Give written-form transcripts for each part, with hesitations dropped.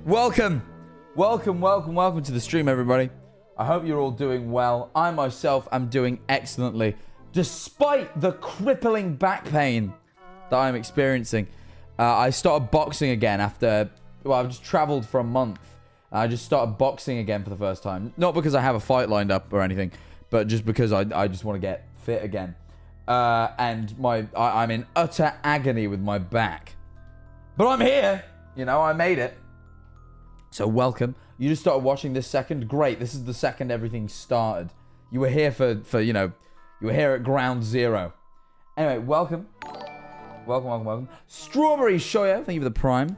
Welcome to the stream, everybody. I hope you're all doing well. I myself am doing excellently, despite the crippling back pain that I'm experiencing. I started boxing again after, well, I've just traveled for a month. I just started boxing again for the first time. Not because I have a fight lined up or anything, but just because I just want to get fit again. And I'm in utter agony with my back. But I'm here. You know, I made it. So welcome. You just started watching this second. Great. This is the second everything started. You were here for you know, you were here at ground zero. Anyway, welcome. Welcome. Strawberry Shoya, thank you for the prime.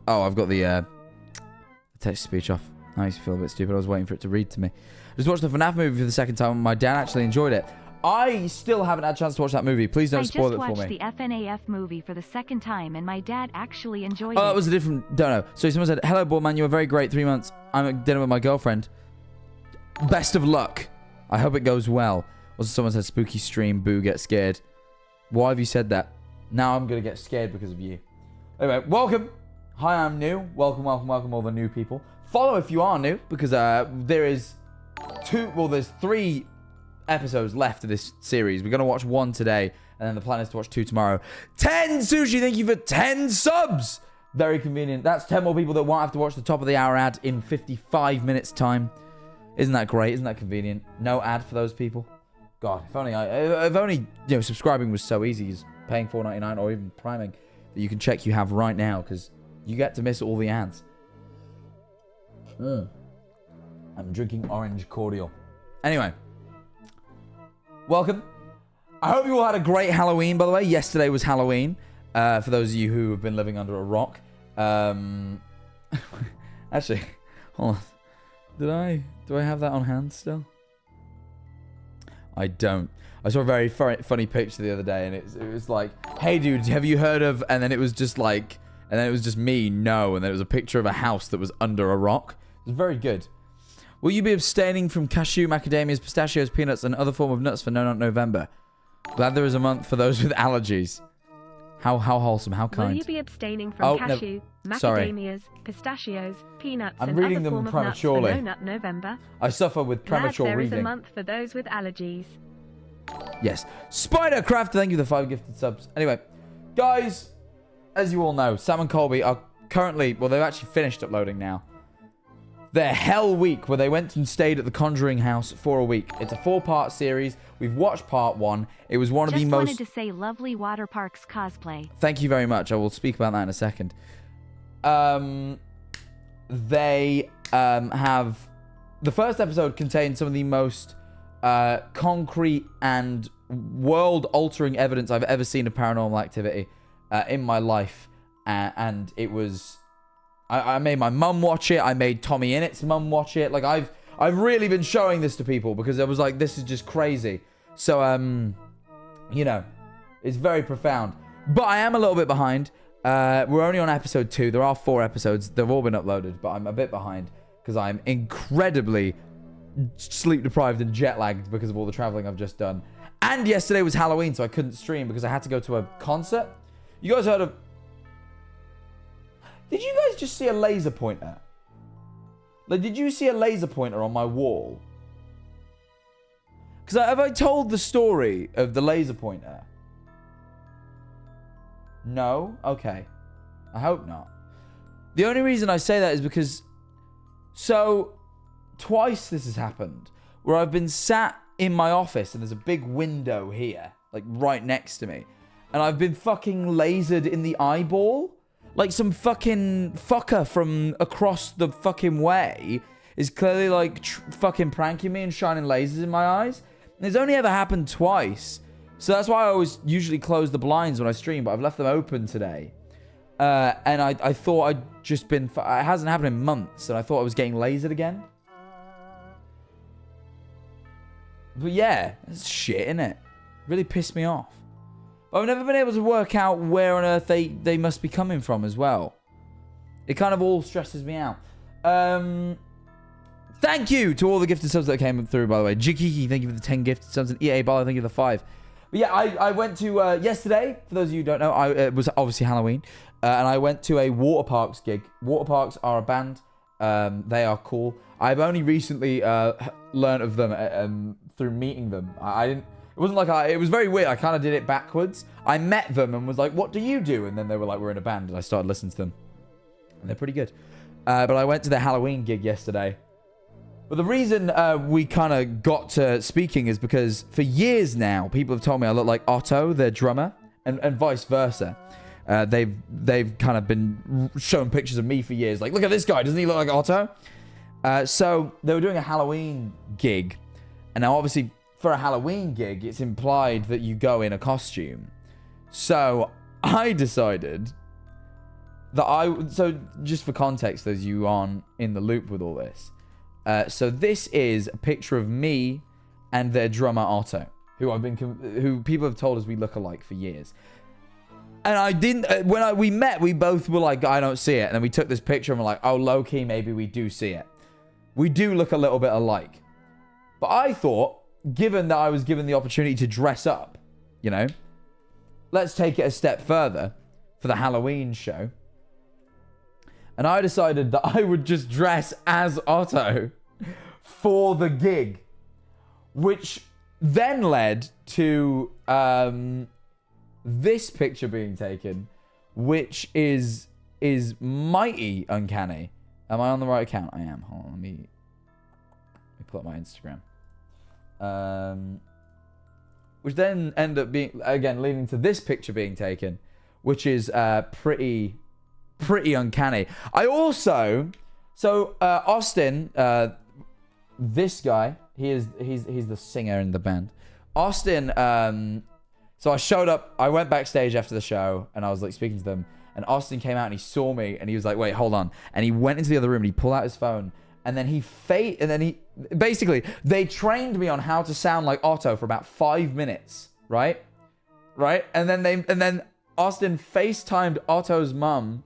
Oh, I've got the text-to-speech off. That makes me feel a bit stupid. I was waiting for it to read to me. I just watched the FNAF movie for the second time and my dad actually enjoyed it. I still haven't had a chance to watch that movie. Please don't spoil it for me. I just watched the FNAF movie for the second time and my dad actually enjoyed it. Oh, that was a different... Don't know. So someone said, hello, Ballman, you were very great. 3 months. I'm at dinner with my girlfriend. Best of luck. I hope it goes well. Also, someone said, spooky stream, boo, get scared. Why have you said that? Now I'm going to get scared because of you. Anyway, welcome. Hi, I'm new. Welcome, all the new people. Follow if you are new, because there's 3 episodes left of this series. We're going to watch 1 today, and then the plan is to watch 2 tomorrow. 10 Sushi, thank you for 10 subs! Very convenient. That's 10 more people that won't have to watch the top of the hour ad in 55 minutes time. Isn't that great? Isn't that convenient? No ad for those people. God, if only you know, subscribing was so easy as paying $4.99 or even priming that you can check you have right now, because you get to miss all the ads. I'm drinking orange cordial. Anyway. Welcome. I hope you all had a great Halloween, by the way. Yesterday was Halloween. For those of you who have been living under a rock. Actually, hold on. Do I have that on hand still? I don't. I saw a very funny picture the other day, and it was like, hey dude, have you heard of... And then it was just like... And then it was just me, no. And then it was a picture of a house that was under a rock. It was very good. Will you be abstaining from cashew, macadamias, pistachios, peanuts, and other form of nuts for No Nut November? Glad there is a month for those with allergies. How wholesome, how kind. Will you be abstaining from cashew, macadamias, pistachios, peanuts, and other form of nuts for No Nut November? I suffer with premature reading. Glad there is a month for those with allergies. Yes. Spidercraft, thank you for the 5 gifted subs. Anyway, guys, as you all know, Sam and Colby are currently... Well, they've actually finished uploading now. Their Hell Week, where they went and stayed at the Conjuring house for a week. It's a 4-part series. We've watched part 1. It was one of the most... Just wanted to say lovely Water Parks cosplay. Thank you very much. I will speak about that in a second. They have... The first episode contained some of the most concrete and world-altering evidence I've ever seen of paranormal activity in my life. And it was... I made my mum watch it. I made Tommy Innett's mum watch it. Like, I've really been showing this to people because I was like, this is just crazy. So, you know, it's very profound. But I am a little bit behind. We're only on episode 2. There are 4 episodes. They've all been uploaded, but I'm a bit behind because I'm incredibly sleep deprived and jet lagged because of all the traveling I've just done. And yesterday was Halloween, so I couldn't stream because I had to go to a concert. You guys heard of... Did you guys just see a laser pointer? Like, did you see a laser pointer on my wall? Because have I told the story of the laser pointer? No? Okay. I hope not. The only reason I say that is because... So, twice this has happened. Where I've been sat in my office and there's a big window here. Like, right next to me. And I've been fucking lasered in the eyeball. Like, some fucking fucker from across the fucking way is clearly, like, fucking pranking me and shining lasers in my eyes. And it's only ever happened twice. So that's why I always usually close the blinds when I stream, but I've left them open today. And I thought I'd just been... It hasn't happened in months, and I thought I was getting lasered again. But yeah, it's shit, innit? Really pissed me off. But I've never been able to work out where on earth they must be coming from as well. It kind of all stresses me out. Thank you to all the gifted subs that came through, by the way. Jikiki, thank you for the 10 gifted subs. And EA Baller, thank you for the 5. But yeah, I went to yesterday. For those of you who don't know, it was obviously Halloween, and I went to a Water Parks gig. Water Parks are a band. They are cool. I've only recently learned of them through meeting them. I didn't. It wasn't like it was very weird. I kind of did it backwards. I met them and was like, "What do you do?" And then they were like, "We're in a band," and I started listening to them, and they're pretty good. But I went to the Halloween gig yesterday. But the reason we kind of got to speaking is because for years now, people have told me I look like Otto, their drummer, and vice versa. They've kind of been showing pictures of me for years. Like, look at this guy. Doesn't he look like Otto? So they were doing a Halloween gig. And now, obviously, for a Halloween gig, it's implied that you go in a costume. So I decided that so just for context, those of you aren't in the loop with all this. So this is a picture of me and their drummer Otto, who people have told us we look alike for years. And I didn't. When we met, we both were like, "I don't see it." And then we took this picture and we're like, "Oh, low key, maybe we do see it. We do look a little bit alike." But I thought, given that I was given the opportunity to dress up, let's take it a step further for the Halloween show. And I decided that I would just dress as Otto for the gig, which then led to this picture being taken, which is mighty uncanny. Am I on the right account? I am. Hold on, let me pull up my Instagram. Which then ended up being, again, leading to this picture being taken, which is pretty uncanny. I also, Austin, this guy, he's the singer in the band. Austin, so I showed up, I went backstage after the show, and I was like speaking to them, and Austin came out and he saw me, and he was like, "Wait, hold on," and he went into the other room and he pulled out his phone, and then basically they trained me on how to sound like Otto for about 5 minutes, right, and then Austin FaceTimed Otto's mum.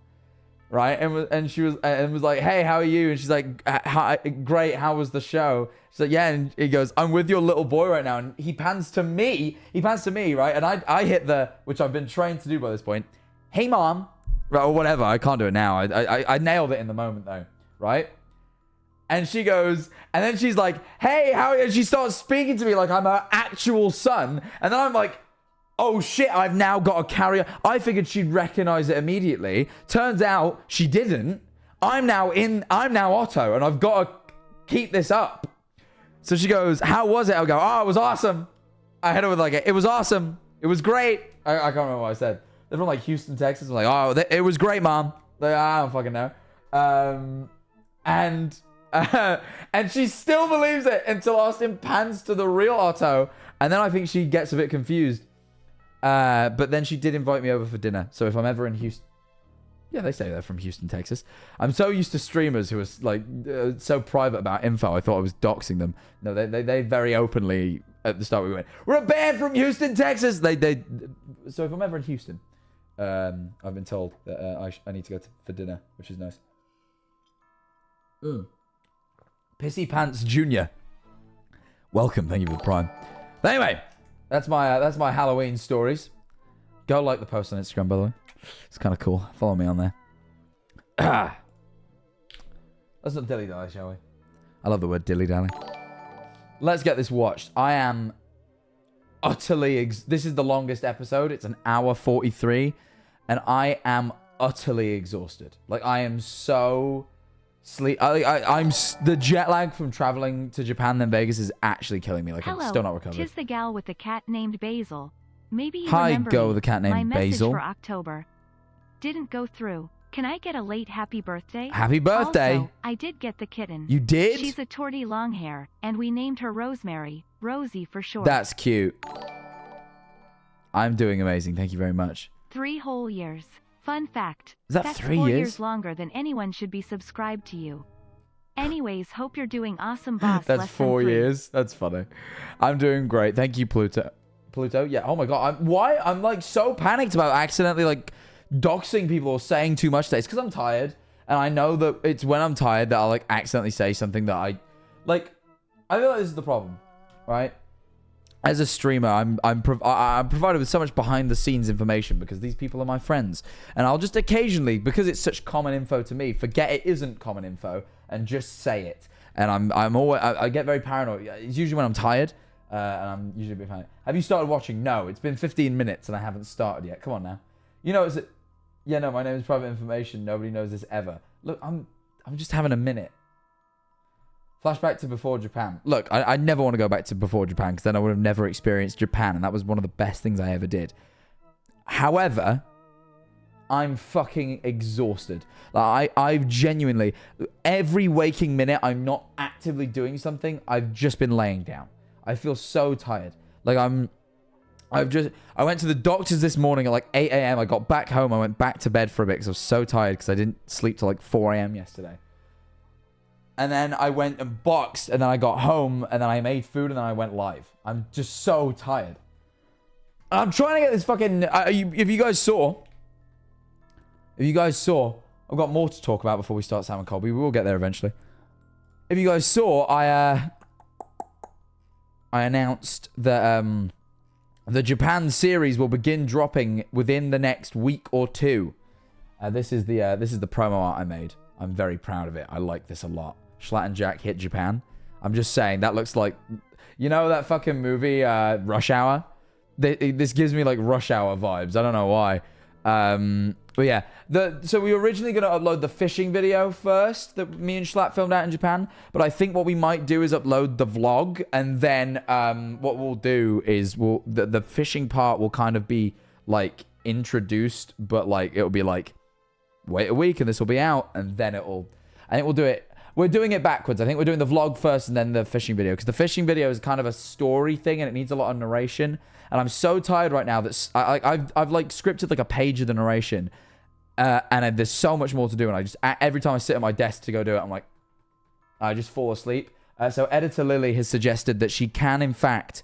Right, and she was like, "Hey, how are you?" And she's like, "Hi, great. How was the show?" She's like, "Yeah." And he goes, "I'm with your little boy right now." And he pans to me, right? And I hit which I've been trained to do by this point. "Hey, mom," right, or whatever. I can't do it now. I nailed it in the moment though, right? And she goes, and then she's like, "Hey, how?" And she starts speaking to me like I'm her actual son. And then I'm like, "Oh shit, I've now got a carrier." I figured she'd recognize it immediately. Turns out she didn't. I'm now Otto, and I've got to keep this up. So she goes, "How was it?" I'll go, "Oh, it was awesome." I hit her with like, "It was awesome. It was great." I can't remember what I said. They're from like Houston, Texas. I'm like, "Oh, it was great, mom." Like, I don't fucking know. And she still believes it until Austin pans to the real Otto. And then I think she gets a bit confused. But then she did invite me over for dinner. So if I'm ever in Houston... Yeah, they say they're from Houston, Texas. I'm so used to streamers who are like so private about info. I thought I was doxing them. No, they very openly at the start we went, "We're a band from Houston, Texas." So if I'm ever in Houston, I've been told that I need to go for dinner, which is nice. Pissy Pants Jr. Welcome. Thank you for the prime. But anyway, that's my Halloween stories. Go like the post on Instagram, by the way. It's kind of cool. Follow me on there. Let's not dilly-dally, shall we? I love the word dilly-dally. Let's get this watched. I am utterly... This is the longest episode. It's an hour 43. And I am utterly exhausted. Like, I am so... I'm the jet lag from traveling to Japan then Vegas is actually killing me. Like, hello, I'm still not recovered. Tis the gal with the cat named Basil. Maybe you Hi, remember girl me. with the cat named My message Basil. for October didn't go through. Can I get a late happy birthday? Happy birthday. Also, I did get the kitten. You did? She's a torty long hair, and we named her Rosemary. Rosie for short. That's cute. I'm doing amazing. Thank you very much. 3 whole years. Fun fact. Is that that's 3 4 years? years longer than anyone should be subscribed to you. Anyways, hope you're doing awesome, boss. That's 4 years. That's funny. I'm doing great. Thank you, Pluto. Pluto? Yeah. Oh my god. I'm like so panicked about accidentally like doxing people or saying too much today. It's because I'm tired. And I know that it's when I'm tired that I'll like accidentally say something that I feel like this is the problem, right? as a streamer, I'm provided with so much behind the scenes information because these people are my friends, and I'll just occasionally, because it's such common info to me, forget it isn't common info and just say it. And I get very paranoid. It's usually when I'm tired, and I'm usually a bit paranoid. Have you started watching? No, it's been 15 minutes and I haven't started yet. Come on now. You know, yeah, no, my name is private information. Nobody knows this ever. Look, I'm just having a minute. Flashback to before Japan. Look, I never want to go back to before Japan because then I would have never experienced Japan, and that was one of the best things I ever did. However, I'm fucking exhausted. Like, I've genuinely, every waking minute I'm not actively doing something, I've just been laying down. I feel so tired. Like I went to the doctor's this morning at like 8 a.m. I got back home. I went back to bed for a bit because I was so tired because I didn't sleep till like 4 a.m. yesterday. And then I went and boxed, and then I got home, and then I made food, and then I went live. I'm just so tired. I'm trying to get this fucking... if you guys saw, I've got more to talk about before we start Sam and Colby. We will get there eventually. If you guys saw, I announced that the Japan series will begin dropping within the next week or two. This is the promo art I made. I'm very proud of it. I like this a lot. Schlatt and Jack hit Japan. I'm just saying, that looks like... You know that fucking movie, Rush Hour? This gives me, like, Rush Hour vibes. I don't know why. But yeah. So we were originally going to upload the fishing video first that me and Schlatt filmed out in Japan. But I think what we might do is upload the vlog. And then what we'll do is the fishing part will kind of be, like, introduced. But, like, it'll be, like... Wait a week and this will be out, and then I think we'll do it. We're doing it backwards. I think we're doing the vlog first and then the fishing video, because the fishing video is kind of a story thing and it needs a lot of narration. And I'm so tired right now that I've like scripted like a page of the narration, and there's so much more to do. And I just every time I sit at my desk to go do it, I'm like, I just fall asleep. So editor Lily has suggested that she can in fact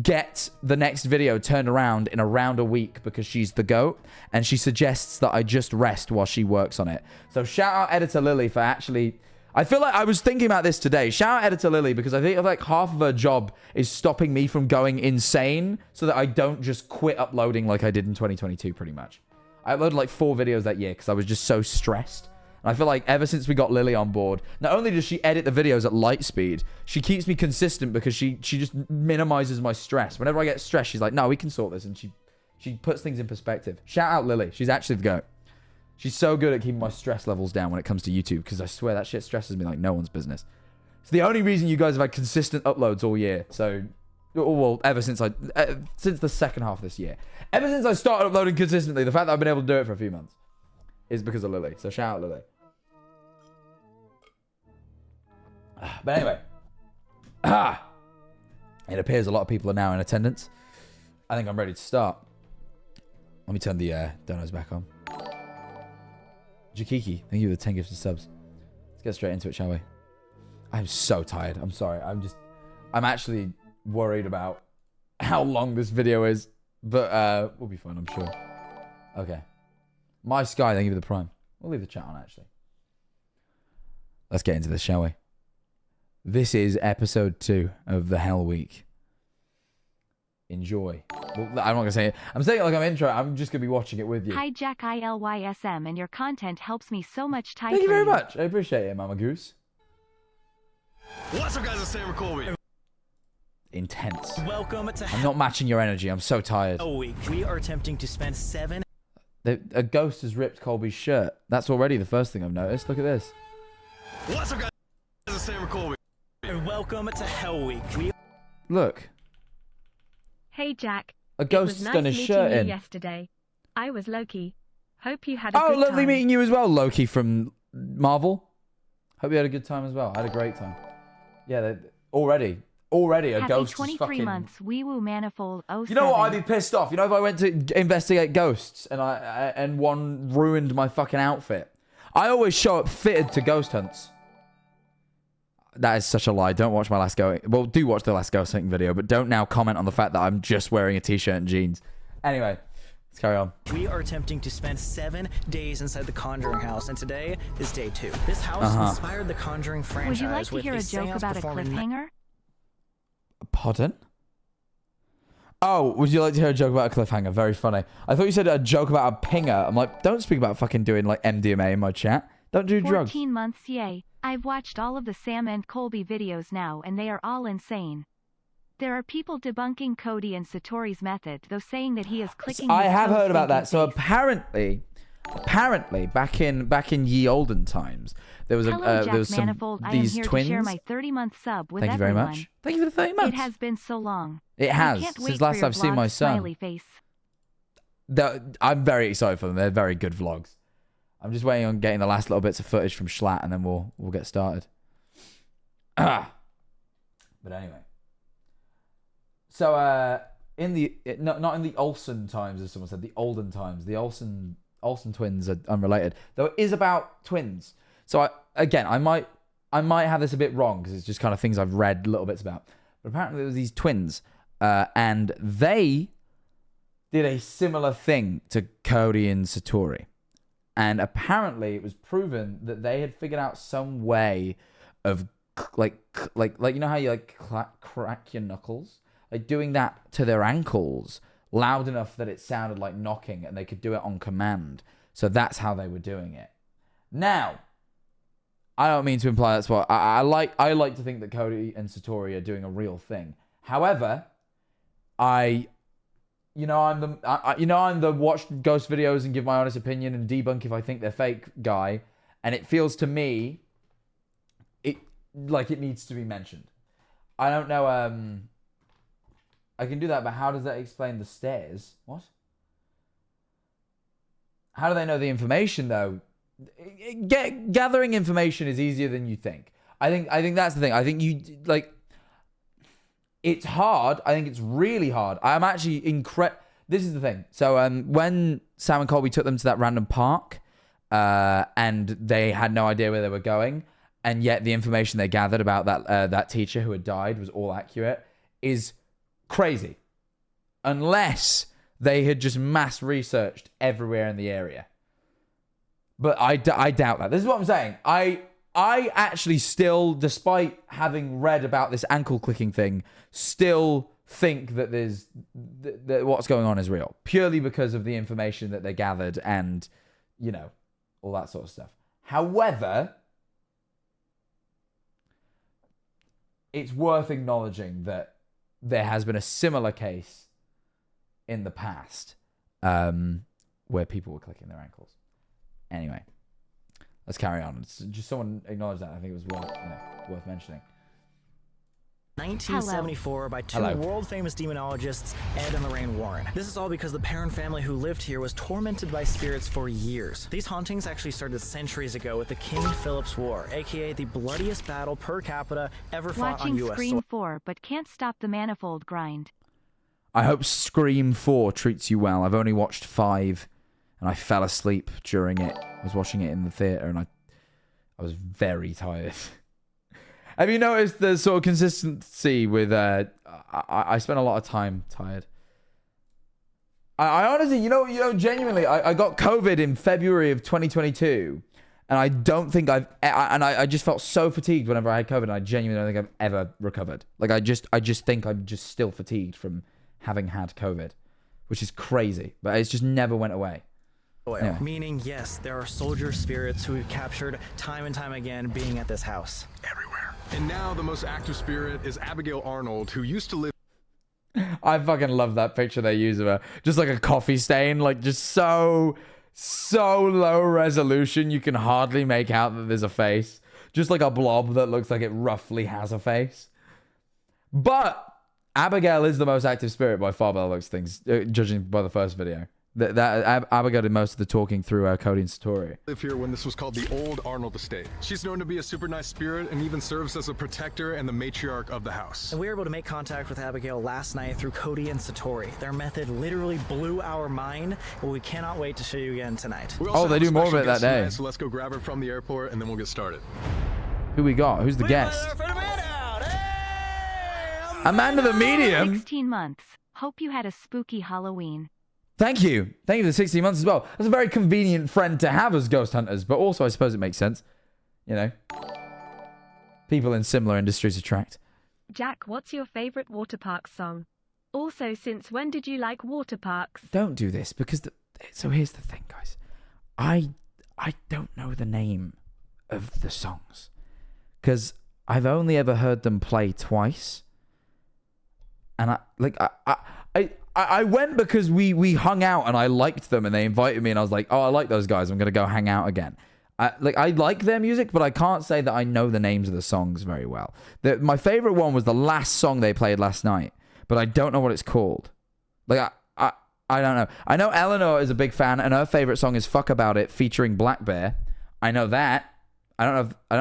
get the next video turned around in around a week because she's the GOAT, and she suggests that I just rest while she works on it. So shout out editor Lily for actually... I feel like I was thinking about this today. Shout out editor Lily, because I think like half of her job is stopping me from going insane so that I don't just quit uploading like I did in 2022 pretty much. I uploaded like 4 videos that year because I was just so stressed. And I feel like ever since we got Lily on board, not only does she edit the videos at light speed, she keeps me consistent because she just minimizes my stress. Whenever I get stressed, she's like, no, we can sort this. And she puts things in perspective. Shout out Lily. She's actually the GOAT. She's so good at keeping my stress levels down when it comes to YouTube, because I swear that shit stresses me like no one's business. It's the only reason you guys have had consistent uploads all year. So, well, ever since since the second half of this year. Ever since I started uploading consistently, the fact that I've been able to do it for a few months is because of Lily. So shout out Lily. But anyway. It appears a lot of people are now in attendance. I think I'm ready to start. Let me turn the donos back on. Jakiki, thank you for the 10 gifted subs. Let's get straight into it, shall we? I'm so tired. I'm sorry. I'm actually worried about how long this video is. But we'll be fine, I'm sure. Okay. My Sky, thank you for the prime. We'll leave the chat on, actually. Let's get into this, shall we? This is episode 2 of the Hell Week. Enjoy. Well, I'm not going to say it. I'm saying it like I'm intro. I'm just going to be watching it with you. Hi, Jack ILYSM, and your content helps me so much. Thank you very much. I appreciate it, Mama Goose. What's up, guys? It's Sam Colby. Intense. Welcome to... I'm not matching your energy. I'm so tired. Week. We are attempting to spend 7... A ghost has ripped Colby's shirt. That's already the first thing I've noticed. Look at this. What's up, guys? It's Sam Colby. And welcome to Hell Week. Look. Hey, Jack. A ghost has done his shirt in. Yesterday. I was Loki. Hope you had a good time. Oh, lovely meeting you as well, Loki from Marvel. Hope you had a good time as well. I had a great time. Yeah, already a ghost 23 is fucking... months, Wee Woo Manifold 07. You know what? I'd be pissed off. You know, if I went to investigate ghosts and one ruined my fucking outfit. I always show up fitted to ghost hunts. That is such a lie. Don't watch my last ghost... Well, do watch the last ghost hunting video, but don't now comment on the fact that I'm just wearing a t-shirt and jeans. Anyway, let's carry on. We are attempting to spend 7 days inside the Conjuring house, and today is day 2. This house inspired the Conjuring franchise. Would you like to hear a joke about a cliffhanger? Pardon? Oh, would you like to hear a joke about a cliffhanger? Very funny. I thought you said a joke about a pinger. I'm like, don't speak about fucking doing like MDMA in my chat. Don't do drugs. 14 months, yay. I've watched all of the Sam and Colby videos now and they are all insane. There are people debunking Cody and Satori's method, though saying that he is clicking I his have toes heard about that. thinking So face. apparently, back in ye olden times, there was Hello, Jack some Manifold. these I am here twins. to share my 30-month sub with Thank you very everyone. much. Thank you for the 30 months. It has been so long. It I has can't wait since for last your I've seen vlog, my son. smiley face. I'm very excited for them. They're very good vlogs. I'm just waiting on getting the last little bits of footage from Schlatt, and then we'll get started. But anyway, so not in the Olsen times, as someone said, the olden times. The Olsen twins are unrelated, though it is about twins. So I might have this a bit wrong because it's just kind of things I've read little bits about. But apparently there was these twins, and they did a similar thing to Cody and Satori. And apparently it was proven that they had figured out some way of like you know how you like crack your knuckles? Like doing that to their ankles loud enough that it sounded like knocking, and they could do it on command. So that's how they were doing it. Now, I don't mean to imply that's what I like to think that Cody and Satori are doing a real thing. However, I'm the watch ghost videos and give my honest opinion and debunk if I think they're fake guy, and it feels to me it needs to be mentioned. I don't know. I can do that, but how does that explain the stairs? What? How do they know the information though? Gathering information is easier than you think. I think that's the thing. I think it's hard. I think it's really hard. I'm actually This is the thing. So when Sam and Colby took them to that random park, and they had no idea where they were going, and yet the information they gathered about that teacher who had died was all accurate, is crazy. Unless they had just mass researched everywhere in the area. But I doubt that. This is what I'm saying. I actually still, despite having read about this ankle clicking thing, still think that that what's going on is real. Purely because of the information that they gathered and, all that sort of stuff. However, it's worth acknowledging that there has been a similar case in the past where people were clicking their ankles. Anyway, let's carry on. It's just someone acknowledged that. I think it was worth mentioning. 1974 by two world-famous demonologists, Ed and Lorraine Warren. This is all because the Perrin family who lived here was tormented by spirits for years. These hauntings actually started centuries ago with the King Philip's War, aka the bloodiest battle per capita ever fought on U.S. soil. Watching Scream 4, but can't stop the manifold grind. I hope Scream 4 treats you well. I've only watched 5, and I fell asleep during it. I was watching it in the theater, and I was very tired. Have you noticed the sort of consistency with... I spent a lot of time tired. I honestly, genuinely, I got COVID in February of 2022, and I don't think I just felt so fatigued whenever I had COVID, and I genuinely don't think I've ever recovered. Like, I just think I'm just still fatigued from having had COVID, which is crazy, but it's just never went away. Anyway. Meaning, yes, there are soldier spirits who we've captured time and time again being at this house. Everywhere. And now the most active spirit is Abigail Arnold, who used to live... I fucking love that picture they use of her. Just like a coffee stain, like just so low resolution you can hardly make out that there's a face. Just like a blob that looks like it roughly has a face. But Abigail is the most active spirit by far by the looks of things, judging by the first video. Abigail did most of the talking through Cody and Satori. Live here when this was called the Old Arnold Estate. She's known to be a super nice spirit and even serves as a protector and the matriarch of the house. And we were able to make contact with Abigail last night through Cody and Satori. Their method literally blew our mind, and we cannot wait to show you again tonight. Oh, they do more of it that day. So let's go grab her from the airport and then we'll get started. Who we got? Who's the guest? Amanda the Medium. 16 months. Hope you had a spooky Halloween. Thank you. Thank you for the 16 months as well. That's a very convenient friend to have as ghost hunters, but also I suppose it makes sense. People in similar industries attract. Jack, what's your favorite water park song? Also, since when did you like water parks? Don't do this because so here's the thing, guys. I don't know the name of the songs because I've only ever heard them play twice, and I went because we hung out and I liked them and they invited me and I was like, oh, I like those guys. I'm gonna go hang out again. I like their music, but I can't say that I know the names of the songs very well. My favorite one was the last song they played last night, but I don't know what it's called. Like I don't know. I know Eleanor is a big fan, and her favorite song is "Fuck About It" featuring Black Bear. I know that. I don't know. I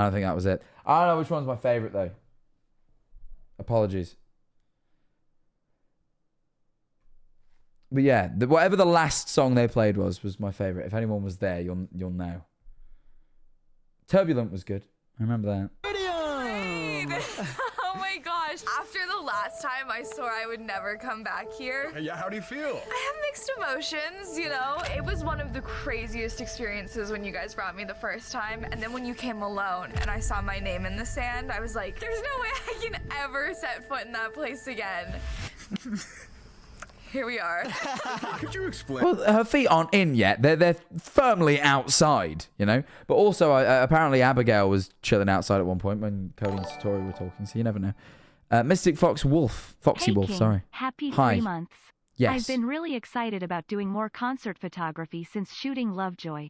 don't think that was it. I don't know which one's my favorite though. Apologies. But yeah, whatever the last song they played was my favorite. If anyone was there, you'll know. Turbulent was good. I remember that. Oh my gosh. After the last time, I swore I would never come back here. Yeah, how do you feel? I have mixed emotions, you know? It was one of the craziest experiences when you guys brought me the first time. And then when you came alone and I saw my name in the sand, I was like, there's no way I can ever set foot in that place again. Here we are. Could you explain? Well, her feet aren't in yet. They're firmly outside, you know? But also, apparently Abigail was chilling outside at one point when Cody and Satori were talking, so you never know. Mystic Foxy Wolf, Hey, sorry. King. Happy Hi. 3 months. Yes. I've been really excited about doing more concert photography since shooting Lovejoy.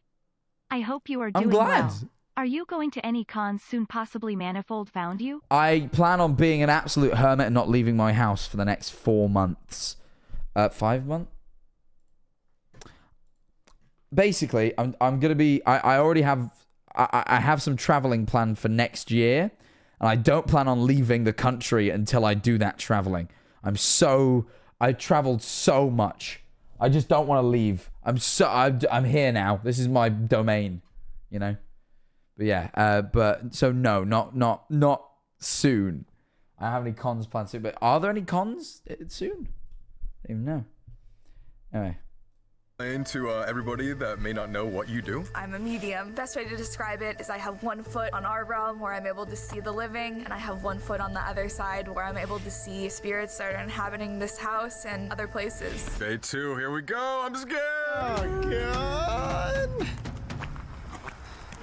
I hope you are doing I'm glad. well. Are you going to any cons soon? Possibly Manifold found you? I plan on being an absolute hermit and not leaving my house for the next 4 months. 5 months? Basically, I'm gonna be. I already have. I have some traveling planned for next year, and I don't plan on leaving the country until I do that traveling. I traveled so much. I just don't want to leave. I'm here now. This is my domain, you know. But yeah. No, not soon. I don't have any cons planned soon. But are there any cons soon? I don't even know. Anyway. Explain to everybody that may not know what you do. I'm a medium. Best way to describe it is I have 1 foot on our realm where I'm able to see the living, and I have 1 foot on the other side where I'm able to see spirits that are inhabiting this house and other places. Day 2, here we go. I'm scared. Oh, God.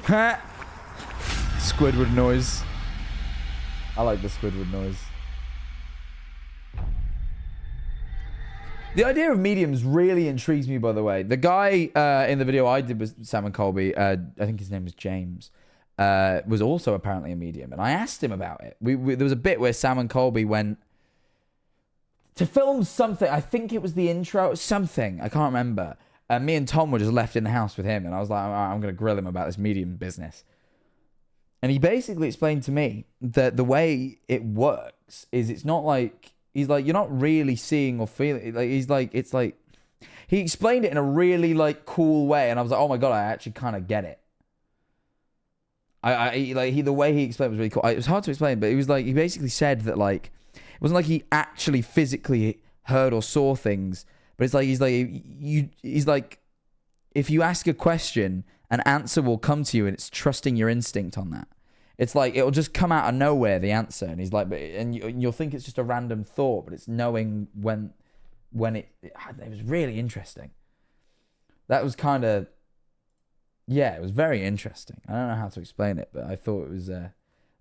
Ha! Squidward noise. I like the Squidward noise. The idea of mediums really intrigues me, by the way. The guy in the video I did with Sam and Colby, I think his name was James, was also apparently a medium. And I asked him about it. There was a bit where Sam and Colby went to film something. I think it was the intro, something. I can't remember. Me and Tom were just left in the house with him. And I was like, all right, I'm going to grill him about this medium business. And he basically explained to me that the way it works is it's not like... He's like, you're not really seeing or feeling. Like, he's like, it's like, he explained it in a really like cool way, and I was like, oh my god, I actually kind of get it. The way he explained it was really cool. It was hard to explain, but he basically said that like, it wasn't like he actually physically heard or saw things, but it's like he's like, if you ask a question, an answer will come to you, and it's trusting your instinct on that. It's like, it'll just come out of nowhere, the answer. And he's like, you'll think it's just a random thought, but it's knowing when it was really interesting. That was kind of, yeah, it was very interesting. I don't know how to explain it, but I thought it was,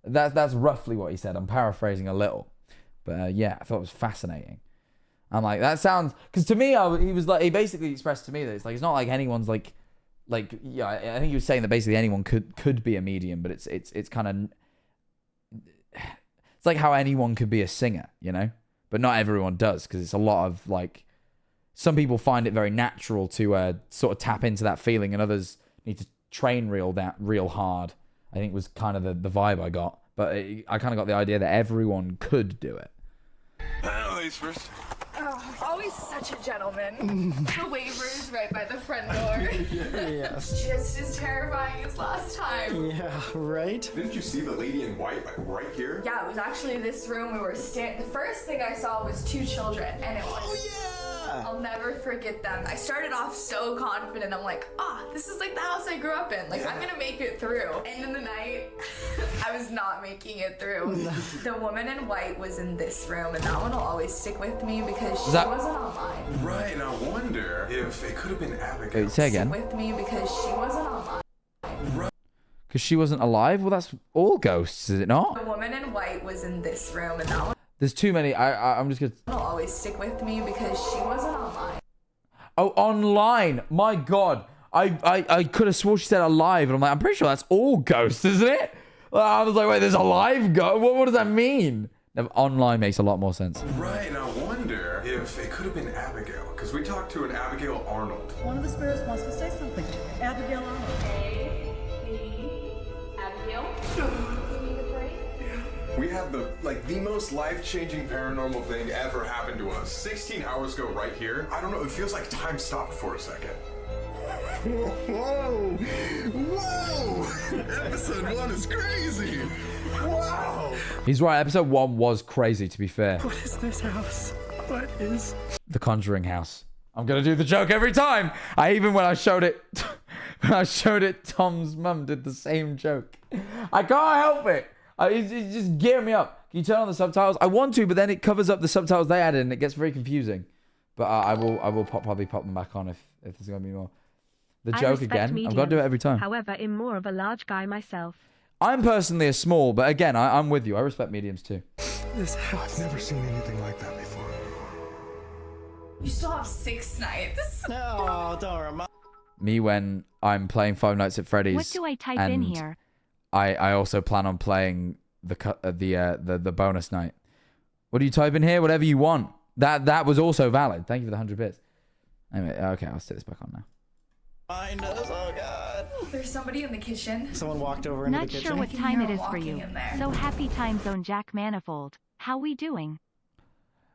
that's roughly what he said. I'm paraphrasing a little, but yeah, I thought it was fascinating. I'm like, that sounds, because to me, he basically expressed to me that it's like, it's not like anyone's like, yeah, I think he was saying that basically anyone could be a medium, but it's kind of, it's like how anyone could be a singer, you know, but not everyone does, because it's a lot of like, some people find it very natural to sort of tap into that feeling, and others need to train real hard. I think was kind of the vibe I got, but I kind of got the idea that everyone could do it. Ladies first. Oh, always such a gentleman. The waivers right by the front door. Yes. Just as terrifying as last time. Yeah, right? Didn't you see the lady in white, like right here? Yeah, it was actually this room we were standing. The first thing I saw was 2 children, and it was... Oh, I'll never forget them. I started off so confident. I'm like, this is like the house I grew up in. Like, I'm gonna make it through. End of the night, I was not making it through. The woman in white was in this room, and that one will always stick with me because she wasn't online. Right, and I wonder if it could have been Abigail. Wait, say again. With me because she wasn't online. Because she wasn't alive? Well, that's all ghosts, is it not? The woman in white was in this room, and that one There's too many. I'm just gonna. will always stick with me because she wasn't online. Oh, online. My God. I could have sworn she said alive, and I'm like, I'm pretty sure that's all ghosts, isn't it? I was like, wait, there's a live ghost? What does that mean? No, online makes a lot more sense. Right, and I wonder if it could have been Abigail, because we talked to an Abigail Arnold. One of the spirits wants to say something. Abigail Arnold. We had the most life-changing paranormal thing ever happen to us. 16 hours ago right here. I don't know, it feels like time stopped for a second. Whoa! Whoa! Episode 1 is crazy! Wow! He's right. Episode 1 was crazy, to be fair. What is this house? What is... The Conjuring house. I'm going to do the joke every time. When I showed it, Tom's mum did the same joke. I can't help it. It's just gearing me up. Can you turn on the subtitles? I want to, but then it covers up the subtitles they added, and it gets very confusing. But I will probably pop them back on if there's going to be more. The joke again. I've got to do it every time. However, I'm more of a large guy myself. I'm personally a small, but again, I'm with you. I respect mediums too. This house. I've never seen anything like that before. You still have 6 nights. No, don't remind Me when I'm playing Five Nights at Freddy's. What do I type in here? I also plan on playing the bonus night. What do you type in here? Whatever you want. That was also valid. Thank you for the 100 bits. Anyway, okay, I'll stick this back on now. us. Oh, God. There's somebody in the kitchen. Someone walked over into the Not kitchen. sure what can time hear it him is for walking you. in there. So happy time zone, Jack Manifold. How we doing?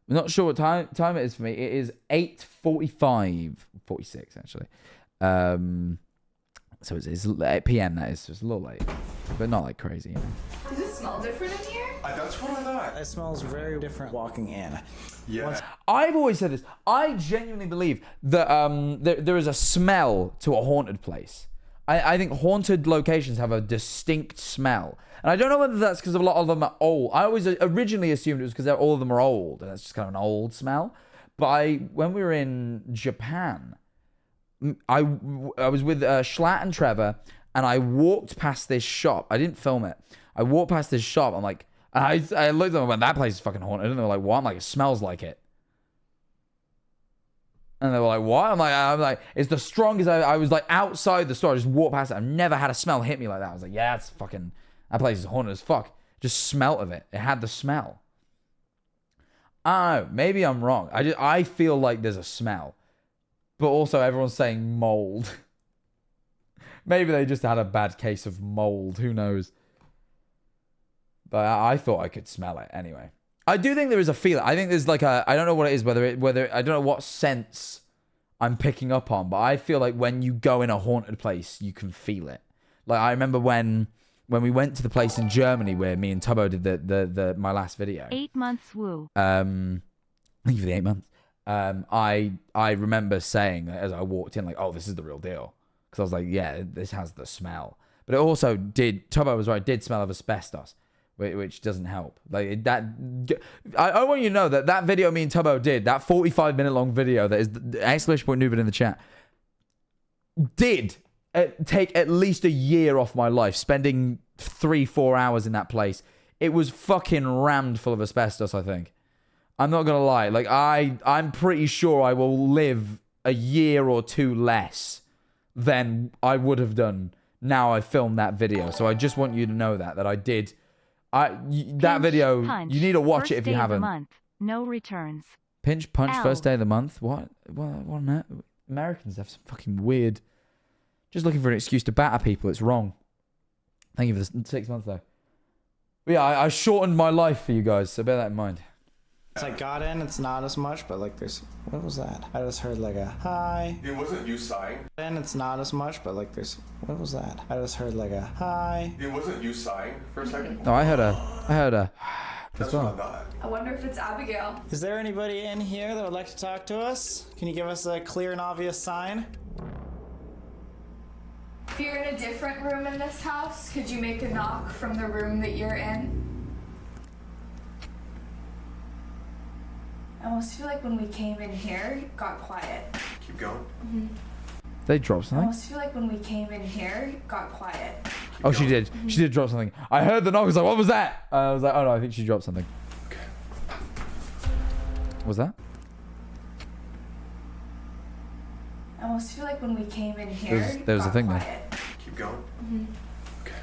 I'm not sure what time it is for me. It is 8:45, 46 actually. So it's 8 p.m. That is, so it's a little late, but not like crazy. You know? Does it smell different in here? That's what I thought. It smells very different walking in. Yeah. I've always said this. I genuinely believe that there is a smell to a haunted place. I think haunted locations have a distinct smell. And I don't know whether that's because a lot of them are old. I always originally assumed it was because all of them are old. And that's just kind of an old smell. But when we were in Japan, I was with Schlatt and Trevor, and I walked past this shop. I didn't film it. I walked past this shop. I'm like, I looked at them and went, that place is fucking haunted. And they were like, what? I'm like, it smells like it. And they were like, what? I'm like, it's the strongest. I was like outside the store. I just walked past it. I've never had a smell hit me like that. I was like, yeah, it's fucking, that place is haunted as fuck. Just smelt of it. It had the smell. I don't know. Maybe I'm wrong. I feel like there's a smell. But also everyone's saying mold. Maybe they just had a bad case of mold. Who knows? But I thought I could smell it anyway. I do think there is a feeling. I think there's like a, I don't know what it is, whether I don't know what sense I'm picking up on, but I feel like when you go in a haunted place, you can feel it. Like I remember when we went to the place in Germany where me and Tubbo did the my last video. 8 months woo. Thank you for the 8 months. I remember saying as I walked in, like, oh, this is the real deal. Because I was like, yeah, this has the smell. But it also did, Tubbo was right, did smell of asbestos. Which doesn't help. Like that, I want you to know that video me and Tubbo did, that 45-minute long video that is the exclamation point Newbin in the chat, did take at least a year off my life, spending 3-4 hours in that place. It was fucking rammed full of asbestos, I think. I'm not gonna lie. Like I'm pretty sure I will live a year or two less than I would have done now I filmed that video. So I just want you to know that I did. That video, punch, you need to watch first it if you day of the haven't. month, no returns. Pinch punch Ow. first day of the month. What on that? Americans have some fucking weird. Just looking for an excuse to batter people. It's wrong. Thank you for the 6 months though. But yeah, I shortened my life for you guys, so bear that in mind. It's like got in, it's not as much, but like there's, what was that? I just heard like a hi. It wasn't you sighing. And it's not as much, but like there's, what was that? I just heard like a hi. It wasn't you sighing for a second. No, I heard a. That's what I thought. I wonder if it's Abigail. Is there anybody in here that would like to talk to us? Can you give us a clear and obvious sign? If you're in a different room in this house, could you make a knock from the room that you're in? I almost feel like when we came in here, it got quiet. Keep going. They dropped I something. almost feel like when we came in here, it got quiet. Keep Oh, she going. did. She did drop something. I heard the knock. I was like, what was that? I was like, oh no, I think she dropped something. Okay. What was that? I almost feel like when we came in here, There was it a got thing there. quiet. Keep going. Okay.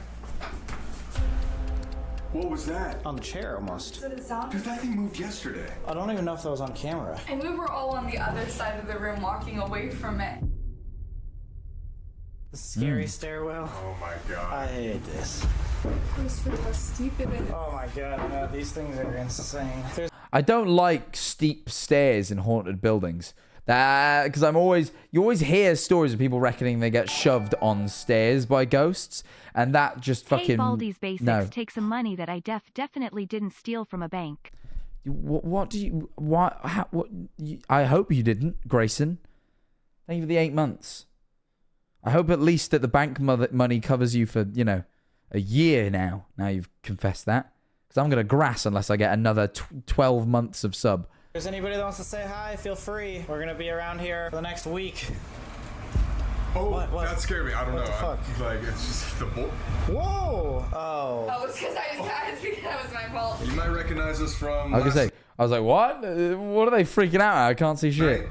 What was that? On the chair, almost. Did it sound? Dude, that thing moved yesterday. I don't even know if that was on camera. And we were all on the other side of the room walking away from it. The scary stairwell. Oh my god. I hate this. How steep it is. Oh my god, no, these things are insane. There's I don't like steep stairs in haunted buildings. That because you always hear stories of people reckoning they get shoved on stairs by ghosts, and that just fucking Hey, Baldi's Basics, no. take some money that I definitely didn't steal from a bank. What do you? Why? How, what? I hope you didn't, Grayson. Thank you for the 8 months. I hope at least that the bank money covers you for a year now. Now you've confessed that, because I'm gonna grass unless I get another 12 months of sub. If there's anybody that wants to say hi, feel free. We're gonna be around here for the next week. Oh, What? that scared me. I don't What know. the fuck? Like, it's just the bull. Whoa! Oh. Oh, it's because that was my fault. You might recognize us from. I was gonna say, I was like, what? What are they freaking out at? I can't see shit. Right?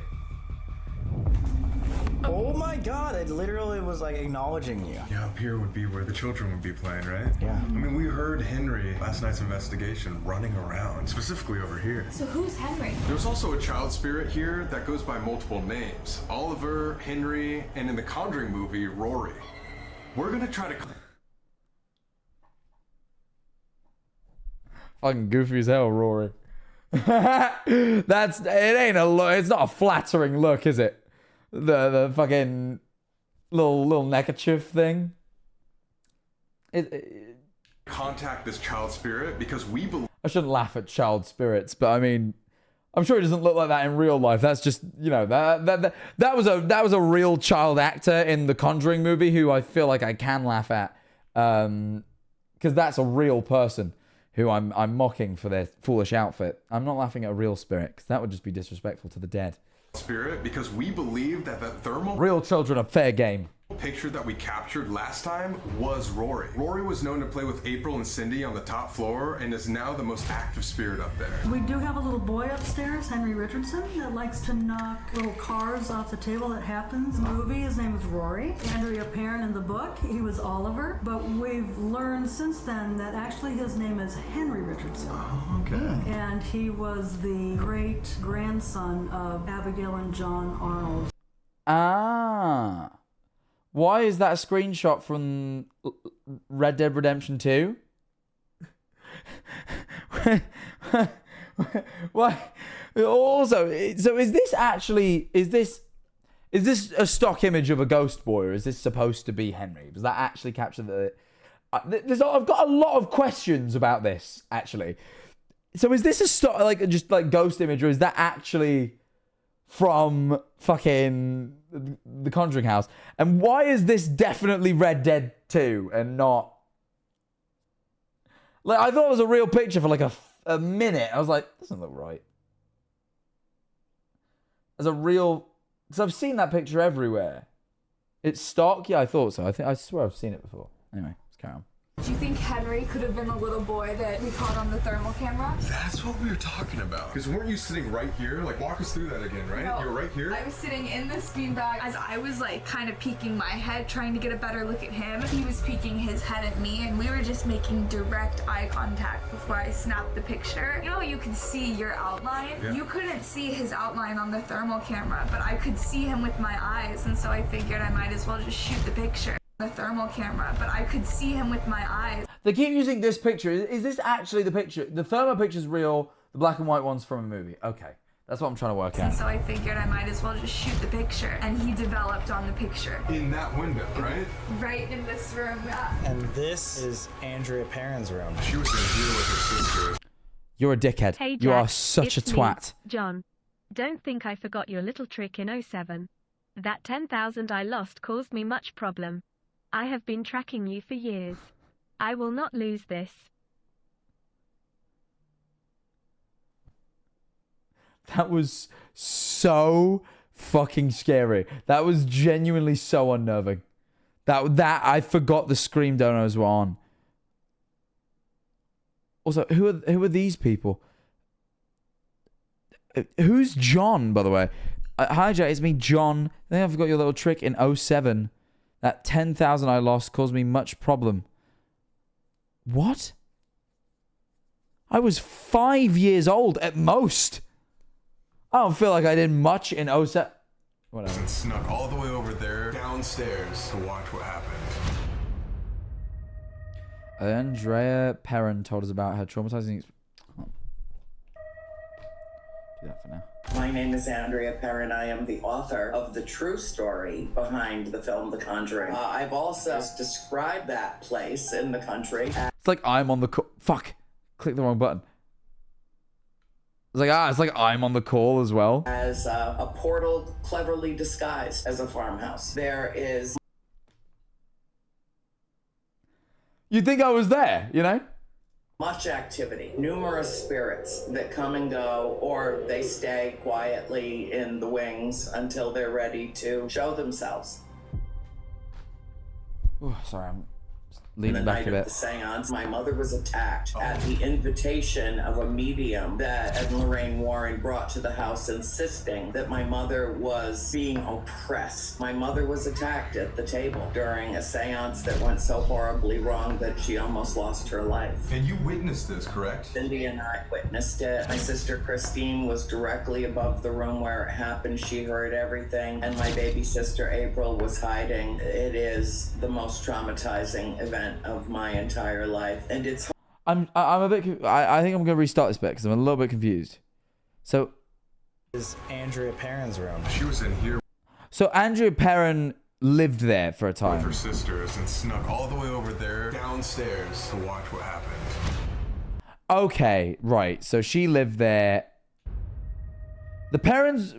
Oh my god, it literally was like acknowledging you. Yeah, up here would be where the children would be playing, right? Yeah. I mean, we heard Henry last night's investigation running around, specifically over here. So who's Henry? There's also a child spirit here that goes by multiple names. Oliver, Henry, and in the Conjuring movie, Rory. We're gonna try to... Fucking goofy as hell, Rory. It's not a flattering look, is it? The fucking little neckerchief thing. contact this child spirit because we believe... I shouldn't laugh at child spirits, but I mean, I'm sure it doesn't look like that in real life. That's just, that was a real child actor in the Conjuring movie who I feel like I can laugh at, because that's a real person who I'm mocking for their foolish outfit. I'm not laughing at a real spirit, because that would just be disrespectful to the dead. Spirit because we believe that thermal Real children are fair game. picture that we captured last time was Rory. Rory was known to play with April and Cindy on the top floor and is now the most active spirit up there. We do have a little boy upstairs, Henry Richardson, that likes to knock little cars off the table. That happens. In the movie, his name is Rory. Andrea Perrin in the book, he was Oliver. But we've learned since then that actually his name is Henry Richardson. Oh, okay. And he was the great grandson of Abigail and John Arnold. Ah. Why is that a screenshot from Red Dead Redemption 2? Why? Also, so is this a stock image of a ghost boy, or is this supposed to be Henry? Does that actually capture the... I've got a lot of questions about this, actually. So is this a stock, just ghost image, or is that actually from fucking the Conjuring house? And why is this definitely Red Dead 2 and not... I thought it was a real picture for a minute. I was like, doesn't look right. As a real... Because I've seen that picture everywhere. It's stock? Yeah, I thought so. I swear I've seen it before. Anyway, let's carry on. Do you think Henry could have been the little boy that we caught on the thermal camera? That's what we were talking about. Because weren't you sitting right here? Walk us through that again, right? No, You were right here? I was sitting in this beanbag as I was kind of peeking my head, trying to get a better look at him. He was peeking his head at me, and we were just making direct eye contact before I snapped the picture. You know, you could see your outline. Yeah. You couldn't see his outline on the thermal camera, but I could see him with my eyes, and so I figured I might as well just shoot the picture. The thermal camera, but I could see him with my eyes. They keep using this picture. Is this actually the picture? The thermal picture's real. The black and white one's from a movie. Okay. That's what I'm trying to work And out. so I figured I might as well just shoot the picture. And he developed on the picture. In that window, right? Right in this room, yeah. And this is Andrea Perrin's room. She was in here with her sister. You're a dickhead. Hey Jack, you are such a it's twat. Me, John. Don't think I forgot your little trick in '07. That 10,000 I lost caused me much problem. I have been tracking you for years. I will not lose this. That was so fucking scary. That was genuinely so unnerving. That I forgot the scream donos were on. Also, who are these people? Who's John, by the way? Hi, Jack. It's me, John. I think I forgot your little trick in '07. That 10,000 I lost caused me much problem. What? I was 5 years old at most. I don't feel like I did much in '07. Whatever. And snuck all the way over there downstairs to watch what happened. Andrea Perrin told us about her traumatizing. Do that for now. My name is Andrea Perrin. I am the author of the true story behind the film The Conjuring. I've also described that place in the country. It's like I'm on the call. Fuck. Click the wrong button. It's like I'm on the call as well. As a portal cleverly disguised as a farmhouse. There is... You'd think I was there, you know? much activity, numerous spirits that come and go, or they stay quietly in the wings until they're ready to show themselves. Oh, sorry, I'm The leaning back night a of bit. the seance, my mother was attacked at the invitation of a medium that Ed and Lorraine Warren brought to the house, insisting that my mother was being oppressed. My mother was attacked at the table during a seance that went so horribly wrong that she almost lost her life. And you witnessed this, correct? Cindy and I witnessed it. My sister Christine was directly above the room where it happened. She heard everything. And my baby sister April was hiding. It is the most traumatizing event of my entire life. And it's... I'm a bit... I think I'm going to restart this bit because I'm a little bit confused. So... Is Andrea Perrin's room. She was in here So Andrea Perrin lived there for a with time. her sisters and snuck all the way over there downstairs to watch what happened. Okay, right. So she lived there. The Perrins,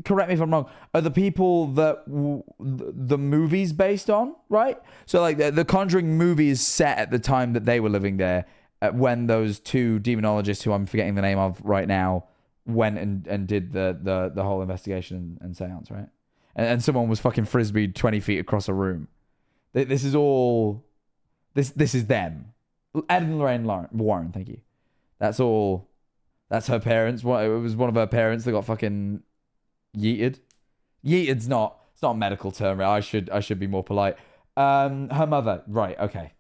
correct me if I'm wrong, are the people that the movie's based on, right? So like the Conjuring movie is set at the time that they were living there, when those two demonologists, who I'm forgetting the name of right now, went and did the whole investigation and seance, right? And someone was fucking frisbeed 20 feet across a room. This is all... This is them. Ed and Lorraine Warren, thank you. That's all. That's her parents. It was one of her parents that got fucking yeeted. Yeeted's not. It's not a medical term. Right? I should be more polite. Her mother. Right. Okay.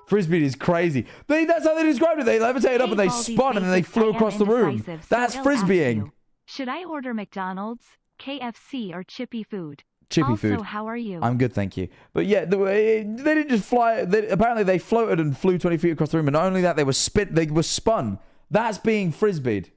Frisbee is crazy. That's how they described it. They levitated up and they Colby'S spun and then they basics flew I am across the room. indecisive, so That's I'll ask frisbeeing. you, should I order McDonald's, KFC, or Chippy food? Chippy also, food. how are you? I'm good, thank you. But yeah, they didn't just fly. Apparently, they floated and flew 20 feet across the room. And not only that, they were spun. That's being frisbeed.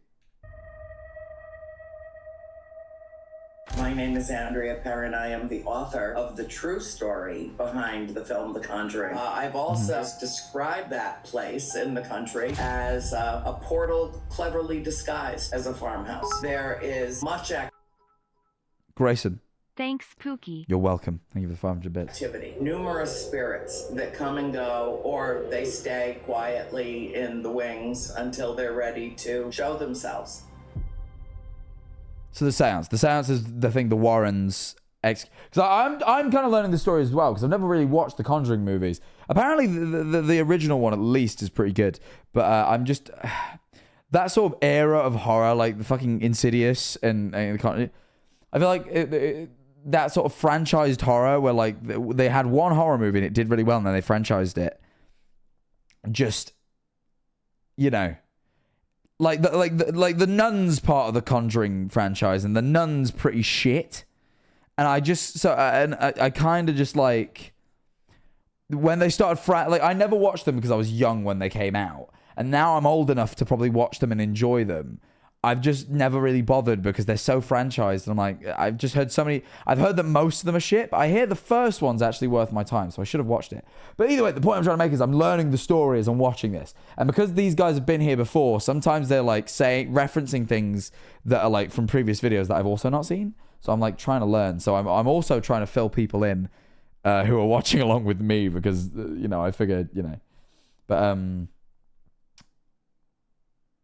My name is Andrea Perrin. I am the author of the true story behind the film The Conjuring. I've also described that place in the country as a portal cleverly disguised as a farmhouse. There is much Grayson, Thanks, Pookie. you're welcome. Thank you for the 500 bits. activity, numerous spirits that come and go, or they stay quietly in the wings until they're ready to show themselves. So the seance is the thing the Warrens because I'm kind of learning the story as well because I've never really watched the Conjuring movies. Apparently the original one at least is pretty good, but I'm just that sort of era of horror, like the fucking Insidious and I feel like that sort of franchised horror where like they had one horror movie and it did really well and then they franchised it. Just, you know. Like the Nuns part of the Conjuring franchise, and the Nuns pretty shit. And I kind of just like when they started I never watched them because I was young when they came out, and now I'm old enough to probably watch them and enjoy them. I've just never really bothered because they're so franchised. And I'm like, I've just heard so many. I've heard that most of them are shit, but I hear the first one's actually worth my time, so I should have watched it. But either way, the point I'm trying to make is I'm learning the story as I'm watching this. And because these guys have been here before, sometimes they're like referencing things that are like from previous videos that I've also not seen. So I'm like trying to learn. So I'm also trying to fill people in who are watching along with me because, you know, I figured, you know. But,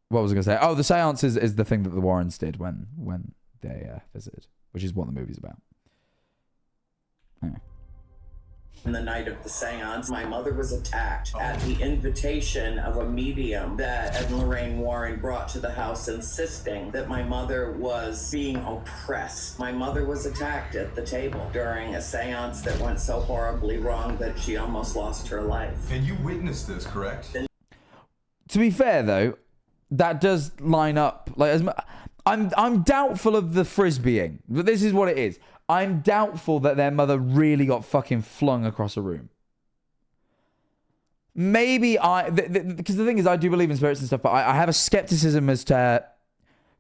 what was I going to say? Oh, the seance is the thing that the Warrens did when they visited, which is what the movie's about. Anyway. On the night of the seance, my mother was attacked at the invitation of a medium that Ed and Lorraine Warren brought to the house, insisting that my mother was being oppressed. My mother was attacked at the table during a seance that went so horribly wrong that she almost lost her life. And you witnessed this, correct? To be fair, though, that does line up. Like, I'm doubtful of the frisbeeing, but this is what it is. I'm doubtful that their mother really got fucking flung across a room. Maybe because the thing is, I do believe in spirits and stuff, but I have a skepticism as to,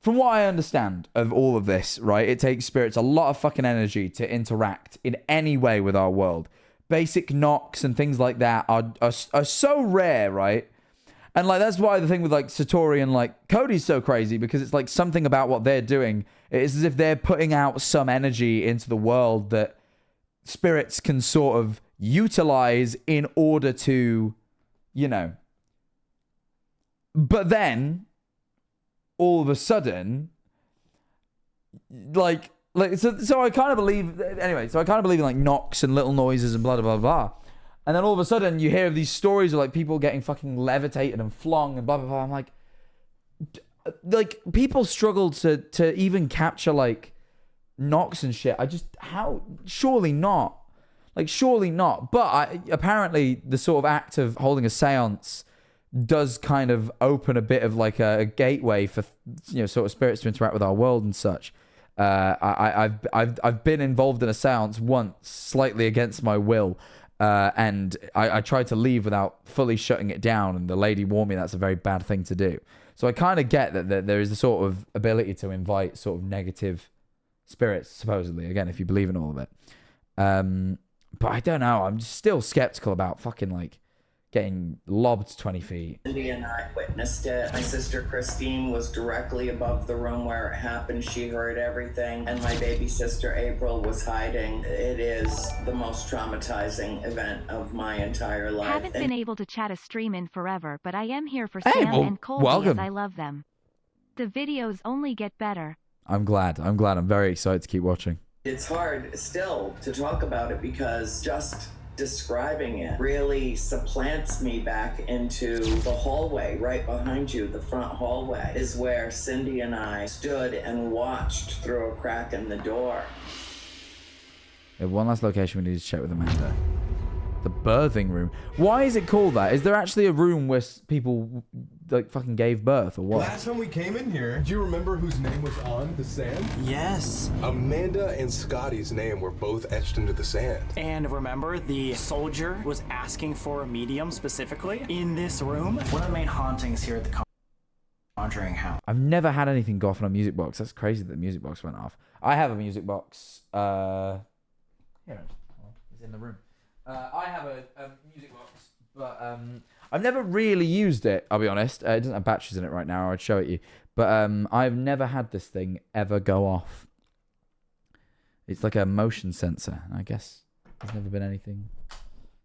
from what I understand of all of this, right? It takes spirits a lot of fucking energy to interact in any way with our world. Basic knocks and things like that are so rare, right? And like that's why the thing with like Satori and like Cody's so crazy, because it's like something about what they're doing. It's as if they're putting out some energy into the world that spirits can sort of utilize in order to, you know. But then all of a sudden, like so I kind of believe anyway. So I kind of believe in like knocks and little noises and blah blah blah blah. And then all of a sudden, you hear of these stories of like people getting fucking levitated and flung and blah blah blah. I'm like people struggle to even capture like knocks and shit. Surely not. Like surely not. But apparently the sort of act of holding a seance does kind of open a bit of like a gateway for, you know, sort of spirits to interact with our world and such. I've been involved in a seance once, slightly against my will. And I tried to leave without fully shutting it down, and the lady warned me that's a very bad thing to do. So I kind of get that there is a sort of ability to invite sort of negative spirits, supposedly, again, if you believe in all of it. But I don't know. I'm just still skeptical about fucking like getting lobbed 20 feet. Cindy and I witnessed it. My sister Christine was directly above the room where it happened. She heard everything. And my baby sister April was hiding. It is the most traumatizing event of my entire life. Haven't been able to chat a stream in forever, but I am here for Sam and Colby welcome. as I love them. The videos only get better. I'm glad. I'm very excited to keep watching. It's hard still to talk about it because just describing it really supplants me back into the hallway right behind you. The front hallway is where Cindy and I stood and watched through a crack in the door. We have one last location we need to check with Amanda. The birthing room. Why is it called that? Is there actually a room where people like fucking gave birth or what? Last time we came in here, do you remember whose name was on the sand? Yes. Amanda and Scotty's name were both etched into the sand. And remember, the soldier was asking for a medium specifically in this room. One of the main hauntings here at the Conjuring house. I've never had anything go off on a music box. That's crazy that the music box went off. I have a music box. Here, it's in the room. I have a music box, but I've never really used it, I'll be honest. It doesn't have batteries in it right now, or I'd show it you. But I've never had this thing ever go off. It's like a motion sensor. I guess there's never been anything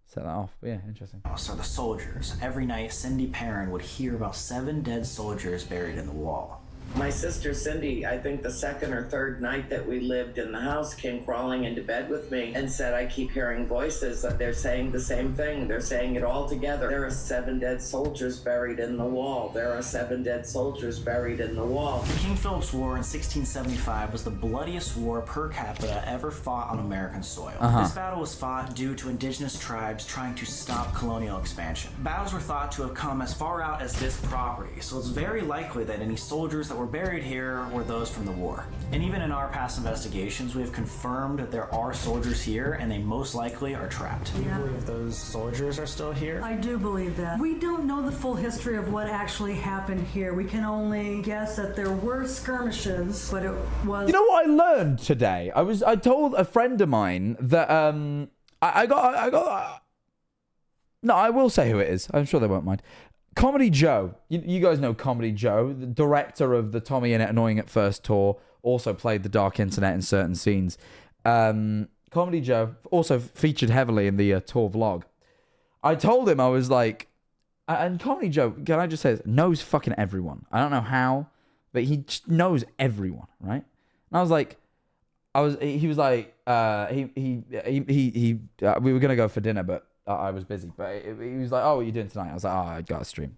set that off. But yeah, interesting. So the soldiers. Every night, Cindy Perrin would hear about 7 dead soldiers buried in the wall. My sister Cindy, I think the second or third night that we lived in the house, came crawling into bed with me and said, I keep hearing voices that they're saying the same thing. They're saying it all together. There are 7 dead soldiers buried in the wall. There are 7 dead soldiers buried in the wall. The King Philip's War in 1675 was the bloodiest war per capita ever fought on American soil. This battle was fought due to indigenous tribes trying to stop colonial expansion. Battles were thought to have come as far out as this property, so it's very likely that any soldiers that were buried here were those from the war. And even in our past investigations, we have confirmed that there are soldiers here and they most likely are trapped. Do you believe those soldiers are still here? I do believe that. We don't know the full history of what actually happened here. We can only guess that there were skirmishes, but it was... You know what I learned today? I told a friend of mine that I got no, I will say who it is. I'm sure they won't mind. Comedy Joe. You guys know Comedy Joe, the director of the Tommy Innit Annoying at First tour, also played the Dark Internet in certain scenes. Comedy Joe also featured heavily in the tour vlog. I told him, I was like, and Comedy Joe, can I just say this, knows fucking everyone. I don't know how, but he just knows everyone, right? And I was like, he was like, we were gonna go for dinner, but I was busy. But he was like, oh, what are you doing tonight? I was like, oh, I got a stream.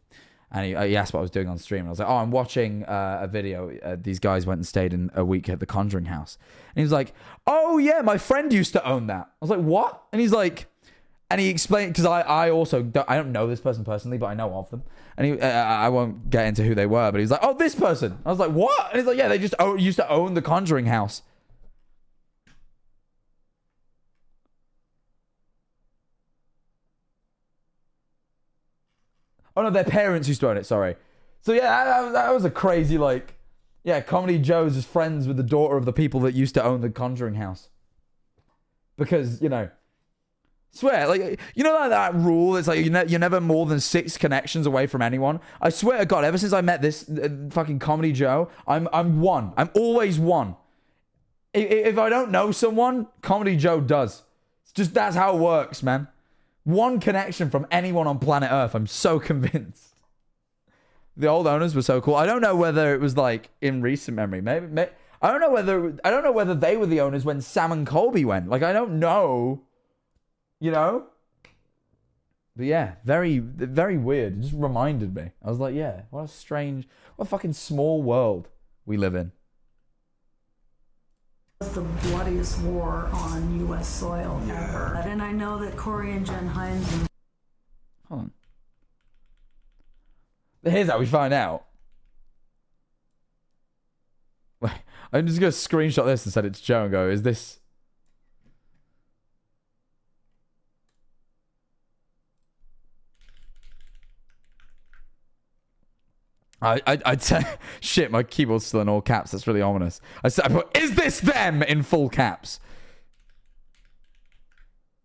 And he asked what I was doing on stream. And I was like, oh, I'm watching a video. These guys went and stayed in a week at the Conjuring house. And he was like, oh, yeah, my friend used to own that. I was like, what? And he's like, and he explained, because I also, I don't know this person personally, but I know of them. And I won't get into who they were, but he was like, oh, this person. I was like, what? And he's like, yeah, they just used to own the Conjuring house. Oh, no, their parents used to own it, sorry. So, yeah, that was a crazy, like... Yeah, Comedy Joe's just friends with the daughter of the people that used to own the Conjuring house. Because, you know... Swear, like, you know that rule? It's like, you're never more than 6 connections away from anyone? I swear to God, ever since I met this fucking Comedy Joe, I'm one. I'm always one. If I don't know someone, Comedy Joe does. It's just, that's how it works, man. One connection from anyone on planet Earth. I'm so convinced. The old owners were so cool. I don't know whether it was like in recent memory. Maybe I don't know whether they were the owners when Sam and Colby went. Like, I don't know. You know? But yeah, very, very weird. It just reminded me. I was like, yeah, what a strange, what a fucking small world we live in. The bloodiest war on U.S. soil ever. And I know that Corey and Jen Hines... Hold on. Here's how we find out. Wait, I'm just going to screenshot this and send it to Joe and go, is this... I'd say, shit, my keyboard's still in all caps. That's really ominous. I put, is this them in full caps?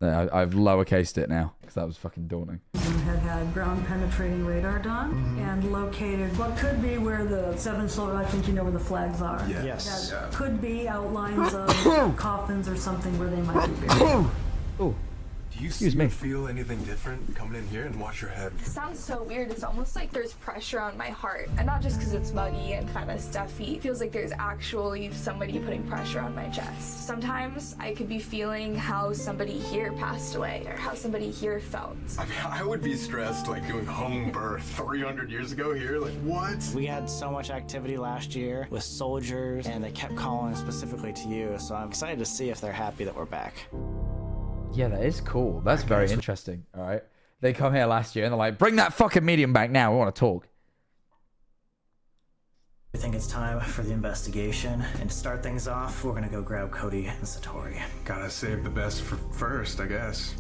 I've lowercased it now because that was fucking daunting. Had ground penetrating radar done and located what could be where the 7 soldiers, I think you know where the flags are. Yeah. Yes. That could be outlines of coffins or something where they might be buried. Oh. Do you see or feel anything different coming in here? And watch your head. It sounds so weird. It's almost like there's pressure on my heart. And not just because it's muggy and kind of stuffy. It feels like there's actually somebody putting pressure on my chest. Sometimes I could be feeling how somebody here passed away or how somebody here felt. I mean, I would be stressed like doing home birth 300 years ago here. Like, what? We had so much activity last year with soldiers, and they kept calling specifically to you. So I'm excited to see if they're happy that we're back. Yeah, that is cool. That's very interesting. All right. They come here last year and they're like, bring that fucking medium back now. We want to talk. I think it's time for the investigation. And to start things off, we're going to go grab Cody and Satori. Gotta save the best for first, I guess.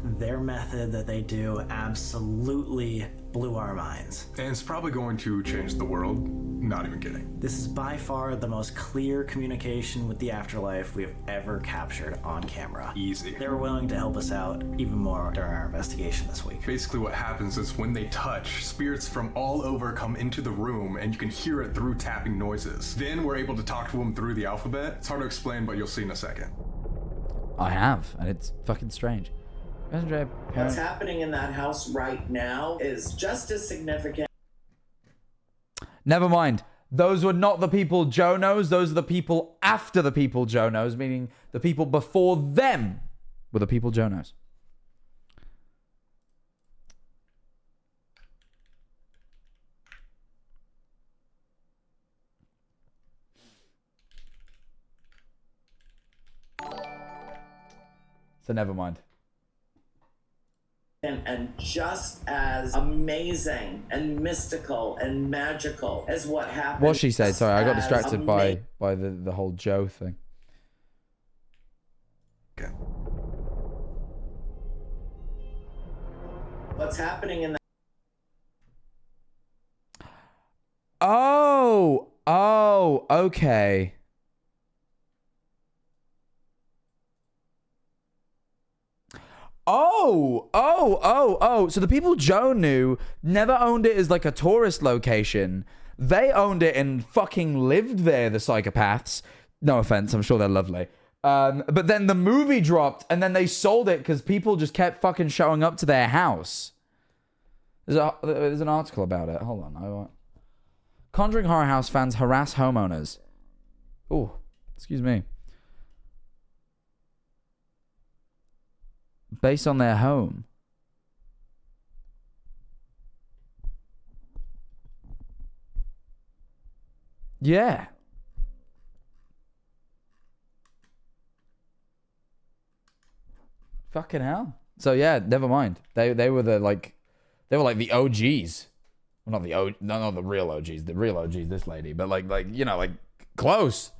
Their method that they do absolutely blew our minds. And it's probably going to change the world. Not even kidding. This is by far the most clear communication with the afterlife we have ever captured on camera. Easy. They were willing to help us out even more during our investigation this week. Basically what happens is when they touch, spirits from all over come into the room and you can hear it through tapping noises. Then we're able to talk to them through the alphabet. It's hard to explain, but you'll see in a second. I have, and it's fucking strange. What's happening in that house right now is just as significant. Never mind. Those were not the people Joe knows. Those are the people after the people Joe knows, meaning the people before them were the people Joe knows. So never mind. and just as amazing and mystical and magical as what happened. What she said? Sorry, I got as distracted by the whole Joe thing. Okay. What's happening in the Oh, okay. Oh. So the people Joe knew never owned it as like a tourist location. They owned it and fucking lived there, the psychopaths. No offense, I'm sure they're lovely. But then the movie dropped and then they sold it because people just kept fucking showing up to their house. There's an article about it. Hold on. Conjuring horror house fans harass homeowners. Oh, excuse me. Based on their home. Yeah. Fucking hell. So yeah, never mind. They were like the OGs. Well, not the real OGs. The real OGs, this lady, but like close,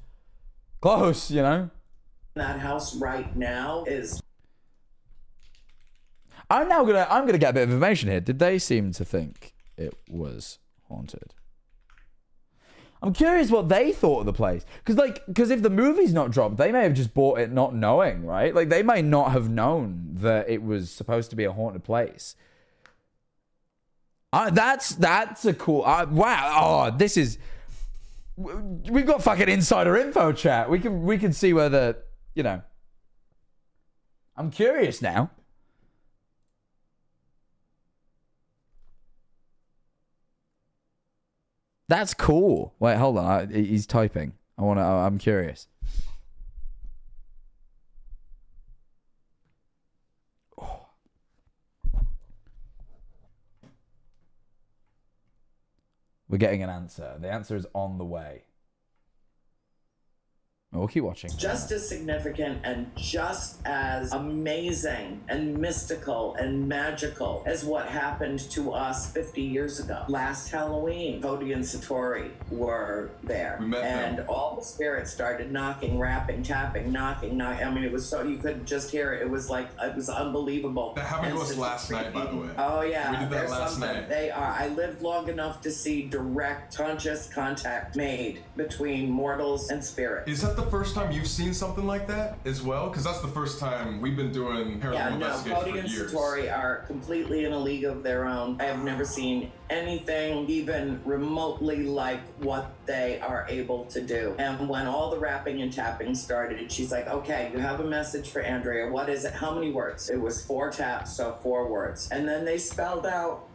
you know. that house right now is. I'm gonna get a bit of information here. Did they seem to think it was haunted? I'm curious what they thought of the place. Because if the movie's not dropped, they may have just bought it not knowing, right? Like, they may not have known that it was supposed to be a haunted place. That's a cool... wow. Oh, this is... We've got fucking insider info, chat. We can see whether, you know... I'm curious now. That's cool. Wait, hold on. He's typing. I'm curious. Oh. We're getting an answer. The answer is on the way. We'll keep watching. Just as significant and just as amazing and mystical and magical as what happened to us 50 years ago. Last Halloween, Cody and Satori were there. We met and them. all the spirits started knocking, rapping, tapping, knocking. I mean, it was so you couldn't just hear it. It was unbelievable. That happened to us last night, by the way. Oh yeah, We did that there's last something. night. They are. I lived long enough to see direct, conscious contact made between mortals and spirits. Is that the first time you've seen something like that as well? Because that's the first time we've been doing paranormal Yeah, no, investigations Cody for and years. Satori are completely in a league of their own. I have never seen anything even remotely like what they are able to do. And when all the rapping and tapping started, she's like, okay, you have a message for Andrea. What is it? How many words? It was 4 taps, so 4 words. And then they spelled out,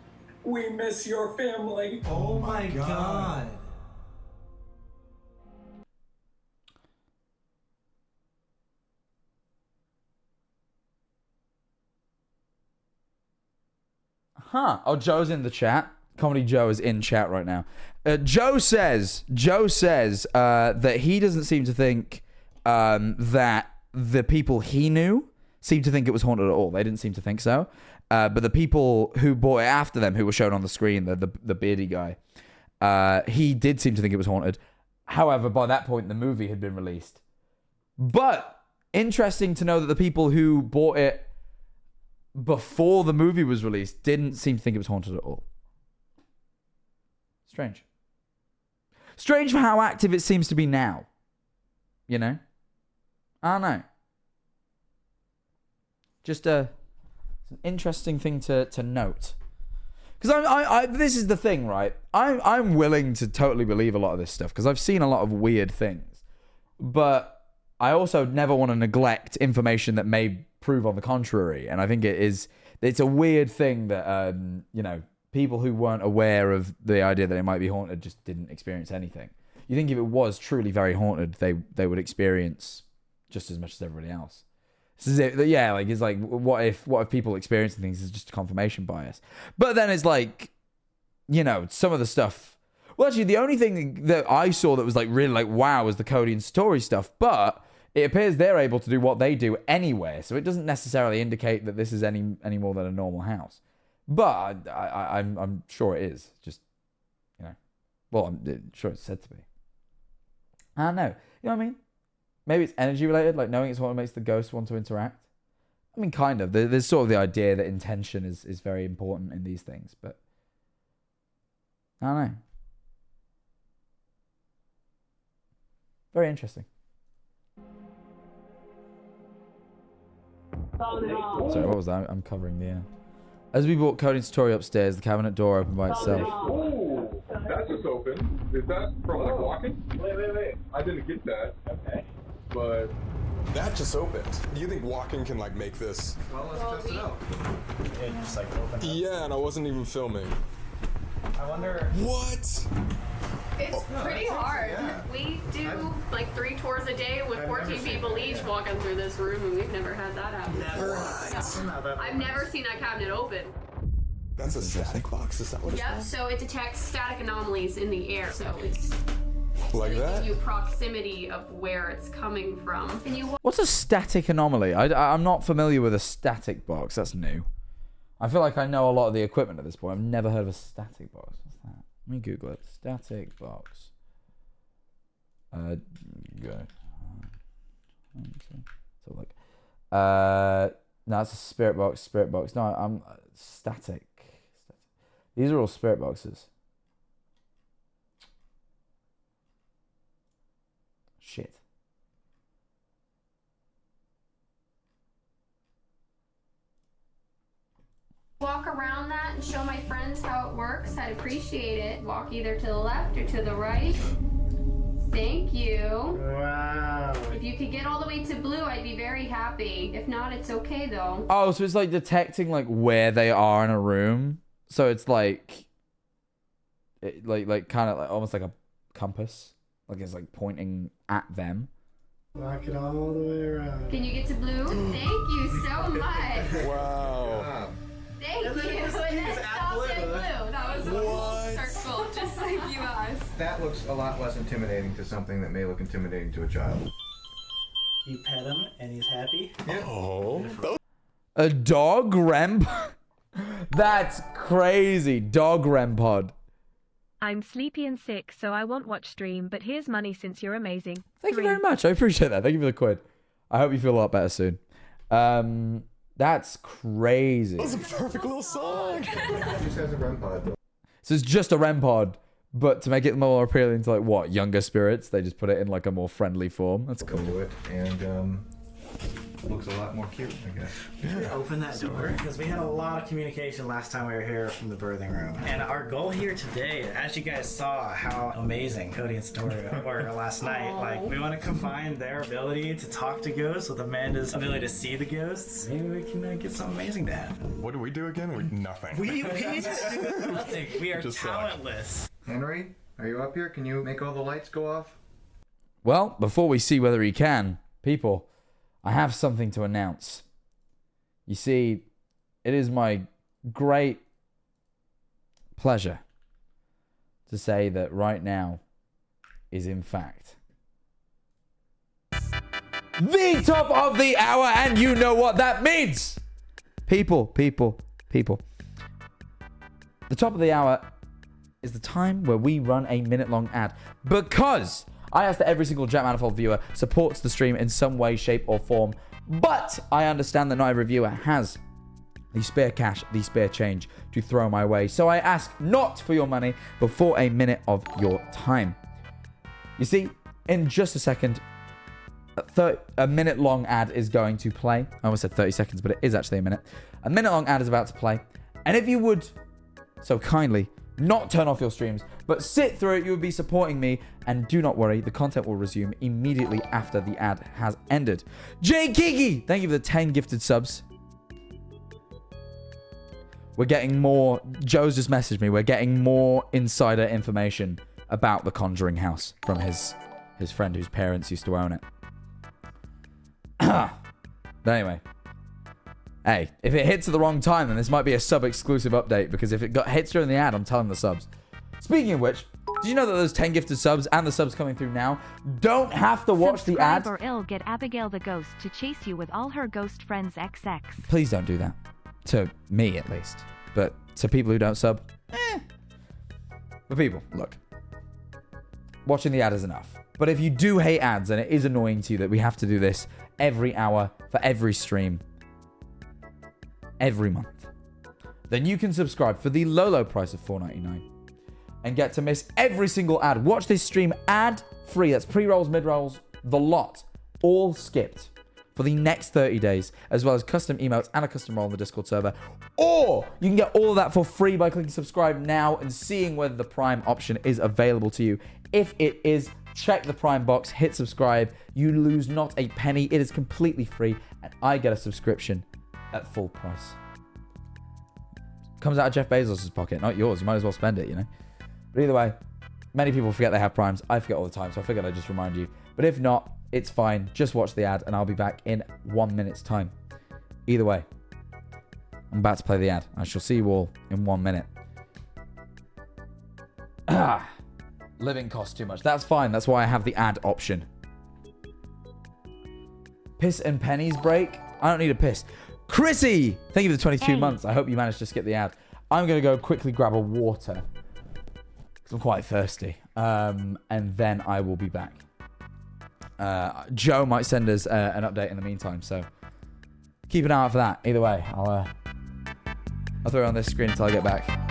"We miss your family." Oh my god. Huh. Oh, Joe's in the chat. Comedy Joe is in chat right now. Joe says that he doesn't seem to think that the people he knew seemed to think it was haunted at all. They didn't seem to think so. But the people who bought it after them, who were shown on the screen, the beardy guy, he did seem to think it was haunted. However, by that point, the movie had been released. But interesting to know that the people who bought it before the movie was released didn't seem to think it was haunted at all. Strange. Strange for how active it seems to be now. You know? I don't know. Just it's an interesting thing to note. Because I this is the thing, right? I'm willing to totally believe a lot of this stuff because I've seen a lot of weird things. But I also never want to neglect information that may prove on the contrary. And I think it's a weird thing that, you know, people who weren't aware of the idea that it might be haunted just didn't experience anything. You think if it was truly very haunted, they would experience just as much as everybody else. This is it. Yeah, like it's like what if people experiencing things is just a confirmation bias? But then it's like, you know, some of the stuff. Well, actually, the only thing that I saw that was like really like wow was the Cody and Satori stuff. But it appears they're able to do what they do anywhere, so it doesn't necessarily indicate that this is any more than a normal house. But I'm sure it is. Just, you know, well, I'm sure it's said to be. I don't know. You know what I mean? Maybe it's energy related, like knowing it's what makes the ghost want to interact. I mean, kind of. There's sort of the idea that intention is very important in these things, but I don't know. Very interesting. Sorry, what was that? I'm covering the air. As we brought Cody and Satori upstairs, the cabinet door opened by itself. Oh, that's just open. Is that from like walking? Wait. I didn't get that. Okay. But that just opened. Do you think walking can like make this? Well, let's test it out. It just like opened up. Yeah, and I wasn't even filming. I wonder. What? It's pretty hard. Yeah. We do like 3 tours a day with 14 people each walking through this room, and we've never had that happen. I've never seen that cabinet open. That's a static box? Is that what it's Yep, called? so it detects static anomalies in the air, so it's Like that? giving you proximity of where it's coming from. Can you What's a static anomaly? I'm not familiar with a static box. That's new. I feel like I know a lot of the equipment at this point. I've never heard of a static box. What's that? Let me Google it. Static box. Go. So look. No, it's a spirit box. Spirit box. No, I'm static. These are all spirit boxes. Shit. walk around that and show my friends how it works, I'd appreciate it. Walk either to the left or to the right. Thank you. Wow. If you could get all the way to blue, I'd be very happy. If not, it's okay though. Oh, so it's like detecting like where they are in a room. So it's like kind of like almost like a compass. Like it's like pointing at them. Walk it all the way around. Can you get to blue? Thank you so much. Wow. Thank you. And then stop at blue. That was a full circle, just like you asked. That looks a lot less intimidating to something that may look intimidating to a child. You pet him and he's happy. Oh. A dog REM? That's crazy. Dog REM pod. I'm sleepy and sick, so I won't watch stream, but here's money since you're amazing. Thank you very much. I appreciate that. Thank you for the quid. I hope you feel a lot better soon. That's crazy. That was a perfect little song. It just has a REM pod. So it's just a REM pod, but to make it more appealing to like what, younger spirits, they just put it in like a more friendly form. That's cool. Do it, and looks a lot more cute, I guess. Yeah. Open that door because we had a lot of communication last time we were here from the birthing room. And our goal here today, as you guys saw how amazing Cody and Satori were last night, like we want to combine their ability to talk to ghosts with Amanda's ability to see the ghosts. Maybe we can get something amazing to happen. What do we do again? We nothing. We do nothing. We are Just talentless. Henry, are you up here? Can you make all the lights go off? Well, before we see whether he can, people, I have something to announce. You see, it is my great pleasure to say that right now is in fact the top of the hour, and you know what that means. People. The top of the hour is the time where we run a minute-long ad, because I ask that every single Jack Manifold viewer supports the stream in some way, shape, or form. But I understand that not every viewer has the spare cash, the spare change to throw my way. So I ask not for your money, but for a minute of your time. You see, in just a second, a minute-long ad is going to play. I almost said 30 seconds, but it is actually a minute. A minute-long ad is about to play. And if you would so kindly not turn off your streams, but sit through it, you would be supporting me. And do not worry, the content will resume immediately after the ad has ended. Jay Kiki, thank you for the 10 gifted subs. We're getting more, Joe's just messaged me, we're getting more insider information about the Conjuring house from his friend whose parents used to own it. But anyway, hey, if it hits at the wrong time, then this might be a sub-exclusive update, because if it hits during the ad, I'm telling the subs. Speaking of which, Did you know that those 10 gifted subs and the subs coming through now don't have to watch the ad? Subscribe or ill get Abigail the ghost to chase you with all her ghost friends XX. Please don't do that. To me, at least. But to people who don't sub, But people, look. Watching the ad is enough. But if you do hate ads and it is annoying to you that we have to do this every hour for every stream, every month, then you can subscribe for the low price of $4.99 and get to miss every single ad. Watch this stream ad-free. That's pre-rolls, mid-rolls, the lot. All skipped for the next 30 days, as well as custom emotes and a custom role on the Discord server. Or you can get all of that for free by clicking subscribe now and seeing whether the Prime option is available to you. If it is, check the Prime box, hit subscribe. You lose not a penny. It is completely free, and I get a subscription at full price. Comes out of Jeff Bezos' pocket, not yours. You might as well spend it, you know? But either way, many people forget they have Primes. I forget all the time, so I figured I'd just remind you. But if not, it's fine. Just watch the ad, and I'll be back in 1 minute's time. Either way, I'm about to play the ad. I shall see you all in 1 minute. Living costs too much. That's fine. That's why I have the ad option. Piss and pennies break? I don't need a piss. Chrissy! Thank you for the 22 months. I hope you managed to skip the ad. I'm going to go quickly grab a water. Because I'm quite thirsty. And then I will be back. Joe might send us an update in the meantime, so keep an eye out for that. Either way, I'll throw it on this screen until I get back.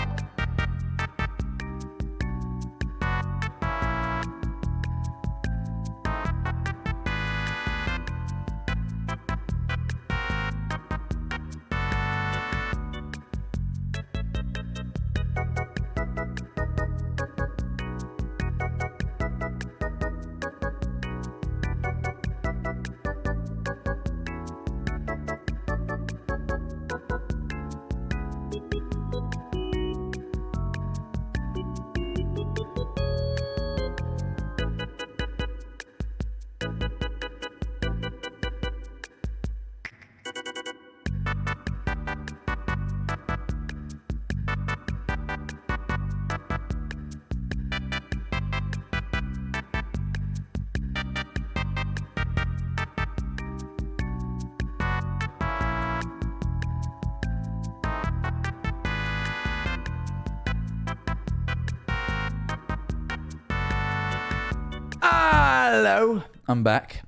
Hello, I'm back.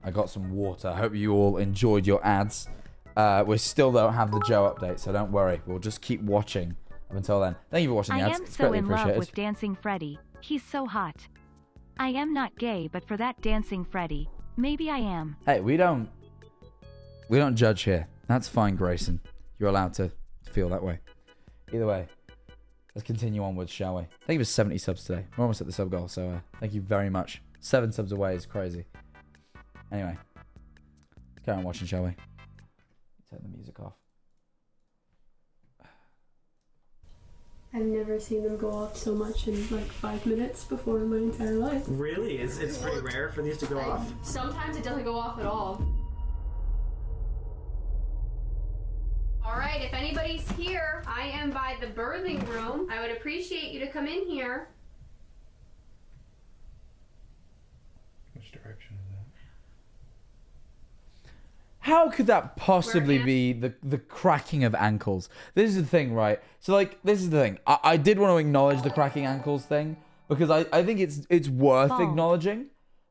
I got some water. I hope you all enjoyed your ads. We still don't have the Joe update, so don't worry. We'll just keep watching up until then. Thank you for watching the ads. I am so in love with Dancing Freddy. He's so hot. I am not gay, but for that Dancing Freddy, maybe I am. Hey, we don't judge here. That's fine, Grayson. You're allowed to feel that way. Either way, let's continue onwards, shall we? Thank you for 70 subs today. We're almost at the sub goal, so thank you very much. 7 subs away is crazy. Anyway, let's carry on watching, shall we? Turn the music off. I've never seen them go off so much in like 5 minutes before in my entire life. Really? It's pretty rare for these to go off? Sometimes it doesn't go off at all. Alright, if anybody's here, I am by the birthing room. I would appreciate you to come in here. Which direction is that? How could that possibly be the cracking of ankles? This is the thing, right? So, like, this is the thing. I did want to acknowledge the cracking ankles thing because I think it's worth acknowledging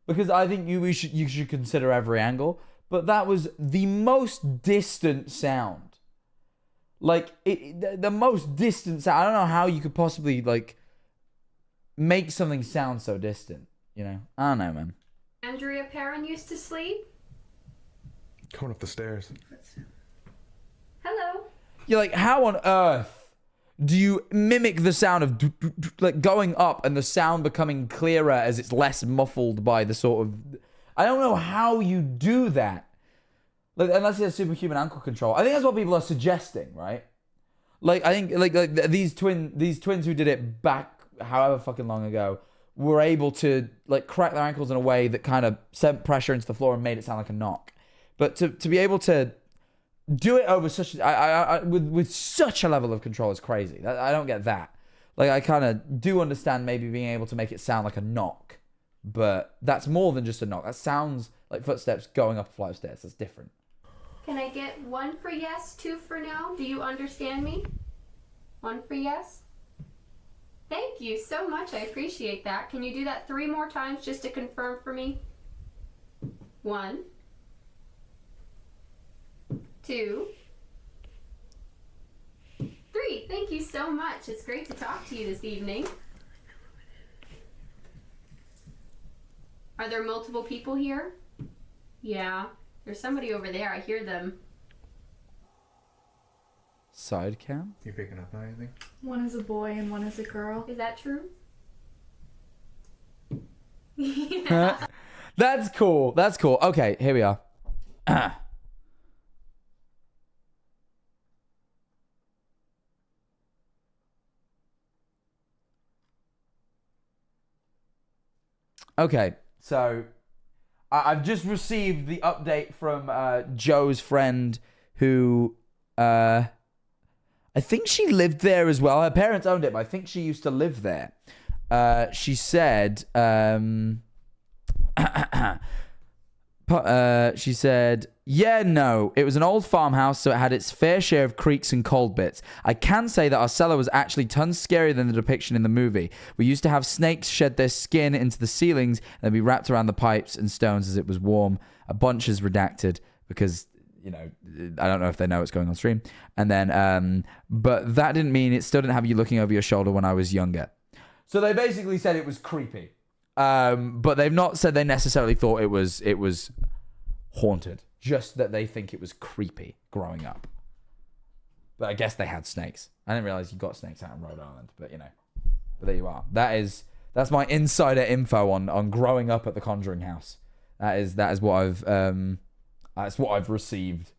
because I think you should consider every angle. But that was the most distant sound. Like, the most distant sound. I don't know how you could possibly, like, make something sound so distant, you know? I don't know, man. Andrea Perrin used to sleep. Going up the stairs. Hello. You're like, how on earth do you mimic the sound of like going up and the sound becoming clearer as it's less muffled by the sort of... I don't know how you do that. Like, unless it's superhuman ankle control. I think that's what people are suggesting, right? Like, I think like these twins who did it back however fucking long ago were able to like crack their ankles in a way that kind of sent pressure into the floor and made it sound like a knock. But to be able to do it over such with such a level of control is crazy. I don't get that. Like, I kind of do understand maybe being able to make it sound like a knock, but that's more than just a knock. That sounds like footsteps going up a flight of stairs. That's different. Can I get 1 for yes, 2 for no? Do you understand me? 1 for yes? Thank you so much. I appreciate that. Can you do that 3 more times just to confirm for me? 1, 2, 3. Thank you so much. It's great to talk to you this evening. Are there multiple people here? Yeah. There's somebody over there. I hear them. Side cam? You picking up on anything? One is a boy and one is a girl. Is that true? That's cool. That's cool. Okay, here we are. Okay, so I've just received the update from Joe's friend who, I think she lived there as well. Her parents owned it, but I think she used to live there. She said, she said, yeah, no, it was an old farmhouse, so it had its fair share of creaks and cold bits. I can say that our cellar was actually tons scarier than the depiction in the movie. We used to have snakes shed their skin into the ceilings and then be wrapped around the pipes and stones as it was warm. A bunch is redacted because, you know, I don't know if they know what's going on stream. And then, but that didn't mean it still didn't have you looking over your shoulder when I was younger. So they basically said it was creepy. But they've not said they necessarily thought it was haunted. Just that they think it was creepy growing up. But I guess they had snakes. I didn't realize you got snakes out in Rhode Island, but you know. But there you are. That's my insider info on growing up at the Conjuring house. That is what I've received.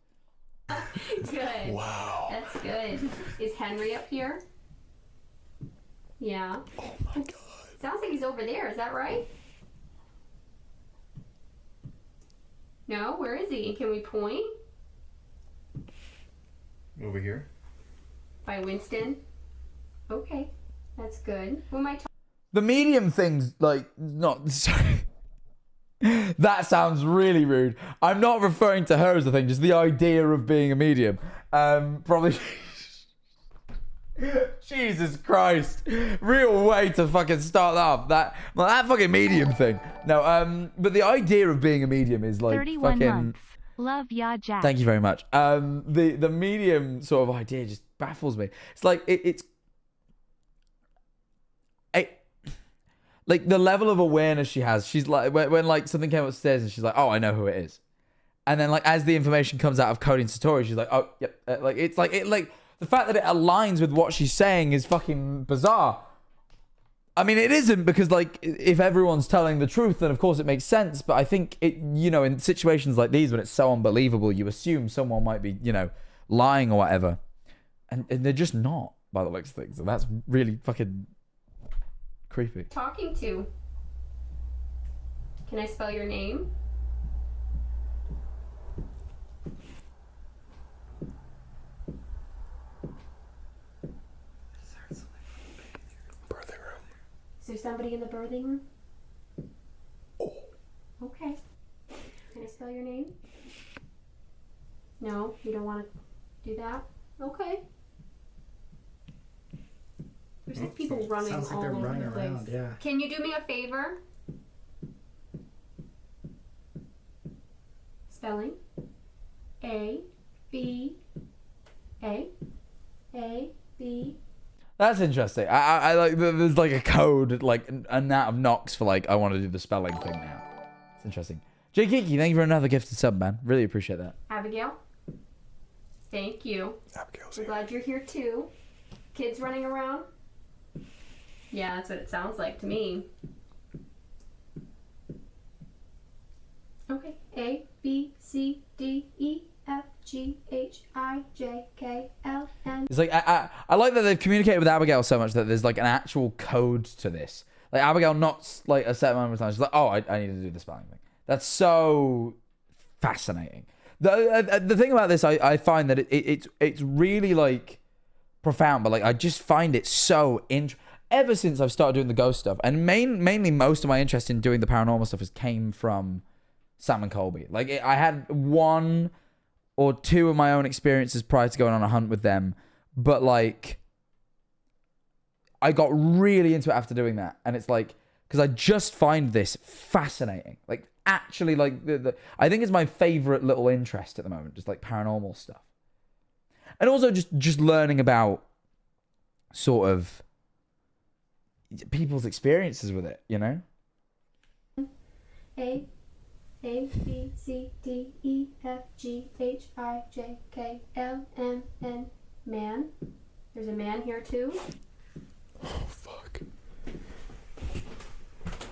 Good. Wow. That's good. Is Henry up here? Yeah. Oh my god. Sounds like he's over there. Is that right? No? Where is he? Can we point? Over here. By Winston? Okay. That's good. Who am I talking? The medium thing's like not sorry. That sounds really rude. I'm not referring to her as the thing, just the idea of being a medium. Probably. Jesus Christ. Real way to fucking start that off. That fucking medium thing. No, but the idea of being a medium is like 31 fucking months. Love ya, Jack. Thank you very much. The medium sort of idea just baffles me. It's like it's like the level of awareness she has. She's like when like something came upstairs and she's like, oh, I know who it is. And then like as the information comes out of Cody and Satori, she's like, oh, yep. Like it's like the fact that it aligns with what she's saying is fucking bizarre. I mean, it isn't because, like, if everyone's telling the truth, then of course it makes sense. But I think it, you know, in situations like these when it's so unbelievable, you assume someone might be, you know, lying or whatever. And they're just not, by the looks of things. And that's really fucking creepy. Talking to? Can I spell your name? Is there somebody in the birthing room? Oh. Okay. Can I spell your name? No, you don't want to do that? Okay. There's like people running Sounds like all they're over running the place. around, yeah. Can you do me a favor? Spelling. A, B, A, B. That's interesting. I like there's like a code, like an amount of knocks for like I want to do the spelling thing now. It's interesting. Jay Kiki, thank you for another gifted sub, man. Really appreciate that. Abigail. Thank you. Abigail's I'm glad you're here too. Kids running around? Yeah, that's what it sounds like to me. Okay. A, B, C, D, E, F, G, H, I, J, K, L, N. It's like I like that they've communicated with Abigail so much that there's like an actual code to this. Like Abigail knocks like a certain amount of times. She's like, oh, I need to do the spelling thing. That's so fascinating. The thing about this, I find that it's really like profound, but like I just find it so ever since I've started doing the ghost stuff, and mainly most of my interest in doing the paranormal stuff has came from Sam and Colby. Like, I had 1 or 2 of my own experiences prior to going on a hunt with them, but like, I got really into it after doing that, and it's like, because I just find this fascinating. Like, actually, like, I think it's my favorite little interest at the moment, just like paranormal stuff. And also just learning about sort of people's experiences with it, you know? A B C D E F G H I J K L M N. Man. There's a man here too. Oh, fuck.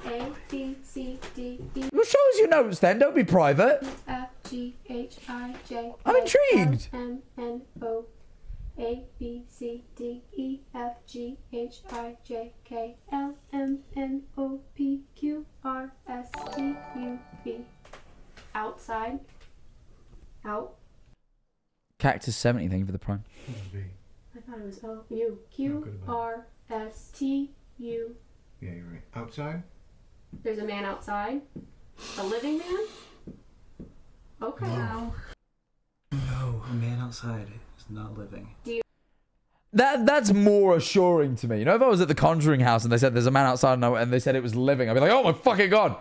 A B C D E. Well, show us your notes then. Don't be private. F G H I J. I'm intrigued. M N O. A B C D E F G H I J K L M N O P Q R S T U V. Outside. Out. Cactus 70, thank you for the prime. I thought it was O U Q R S T U. Yeah, you're right. Outside? There's a man outside. A living man? Okay. No, a man outside is not living. That's more assuring to me. You know, if I was at the Conjuring house and they said there's a man outside and they said it was living, I'd be like, oh my fucking god.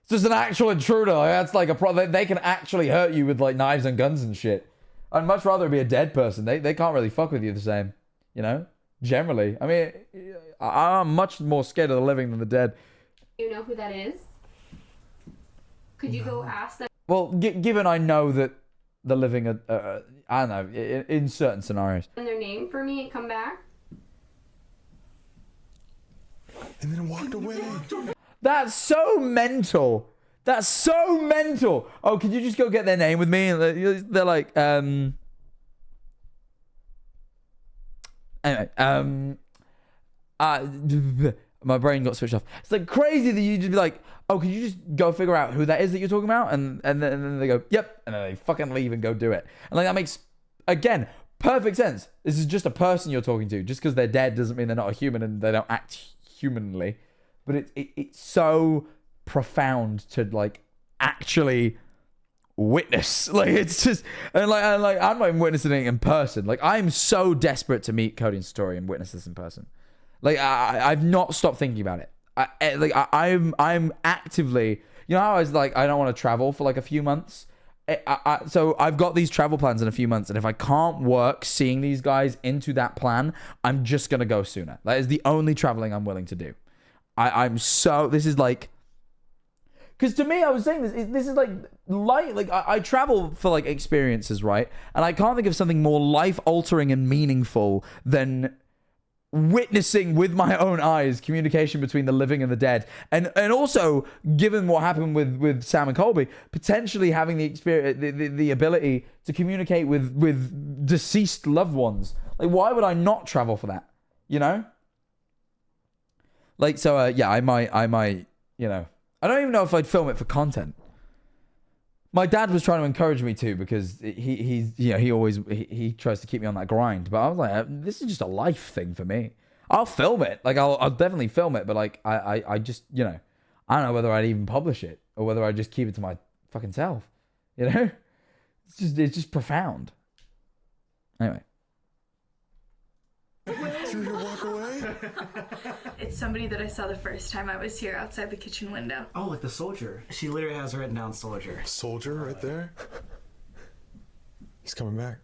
It's just an actual intruder. Like, that's like they can actually hurt you with like knives and guns and shit. I'd much rather it be a dead person. They can't really fuck with you the same, you know? Generally. I mean, I'm much more scared of the living than the dead. Do you know who that is? Could you go ask them? Well, given I know that the living are, I don't know, in certain scenarios. Their name for me and come back? And then walked away. That's so mental. That's so mental. Oh, could you just go get their name with me? And they're like, anyway, my brain got switched off. It's like crazy that you just be like, oh, could you just go figure out who that is that you're talking about? And then they go, yep. And then they fucking leave and go do it. And like, that makes, again, perfect sense. This is just a person you're talking to. Just because they're dead doesn't mean they're not a human and they don't act humanly. But it's so profound to like actually witness. Like, it's just, and I'm not even witnessing it in person. Like, I'm so desperate to meet Cody and Satori and witness this in person. Like, I've not stopped thinking about it. I'm actively, you know how I was like, I don't want to travel for like a few months. So I've got these travel plans in a few months, and if I can't work seeing these guys into that plan, I'm just gonna go sooner. That is the only traveling I'm willing to do. I'm so, this is like, because to me, I was saying this is like light. Like, I travel for like experiences, right? And I can't think of something more life altering and meaningful than witnessing with my own eyes communication between the living and the dead, and also, given what happened with Sam and Colby, potentially having the experience, the ability to communicate with deceased loved ones. Like, why would I not travel for that? You know? Like, so yeah, I might, you know, I don't even know if I'd film it for content. My dad was trying to encourage me to, because he tries to keep me on that grind. But I was like, this is just a life thing for me. I'll film it. Like, I'll definitely film it. But like, I just, you know, I don't know whether I'd even publish it or whether I'd just keep it to my fucking self. You know, it's just profound. Anyway. Threw your walk away? It's somebody that I saw the first time I was here outside the kitchen window. Oh, like the soldier. She literally has written down soldier. Soldier right there? He's coming back.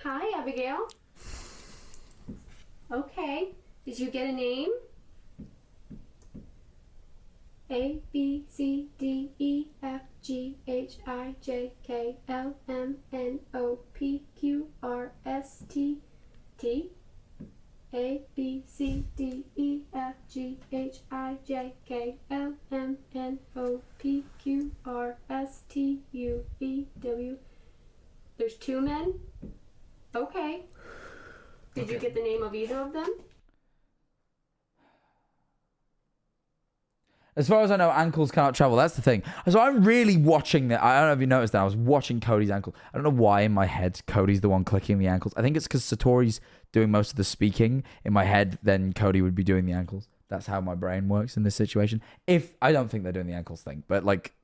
Hi, Abigail. Okay. Did you get a name? A B C D E F G H I J K L M N O P Q R S T T. A B C D E F G H I J K L M N O P Q R S T U V W. There's 2 men? Okay. Did you get the name of either of them? As far as I know, ankles cannot travel. That's the thing. So I'm really watching that. I don't know if you noticed that. I was watching Cody's ankle. I don't know why in my head Cody's the one clicking the ankles. I think it's because Satori's doing most of the speaking in my head. Then Cody would be doing the ankles. That's how my brain works in this situation. If I don't think they're doing the ankles thing, but like,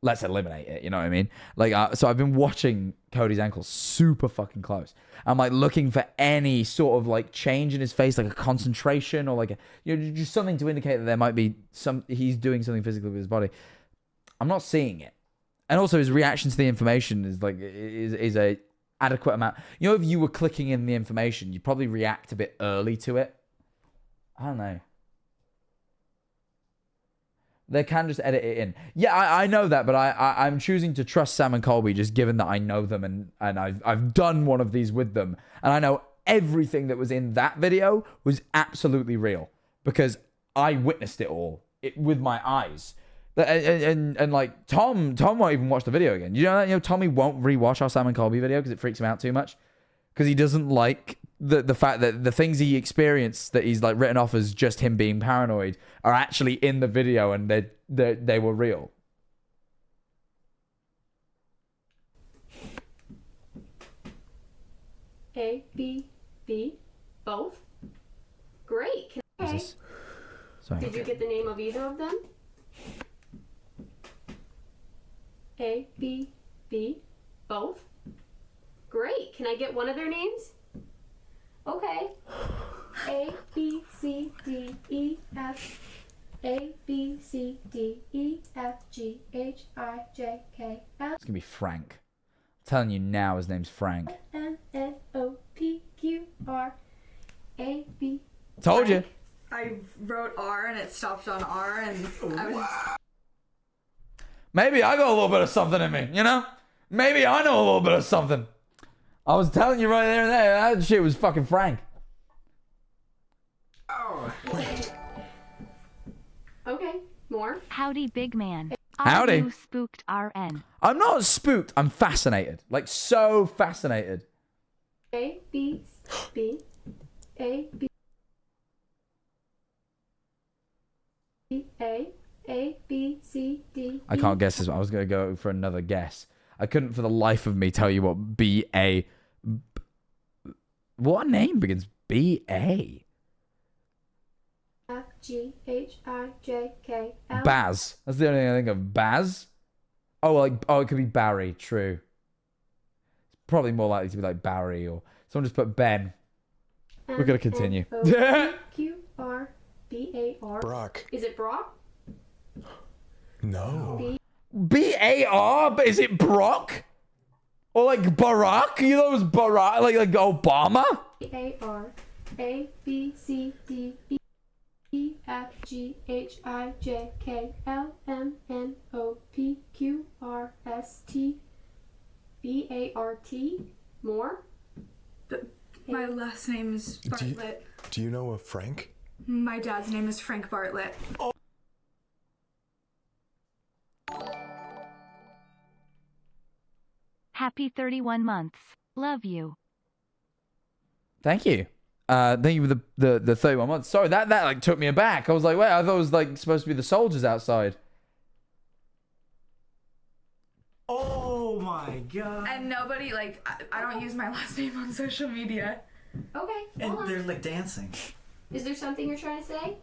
let's eliminate it. You know what I mean? Like, so I've been watching Cody's ankles super fucking close. I'm like looking for any sort of like change in his face, like a concentration or like a, you know, just something to indicate that there might be he's doing something physically with his body. I'm not seeing it. And also his reaction to the information is like, is a adequate amount. You know, if you were clicking in the information, you'd probably react a bit early to it. I don't know. They can just edit it in. Yeah, I know that, but I'm choosing to trust Sam and Colby just given that I know them and I've done one of these with them. And I know everything that was in that video was absolutely real because I witnessed it all with my eyes. And like Tom won't even watch the video again. You know that? You know, Tommy won't rewatch our Sam and Colby video because it freaks him out too much. Because he doesn't like the fact that the things he experienced that he's like written off as just him being paranoid are actually in the video and they were real. A, B, B, both. Great. Okay. Sorry. Did you get the name of either of them? A, B, B, both. Great. Can I get one of their names? Okay. A, B, C, D, E, F. A, B, C, D, E, F, G, H, I, J, K, L. It's going to be Frank. I'm telling you now his name's Frank. M, N, O, P, Q, R, A, B. Told you. I wrote R and it stopped on R and I was... Maybe I got a little bit of something in me, you know? Maybe I know a little bit of something. I was telling you right there and there, that shit was fucking Frank. Oh. Okay, more. Howdy, big man. Howdy. Are you spooked, RN? I'm not spooked. I'm fascinated. Like, so fascinated. A, B, B, A, B, A, B, C, D. I can't guess this one. I was going to go for another guess. I couldn't for the life of me tell you what B-A... What name begins B-A? F, G, H, I, J, K, L. Baz. That's the only thing I think of. Baz? Oh, it could be Barry. True. It's probably more likely to be like Barry or... Someone just put Ben. We're going to continue. Q-R-B-A-R. Brock. Is it Brock? No. B-A-R? But is it Brock? Or like Barack? You know it was Barack? Like Obama? B-A-R. A, B, C, D, E, F, G, H, I, J, K, L, M, N, O, P, Q, R, S, T, B-A-R-T. More? My last name is Bartlett. Do you know a Frank? My dad's name is Frank Bartlett. Oh. Happy 31 months. Love you. Thank you. Thank you for the 31 months. Sorry, that like took me aback. I was like, wait, I thought it was like supposed to be the soldiers outside. Oh my god. And nobody, like, I don't use my last name on social media. Okay, And hold on. they're like dancing. Is there something you're trying to say?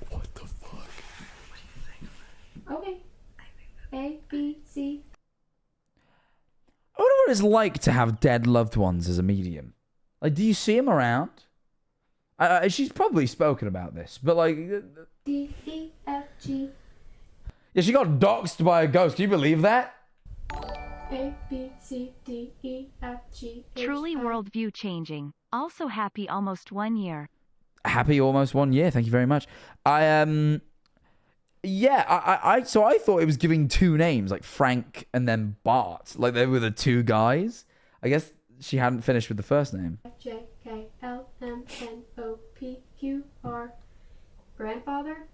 What the fuck? What do you think of it? Okay. A, B, C. I wonder what it's like to have dead loved ones as a medium. Like, do you see them around? She's probably spoken about this, but like... D, E, F, G. Yeah, she got doxxed by a ghost. Can you believe that? A, B, C, D, E, F, G, H, Truly I. worldview changing. Also happy almost 1 year. Happy almost 1 year. Thank you very much. Yeah, so I thought it was giving two names, like Frank and then Bart. Like they were the two guys. I guess she hadn't finished with the first name. J, K, L, M, N, O, P, Q, R. Grandfather?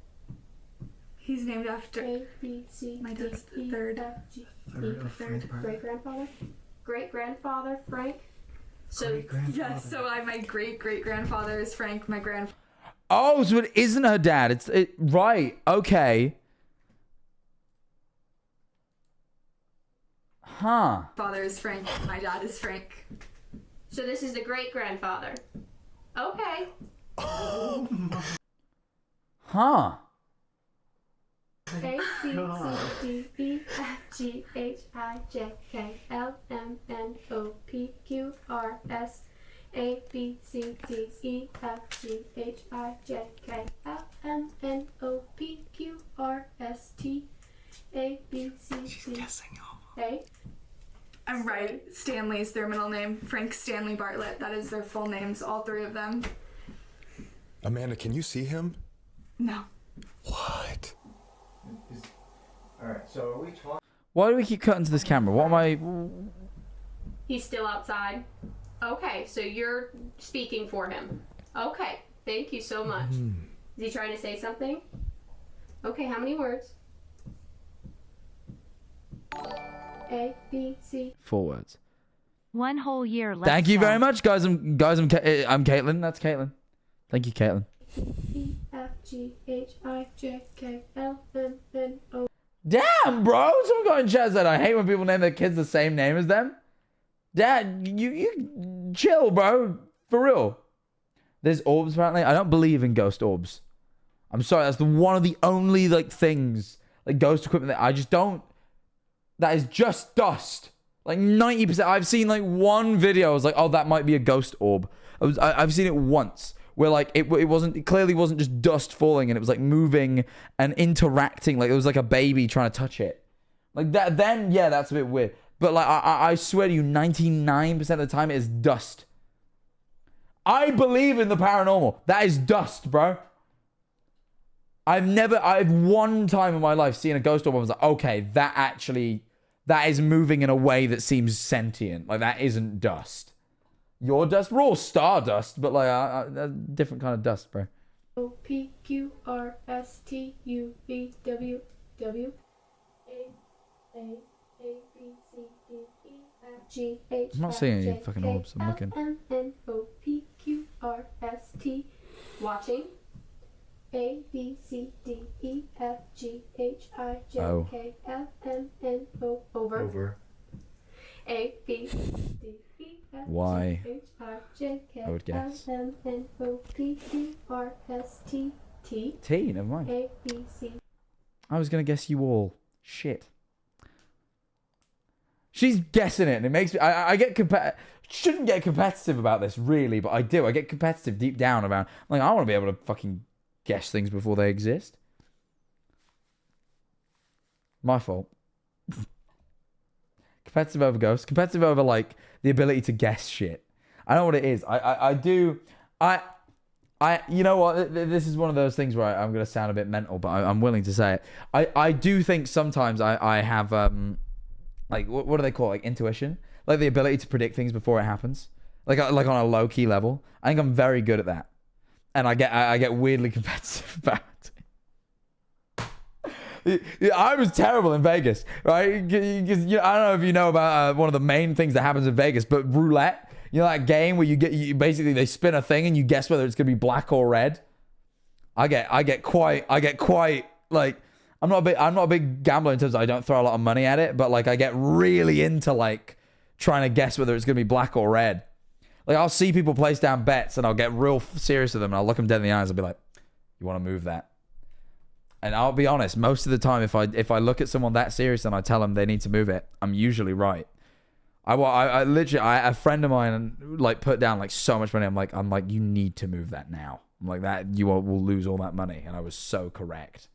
He's named after A, B, C, my dad's D, E, third. F, G, Third. Great-grandfather? Great-grandfather, Frank? So, Yes, so my great-great-grandfather is Frank, my grandfather. Oh, so it isn't her dad. Right. Okay. Huh. Father is Frank. My dad is Frank. So this is the great grandfather. Okay. Huh. A B C D E F G H I J K L M N O P Q R S A B C D E F G H I J K L M N O P Q R S T A B C D A. I'm right. Stanley's their middle name. Frank Stanley Bartlett. That is their full names, all three of them. Amanda, can you see him? No. What? Alright, so are we talking? Why do we keep cutting to this camera? What am I... He's still outside. Okay, so you're speaking for him. Okay, thank you so much. Is he trying to say something? Okay, how many words? A, B, C. 4 words. 1 whole year left. Thank you very much, guys. I'm Caitlin. That's Caitlin. Thank you, Caitlin. E, F, G, H, I, J, K, L, M, N, O. Damn, bro. Someone got in chat said, I hate when people name their kids the same name as them. Dad, you chill, bro. For real. There's orbs, apparently. I don't believe in ghost orbs. I'm sorry. That's one of the only, like, things, like, ghost equipment that I just don't... That is just dust. Like 90%. I've seen like one video. I was like, oh, that might be a ghost orb. I've seen it once where like it clearly wasn't just dust falling, and it was like moving and interacting. Like it was like a baby trying to touch it. Like that. Then yeah, that's a bit weird. But like I swear to you, 99% of the time it is dust. I believe in the paranormal. That is dust, bro. I've one time in my life seen a ghost orb and I was like, okay, that is moving in a way that seems sentient. Like, that isn't dust. Your dust? We're all stardust, but, like, a different kind of dust, bro. O, P, Q, R, S, T, U, V, W, W. A, B, C, D, E, F, G, H, I'm not seeing any fucking orbs. I'm looking. M, N, O, P, Q, R, S, T. Watching. A, B, C, D, E, F, G, H, I, J, K, L, M, N, O. Over. A, B, C, D, E, F, Y. G, H, I, J, K, I would guess. L, M, N, O, P, Q, R, S, T, T. T, never mind. A, B, C. I was going to guess you all. Shit. She's guessing it, and it makes me... I get shouldn't get competitive about this, really, but I do. I get competitive deep down about... Like, I want to be able to fucking... guess things before they exist. My fault. Competitive over ghosts. Competitive over, like, the ability to guess shit. I know what it is. I do... you know what? This is one of those things where I'm going to sound a bit mental, but I'm willing to say it. I do think sometimes I have, like, what do they call it? Like, intuition? Like, the ability to predict things before it happens. Like on a low-key level. I think I'm very good at that. And I get weirdly competitive about it. I was terrible in Vegas, right? Because I don't know if you know about one of the main things that happens in Vegas, but roulette. You know that game where you basically they spin a thing and you guess whether it's gonna be black or red. I get quite like I'm not a big gambler in terms of I don't throw a lot of money at it, but like I get really into like trying to guess whether it's gonna be black or red. Like, I'll see people place down bets, and I'll get real serious with them, and I'll look them dead in the eyes. I'll be like, you want to move that? And I'll be honest, most of the time, if I look at someone that serious and I tell them they need to move it, I'm usually right. I literally, a friend of mine, like, put down, like, so much money. I'm like, you need to move that now. I'm like, that, you will lose all that money. And I was so correct.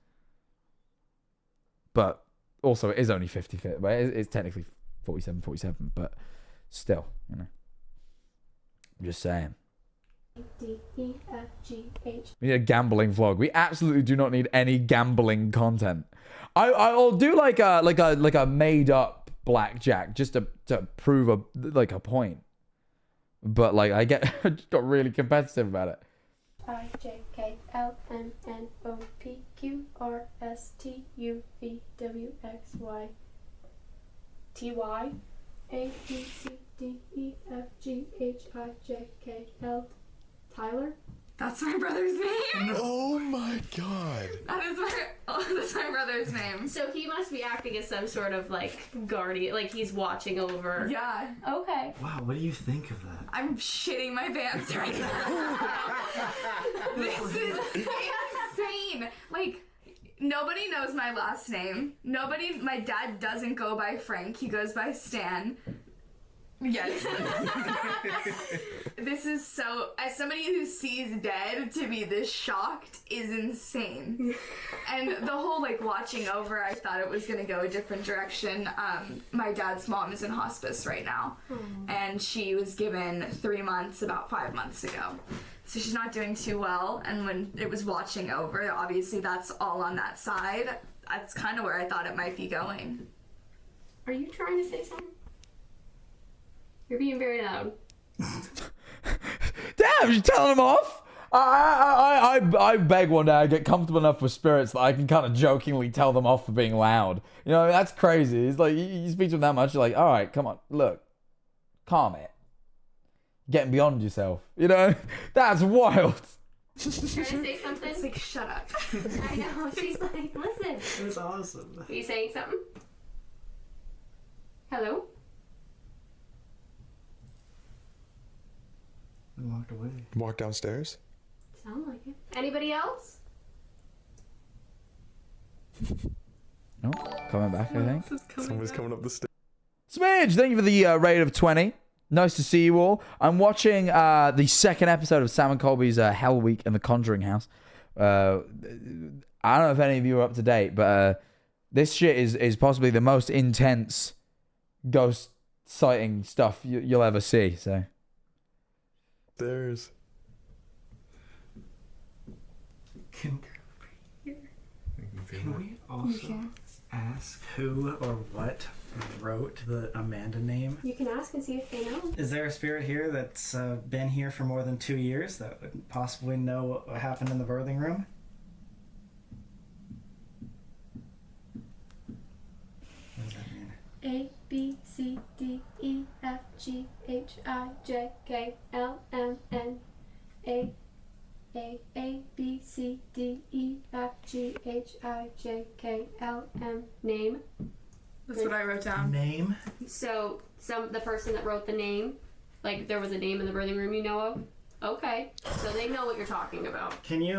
But also, it is only 50-50. But it's technically 47-47. But still, you know. I'm just saying. D, E, F, G, H. We need a gambling vlog. We absolutely do not need any gambling content. I'll do like a made up blackjack just to prove a point. But like I just got really competitive about it. I, J, K, L, M, N, O, P, Q, R, S, T, U, V, W, X, Y, T, Y, A, B, C, D, E, F, G, H, I, J, K, L. Tyler? That's my brother's name. Oh my god. That's my brother's name. So he must be acting as some sort of like guardian, like he's watching over. Yeah. Okay. Wow, what do you think of that? I'm shitting my pants right now. This is insane. Like, nobody knows my last name. My dad doesn't go by Frank. He goes by Stan. Yes. This is so, as somebody who sees dead, to be this shocked is insane. And the whole like watching over, I thought it was gonna go a different direction. My dad's mom is in hospice right now, and she was given 3 months about 5 months ago. So she's not doing too well, and when it was watching over, obviously that's all on that side. That's kind of where I thought it might be going. Are you trying to say something? You're being very loud. Damn, you're telling him off? I beg one day I get comfortable enough with spirits that I can kind of jokingly tell them off for being loud. You know, that's crazy. It's like, you speak to them that much, you're like, all right, come on, look, calm it. Getting beyond yourself, you know? That's wild. Trying to say something? It's like, shut up. I know, she's like, listen. It was awesome. Are you saying something? Hello? We walked away. Walk downstairs? Sound like it. Anybody else? Oh, coming back, I think. Somebody's coming up the stairs. Smidge, thank you for the rate of 20. Nice to see you all. I'm watching the second episode of Sam and Colby's Hell Week in the Conjuring house. I don't know if any of you are up to date, but this shit is possibly the most intense ghost sighting stuff you'll ever see. So, There's. Can we also ask who or what wrote the Amanda name? You can ask and see if they know. Is there a spirit here that's been here for more than 2 years that would possibly know what happened in the birthing room? What does that mean? A B C D E F G H I J K L M N A B C D E F G H I J K L M. Name. That's what I wrote down. Name? So the person that wrote the name, like there was a name in the birthing room you know of? Okay. So they know what you're talking about. Can you?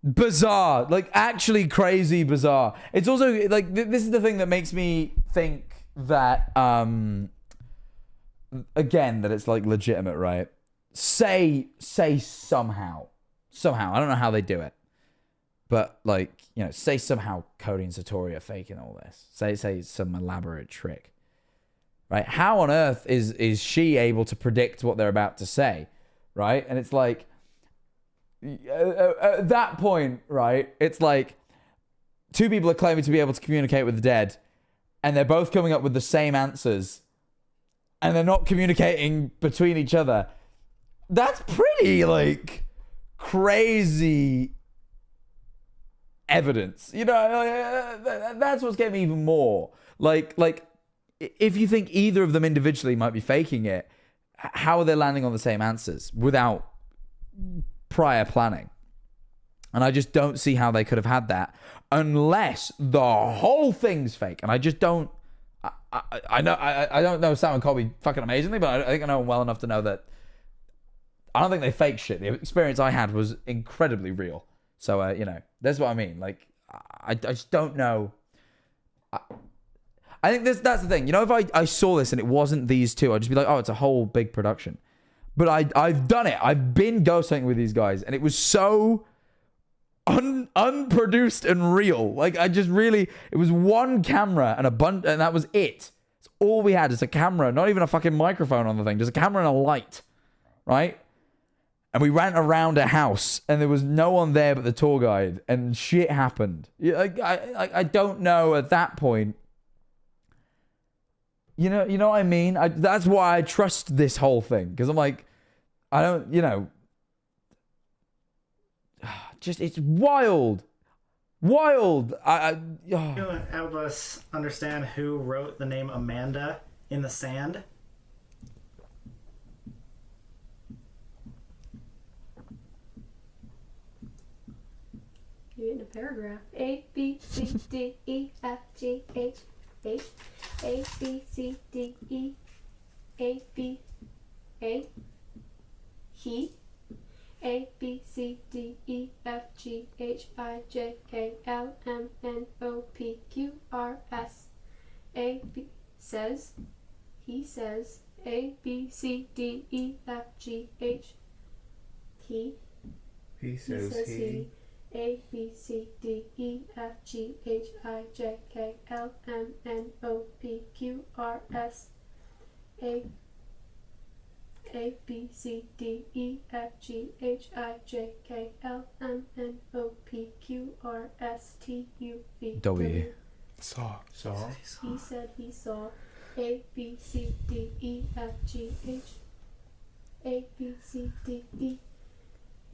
bizarre, like actually crazy bizarre. It's also like this is the thing that makes me think that again that it's like legitimate, right? Say somehow I don't know how they do it, but like, you know, say somehow Cody and Satori are faking all this. Say some elaborate trick, right? How on earth is she able to predict what they're about to say, right? And it's like at that point, right? It's like two people are claiming to be able to communicate with the dead, and they're both coming up with the same answers, and they're not communicating between each other. That's pretty like crazy evidence, you know. That's what's getting me even more like if you think either of them individually might be faking it, how are they landing on the same answers without prior planning? And I just don't see how they could have had that unless the whole thing's fake. And I just don't. I don't know Sam and Colby fucking amazingly, but I think I know them well enough to know that I don't think they fake shit. The experience I had was incredibly real. So, you know, that's what I mean. Like, I just don't know. I think that's the thing. You know, if I saw this and it wasn't these two, I'd just be like, oh, it's a whole big production. But I've done it. I've been ghost hunting with these guys, and it was so unproduced and real. Like, it was one camera and a bunch, and that was it. It's all we had is a camera, not even a fucking microphone on the thing, just a camera and a light, right? And we ran around a house, and there was no one there but the tour guide, and shit happened. I don't know at that point. You know what I mean? That's why I trust this whole thing, because I'm like, I don't, you know, just it's wild. Can you help us understand who wrote the name Amanda in the sand? You get in a paragraph. A B C D E F G H H A B C D E A B A he A B C D E F G H I J K L M N O P Q R S A B says he says A B C D E F G H he says he. A B C D E F G H I J K L M N O P Q R S A B C D E F G H I J K L M N O P Q R S T U V W. Saw. He said he saw A B C D E F G H A B C D E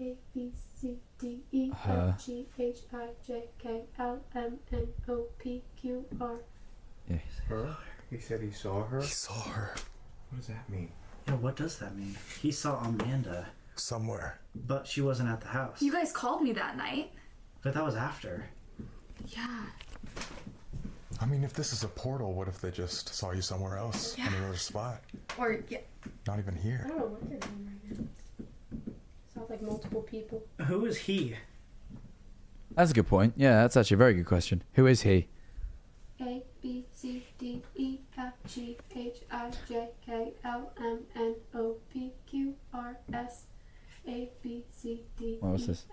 A B C D E F G H I J K L M N O P Q R. Yes. Her? He said he saw her? He saw her. What does that mean? Yeah, what does that mean? He saw Amanda, Somewhere. but she wasn't at the house. You guys called me that night. But that was after. Yeah. I mean, if this is a portal, what if they just saw you somewhere else in another spot? Or, yeah. Not even I here. don't know what they're doing right now. Sounds like multiple people. Who is he? That's a good point. Yeah, that's actually a very good question. Who is he? A B C D E F G H I J K L M N O P Q R S A B C D. What was this?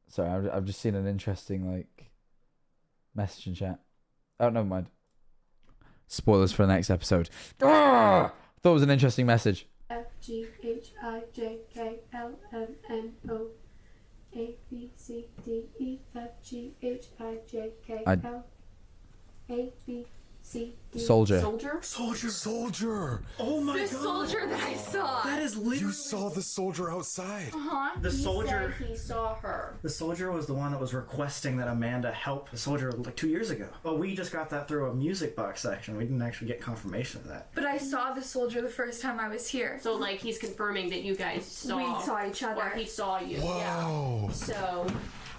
Sorry, I've just seen an interesting like message in chat. Oh, never mind. Spoilers for the next episode. Ah! Thought it was an interesting message. F G H I J K L M N O A B C D E F G H I J K L A B C D. Soldier. Soldier! Oh my The god! soldier that I saw. That is literally. You saw the soldier outside. Uh-huh. The soldier. He saw her. The soldier was the one that was requesting that Amanda help the soldier like 2 years ago. But we just got that through a music box section. We didn't actually get confirmation of that. But I saw the soldier the first time I was here. So, like, he's confirming that you guys saw. We saw each other. Or he saw you. Whoa. Yeah. So,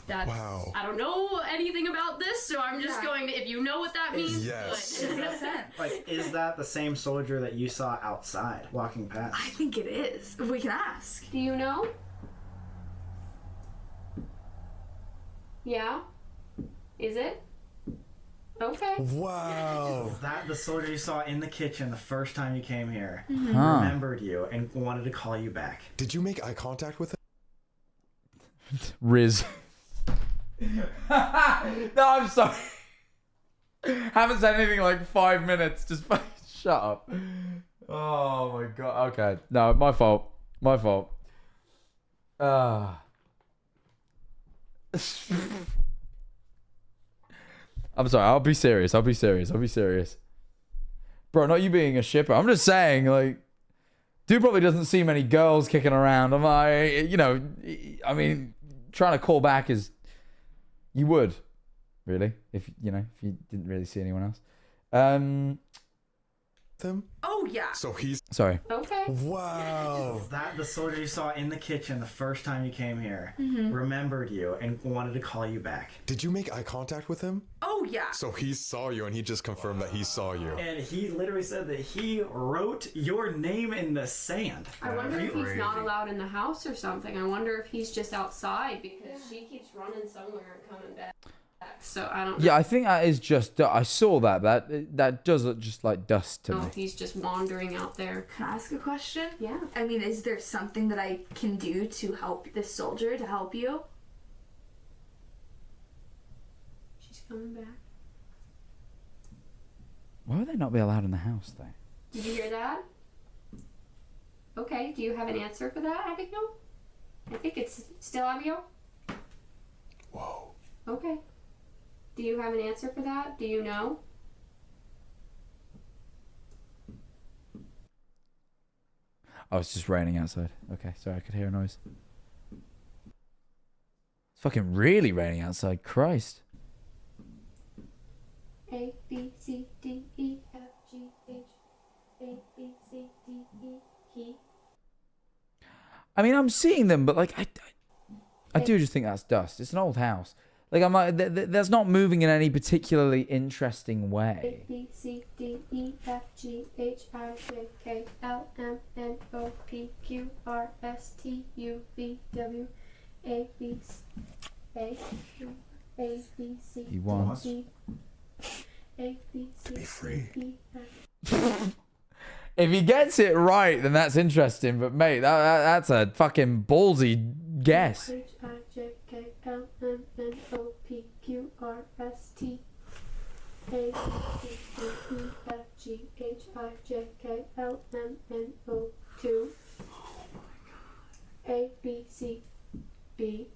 that's. Wow. I don't know anything about this, so I'm just going to. If you know what that means. Yes. It makes sense. Like, is that the same soldier that you saw outside walking past? I think it is. We can ask. Do you know? Yeah? Is it? Okay. Wow. Is that the soldier you saw in the kitchen the first time you came here? Mm-hmm. Huh. Remembered you and wanted to call you back. Did you make eye contact with him? Riz. No, I'm sorry. Haven't said anything in like 5 minutes. Just shut up. Oh my god. Okay. No, my fault. My fault. I'm sorry. I'll be serious. I'll be serious. Bro, not you being a shipper. I'm just saying, like, dude probably doesn't see many girls kicking around. I'm like, you know, I mean, trying to call back is, you would, really, if you didn't really see anyone else. Him? Oh, yeah. So he's. Sorry. Okay. Wow. Is that the soldier you saw in the kitchen the first time you came here? Mm-hmm. Remembered you and wanted to call you back. Did you make eye contact with him? Oh, yeah. So he saw you and he just confirmed that he saw you. And he literally said that he wrote your name in the sand. I wonder if he's crazy. not allowed in the house or something. I wonder if he's just outside because she keeps running somewhere and coming back. So I don't know. Yeah, I think that is just. I saw that. That does look just like dust to know me. if he's just wandering out there. Can I ask a question? Yeah. I mean, is there something that I can do to help this soldier, to help you? She's coming back. Why would they not be allowed in the house, though? Did you hear that? Okay, do you have an answer for that, Abigail? I think it's still Abigail. Whoa. Okay. Do you have an answer for that? Do you know? Oh, it's just raining outside. Okay, sorry, I could hear a noise. It's fucking really raining outside. Christ. A B C D E F G H A B C D E he. I mean, I'm seeing them, but like, I do just think that's dust. It's an old house. Like, I'm like, that's not moving in any particularly interesting way. A B C D E F G H I J K L M N O P Q R S T U V W A B C A B C He wants D A B C to be free. D E F. If he gets it right, then that's interesting. But mate, that's a fucking ballsy guess. H I J K L M N O P Q R S T A B C D E F G H I J K L M N O 2 A B C B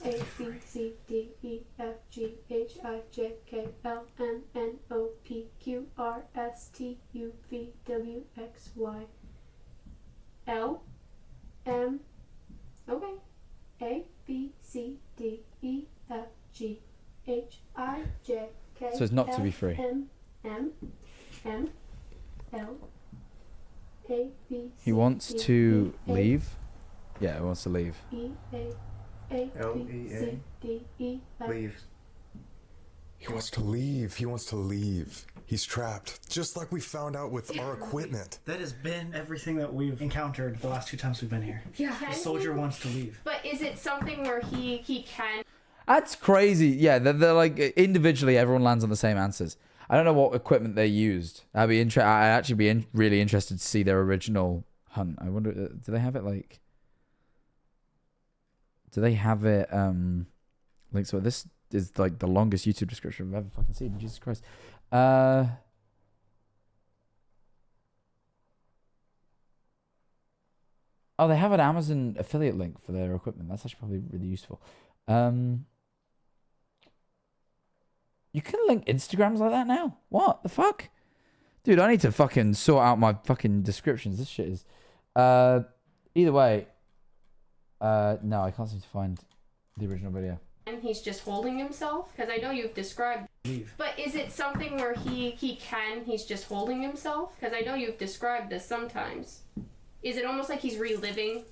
A B C D E F G H I J K L M N O P Q R S T U V W X Y L M. Okay. A B C D E F G H I J K. So it's not to be free. M M L A B C. He wants D, to E, A, leave. Yeah, he wants to leave. E A B C D E F. Leave. He wants to leave. He wants to leave. He's trapped, just like we found out with our equipment. That has been everything that we've encountered the last 2 times we've been here. Yeah. The soldier wants to leave. But is it something where he can? That's crazy. Yeah, they're like individually, everyone lands on the same answers. I don't know what equipment they used. I'd actually be really interested to see their original hunt. I wonder, do they have it like? Do they have it like so? This is like the longest YouTube description I've ever fucking seen. Jesus Christ. Oh, they have an Amazon affiliate link for their equipment. That's actually probably really useful. You can link Instagrams like that now? What the fuck? Dude, I need to fucking sort out my fucking descriptions. This shit is... either way... no, I can't seem to find the original video. And he's just holding himself? Because I know you've described... Leave. But is it something where he's just holding himself? Because I know you've described this sometimes. Is it almost like he's reliving?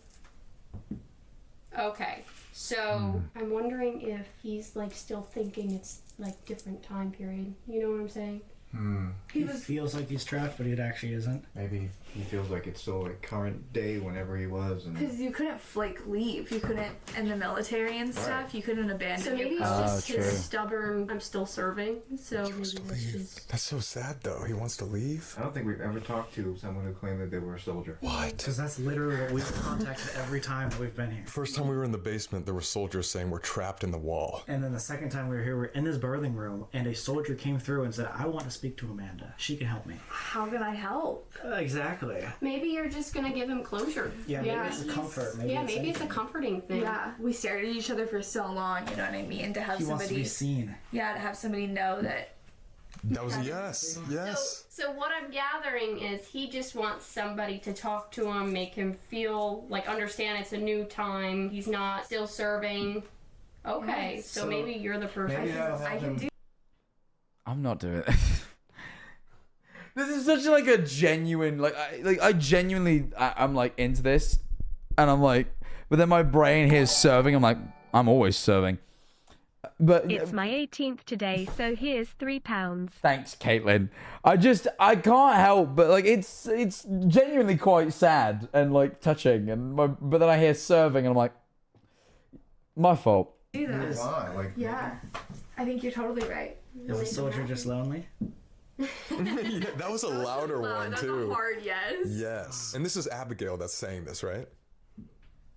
Okay. So, I'm wondering if he's, like, still thinking it's, like, different time period. You know what I'm saying? He feels like he's trapped, but it actually isn't. Maybe he feels like it's still like current day whenever he was. Because you couldn't like leave. You couldn't in the military and stuff. Right. You couldn't abandon. So maybe your it's post. just his stubborn, I'm still serving. So maybe that's just... That's so sad, though. He wants to leave. I don't think we've ever talked to someone who claimed that they were a soldier. What? Because that's literally what we've contacted every time that we've been here. First time we were in the basement, there were soldiers saying we're trapped in the wall. And then the second time we were here, we're in this birthing room, and a soldier came through and said, I want to speak to Amanda. She can help me. How can I help? Exactly. Maybe you're just gonna give him closure. Yeah, maybe it's a comfort. Maybe Maybe it's a comforting thing. Yeah, we stared at each other for so long. You know what I mean? To have He wants to somebody. be seen. Yeah, to have somebody know that. That was a yes. Yes. So what I'm gathering is he just wants somebody to talk to him, make him feel like understand it's a new time. He's not still serving. Okay, Yes. so maybe you're the person. Maybe that'll help I can him. do. I'm not doing it. This is such like a genuine, I genuinely, I'm like into this, and I'm like, but then my brain hears serving. I'm like, I'm always serving. But It's my 18th today, so here's £3. thanks, Caitlin. I can't help but like it's genuinely quite sad and like touching, and but then I hear serving, and I'm like, my fault. Do that. Why? Like, Yeah, I think you're totally right. Is the soldier just lonely? Yeah, that was a louder one, That's too. a hard yes. Yes. And this is Abigail that's saying this, right?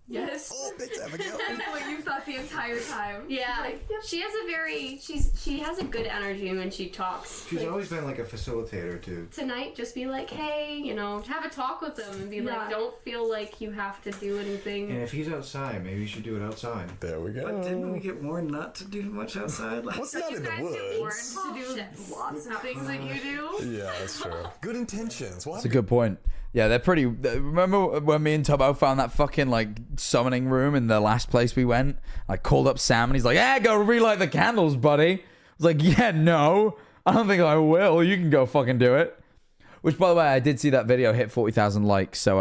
Yes. Oh, thanks, Abigail. That's what you thought the entire time. Yeah, Like, yep. she has a very she has a good energy when she talks. she's Like, always been like a facilitator too. tonight, just be like, hey, you know, have a talk with them and be Yeah. like, don't feel like you have to do anything. And if he's outside, maybe you should do it outside. There we go. But didn't we get warned not to do much outside last What's not You in the guys get woods? warned to do lots of things that you do. Yeah, that's true. Good intentions. We'll have That's a good point. Yeah, they're pretty. Remember when me and Tubbo found that fucking like summoning room in the last place we went? I called up Sam and he's like, "Yeah, go relight the candles, buddy." I was like, "Yeah, no, I don't think I will. You can go fucking do it." Which, by the way, I did see that video hit 40,000 likes. So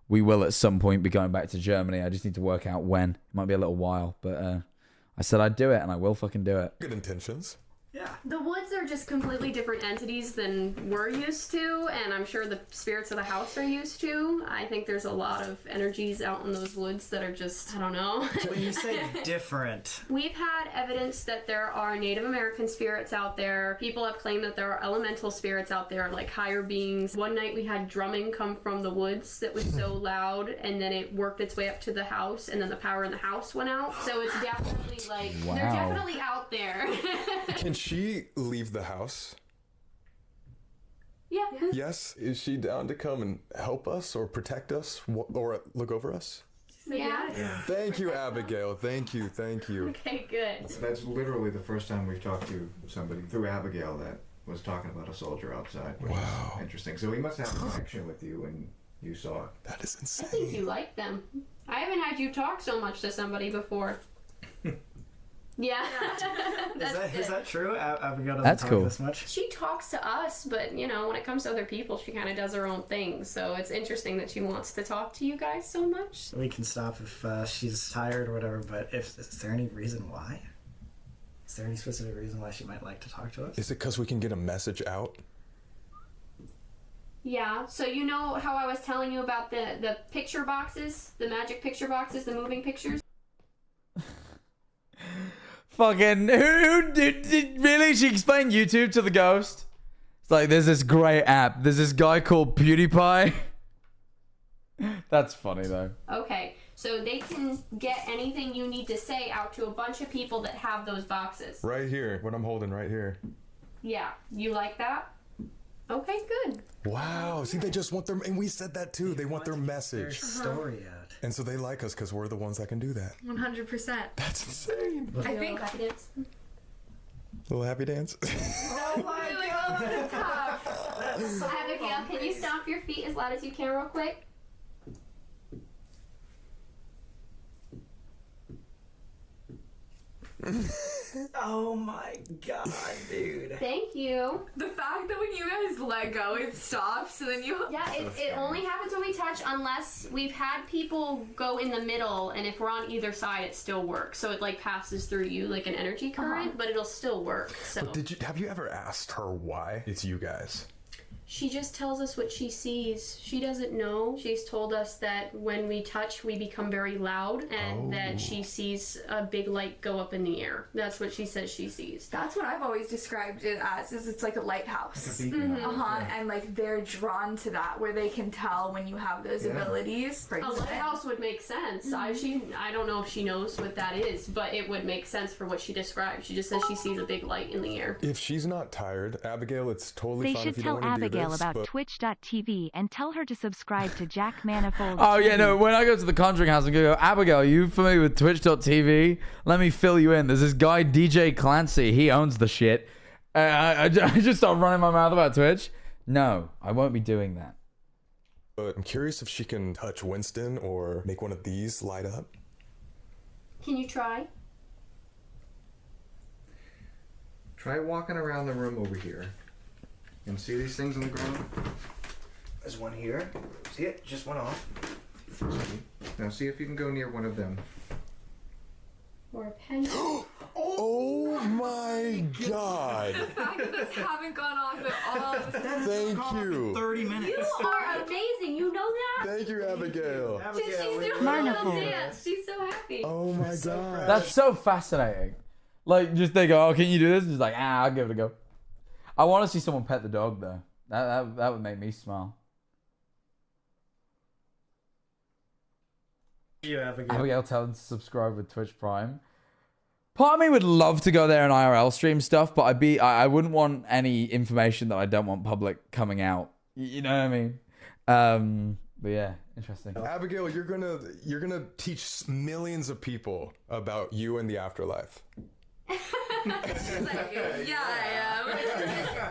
we will at some point be going back to Germany. I just need to work out when. It might be a little while, but I said I'd do it, and I will fucking do it. Good intentions. Yeah. The woods are just completely different entities than we're used to, and I'm sure the spirits of the house are used to. I think there's a lot of energies out in those woods that are just, I don't know. When you say different... We've had evidence that there are Native American spirits out there. People have claimed that there are elemental spirits out there, like higher beings. One night we had drumming come from the woods that was so loud, and then it worked its way up to the house, and then the power in the house went out. So it's definitely like, Wow. they're definitely out there. Can she leave the house? Yeah. Yes? Is she down to come and help us or protect us or look over us? Yeah. Thank you, Abigail. Thank you. Okay, good. That's literally the first time we've talked to somebody through Abigail that was talking about a soldier outside. Wow. Interesting. So he must have a connection with you and you saw it. That is I think you like them. I haven't had you talk so much to somebody before. Yeah. Is that true? Abigail doesn't That's talk cool. this much? She talks to us, but when it comes to other people, she kind of does her own thing. So it's interesting that she wants to talk to you guys so much. We can stop if she's tired or whatever, but is there any reason why? Is there any specific reason why she might like to talk to us? Is it because we can get a message out? Yeah, so you know how I was telling you about the picture boxes, the magic picture boxes, the moving pictures? Fucking who did really? She explained YouTube to the ghost. It's like there's this great app. There's this guy called PewDiePie. That's funny though. Okay, so they can get anything you need to say out to a bunch of people that have those boxes. Right here. What I'm holding right here. Yeah, you like that? Okay, good. Wow. See, they just want their... And we said that too. They want their message. Story out. And so they like us because we're the ones that can do that. 100%. That's insane. I think. Little happy dance. Oh my god. Abigail, can you stomp your feet as loud as you can real quick? Oh my god, dude. Thank you. The fact that when you guys let go, it stops, and then you... Yeah, it only happens when we touch, unless we've had people go in the middle, and if we're on either side, it still works. So it like passes through you like an energy current, but it'll still work. So But have you ever asked her why it's you guys? she just tells us what she sees. She doesn't know. She's told us that when we touch, we become very loud, and that she sees a big light go up in the air. That's what she says she sees. That's what I've always described it as, is it's like a lighthouse. Like a beacon. And like they're drawn to that, where they can tell when you have those abilities. A lighthouse would make sense. I don't know if she knows what that is, but it would make sense for what she described. She just says she sees a big light in the air. If she's not tired, Abigail, it's totally They fine should if you tell don't want to do Abigail this, about but... twitch.tv and tell her to subscribe to Jack Manifold. Oh yeah, no. When I go to the Conjuring house, I'm gonna go, Abigail, you familiar with twitch.tv? Let me fill you in. There's this guy DJ Clancy. He owns the shit. I just start running my mouth about Twitch. No, I won't be doing that. But I'm curious if she can touch Winston or make one of these light up. Can you try? Try walking around the room over here. And see these things on the ground? There's one here. See it? Just went off. Now see if you can go near one of them. Or a pen? Oh my god! The fact that those haven't gone off at all. Thank you. 30 minutes. You are amazing. You know that? Thank you, Abigail. She's doing a little dance. She's so happy. Oh my god. That's so fascinating. Like, just they go, oh, can you do this? And just like, I'll give it a go. I want to see someone pet the dog though. That would make me smile. You, Abigail. Abigail, tell them to subscribe with Twitch Prime. Part of me would love to go there and IRL stream stuff, but I wouldn't want any information that I don't want public coming out. You know what I mean? But yeah, interesting. Abigail, you're gonna teach millions of people about you and the afterlife. Yeah, I am.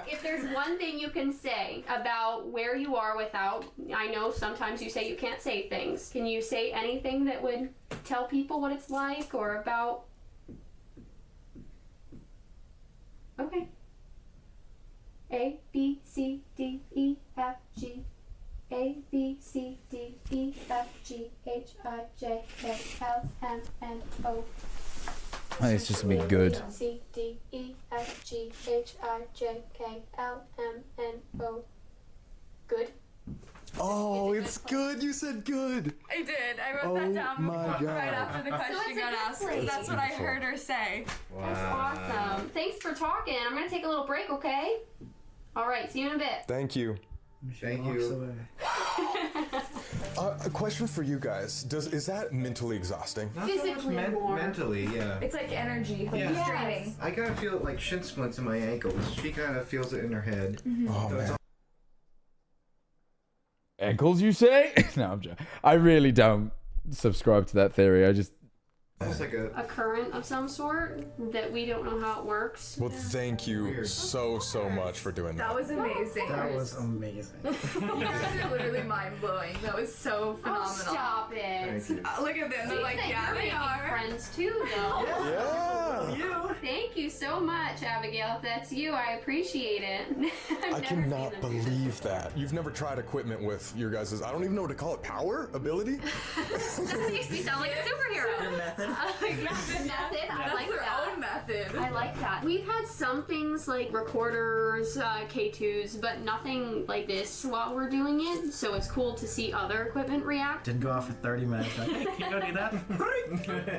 If there's one thing you can say about where you are without, I know sometimes you say you can't say things. Can you say anything that would tell people what it's like or about? Okay. A, B, C, D, E, F, G, A B C D E F G H I J K L M N O. I think it's just gonna be good. C D E F G H I J K L M N O. Good. Oh, it's good. You said good. I did. I wrote that down my God. right after the question got asked because that's what I heard her say. That's awesome. Thanks for talking. I'm gonna take a little break, okay? All right, see you in a bit. Thank you. Thank you. A question for you guys. Is that mentally exhausting? Not so much Physically more. mentally, yeah. It's like energy, like Yeah. straining. I kind of feel like shin splints in my ankles. She kind of feels it in her head. Oh, So it's man. Ankles, you say? No, I'm joking. I really don't subscribe to that theory. I just... almost like A current of some sort that we don't know how it works. Well, thank you so much for doing that. That was amazing. That was amazing. You guys are literally mind blowing. That was so phenomenal. Oh, stop it. Thank you. Look at them. They're See, like, that yeah, you're they making are. friends too, though. Yeah. Thank you so much, Abigail. If that's you, I appreciate it. I cannot believe that. You've never tried equipment with your guys', I don't even know what to call it, power? Ability? That makes me sound like a superhero. Method. Method. I That's like their that. own method. I like that. We've had some things like recorders, K2s, but nothing like this while we're doing it. So it's cool to see other equipment react. Didn't go off for 30 minutes. Like, hey, can you go do that?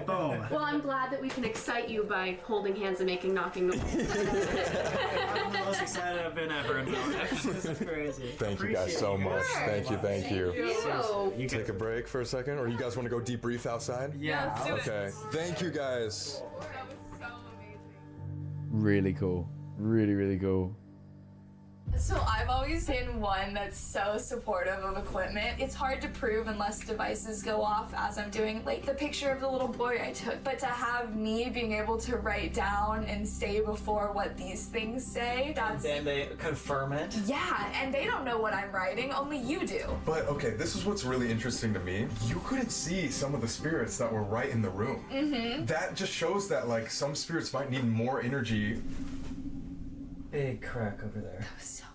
Boom. Well, I'm glad that we can excite you by holding hands and making knocking noises. I'm the most excited I've been ever in my life. This is crazy. Thank you guys so much. Thank you, thank you. You. Take a break for a second, or you guys want to go debrief outside? Yeah. Let's do it. Okay. Thank you guys. That was so amazing. Really cool. Really, really cool. So I've always been one that's so supportive of equipment. It's hard to prove unless devices go off as I'm doing, like the picture of the little boy I took. But to have me being able to write down and say before what these things say, that's... Then they confirm it. Yeah, and they don't know what I'm writing, only you do. But okay, this is what's really interesting to me. You couldn't see some of the spirits that were right in the room. Mm-hmm. That just shows that like some spirits might need more energy Big crack over there. So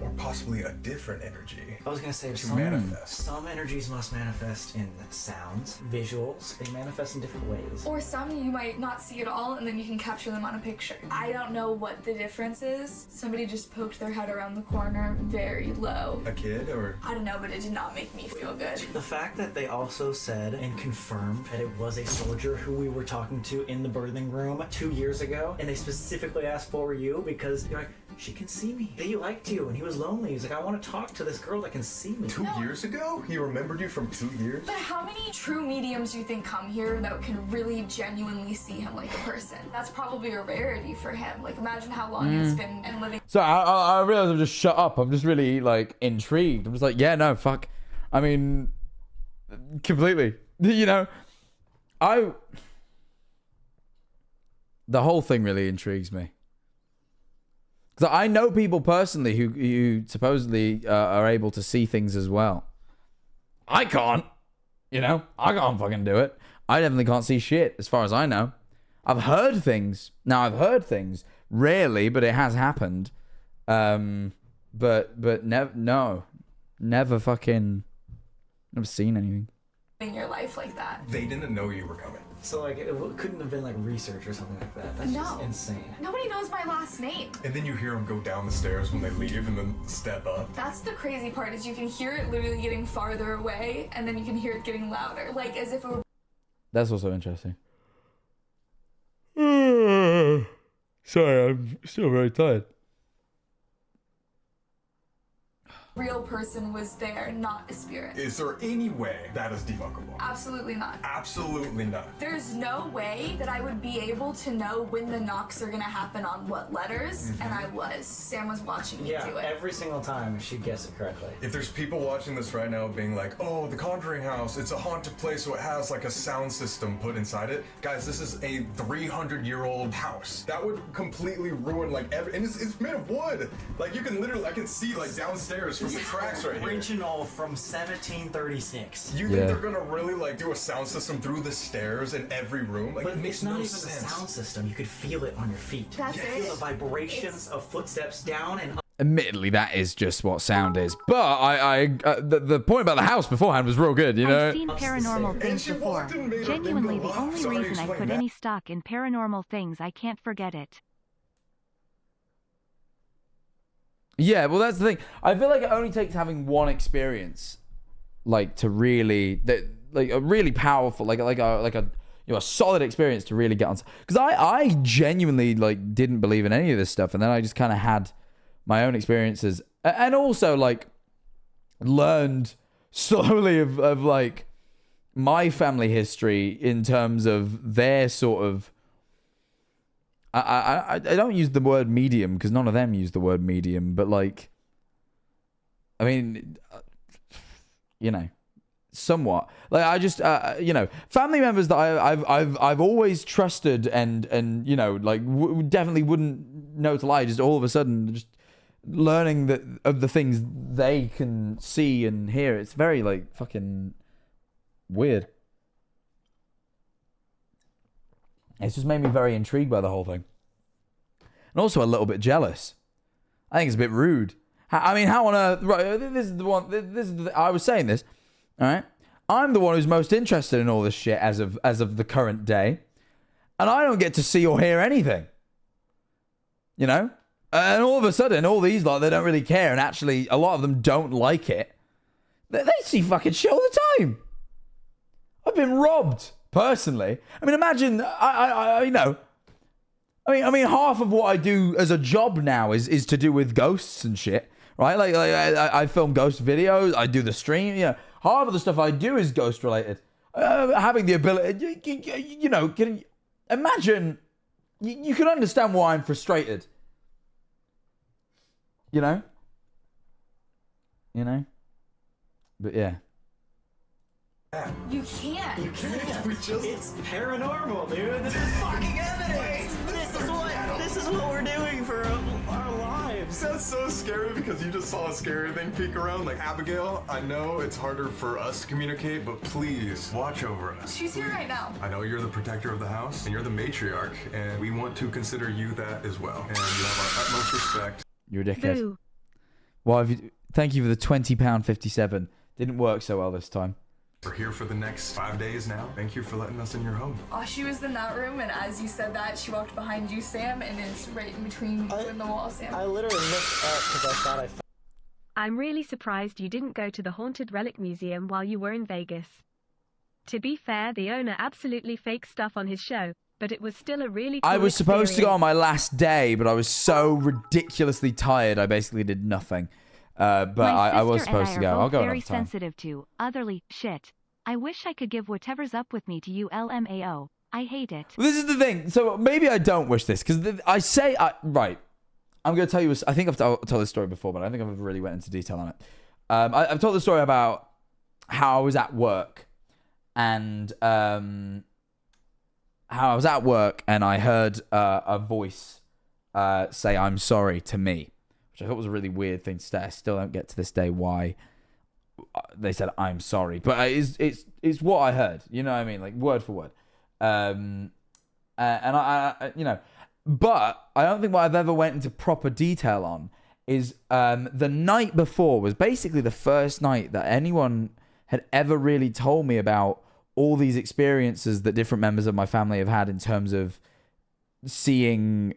or possibly a different energy I was gonna say to some, manifest. some energies must manifest in sounds, visuals. They manifest in different ways. Or some you might not see at all and then you can capture them on a picture. I don't know what the difference is. Somebody just poked their head around the corner very low. A kid or? I don't know, but it did not make me feel good. The fact that they also said and confirmed that it was a soldier who we were talking to in the birthing room 2 years ago, and they specifically asked for you because you're like, she can see me. He liked you and he was lonely. He's like, I want to talk to this girl that can see me. 2 years ago? He remembered you from 2 years? But how many true mediums do you think come here that can really genuinely see him like a person? That's probably a rarity for him. Like imagine how long it's been and living. So I realize I've just shut up. I'm just really like intrigued. I'm just like, yeah, no, fuck. I mean, completely. You know, the whole thing really intrigues me. Because I know people personally who supposedly are able to see things as well. I can't. You know, I can't fucking do it. I definitely can't see shit as far as I know. I've heard things. Now, I've heard things. Rarely, but it has happened. But never fucking, never seen anything. In your life like that. They didn't know you were coming. So like, it couldn't have been like research or something like that. That's just insane. Nobody knows my last name. And then you hear them go down the stairs when they leave and then step up. That's the crazy part is you can hear it literally getting farther away and then you can hear it getting louder. Like as if it were That's also interesting. Sorry, I'm still very tired. real person was there, not a spirit. Is there any way that is debunkable? Absolutely not. Absolutely not. There's no way that I would be able to know when the knocks are gonna happen on what letters, and I was. Sam was watching me do it. Every single time she guessed it correctly. If there's people watching this right now being like, oh, the Conjuring house, it's a haunted place, so it has like a sound system put inside it. Guys, this is a 300-year-old house. That would completely ruin like and it's made of wood. Like you can literally, I can see like downstairs from the tracks right here. Original from 1736. You think they're gonna really like do a sound system through the stairs in every room? Like But it makes it's not no even sense. a sound system. You could feel it on your feet. That's you it. feel the vibrations of footsteps down and up. Admittedly, that is just what sound is. But the point about the house beforehand was real good, you know? I've seen paranormal things before. Genuinely, the only reason I put any stock in paranormal things, I can't forget it. Yeah, well, that's the thing. I feel like it only takes having one experience, like, to really, like, a really powerful, like a solid experience to really get on. Because I genuinely, like, didn't believe in any of this stuff, and then I just kind of had my own experiences, and also, like, learned slowly of like my family history in terms of their sort of. I don't use the word medium because none of them use the word medium, but, like, I mean, you know, somewhat. Like, I just family members that I've always trusted and you know, like, definitely wouldn't know to lie. Just all of a sudden, just learning that of the things they can see and hear. It's very, like, fucking weird. It's just made me very intrigued by the whole thing. And also a little bit jealous. I think it's a bit rude. I mean, how on earth... Right, this is the one... I was saying this, all right? I'm the one who's most interested in all this shit as of the current day. And I don't get to see or hear anything. You know? And all of a sudden, all these lot, they don't really care. And actually, a lot of them don't like it. They see fucking shit all the time. I've been robbed. Personally, I mean, imagine, I you know, I mean, half of what I do as a job now is to do with ghosts and shit, right? Like I film ghost videos, I do the stream, you know, half of the stuff I do is ghost related. Having the ability, you know, imagine, you can understand why I'm frustrated, you know, but yeah. You can't. You can't. It's paranormal, dude. This is fucking evidence. This is what we're doing for our lives. That's so scary because you just saw a scary thing peek around. Like, Abigail, I know it's harder for us to communicate, but please watch over us. She's here right now. I know you're the protector of the house and you're the matriarch, and we want to consider you that as well. And you have our utmost respect. You're a dickhead. Boo. Well, thank you for the £20.57. Didn't work so well this time. We're here for the next 5 days now. Thank you for letting us in your home. She was in that room, and as you said that, she walked behind you, Sam, and is right in between you and the wall, Sam. I literally looked up because I thought I found... I'm really surprised you didn't go to the Haunted Relic Museum while you were in Vegas. To be fair, the owner absolutely faked stuff on his show, but it was still a really cool I was supposed to go on experience. my last day, but I was so ridiculously tired, I basically did nothing. But I was supposed to go. I'll go another very time. sensitive to otherly shit. I wish I could give whatever's up with me to you, LMAO. I hate it. Well, this is the thing. So maybe I don't wish this because I say right. I'm going to tell you. I think I've told this story before, but I don't think I've ever really went into detail on it. I've told the story about how I was at work and how I was at work and I heard a voice say "I'm sorry" to me, which I thought was a really weird thing to say. I still don't get to this day why they said "I'm sorry," but it's what I heard. You know what I mean? Like word for word. And I you know, but I don't think what I've ever went into proper detail on is the night before was basically the first night that anyone had ever really told me about all these experiences that different members of my family have had in terms of seeing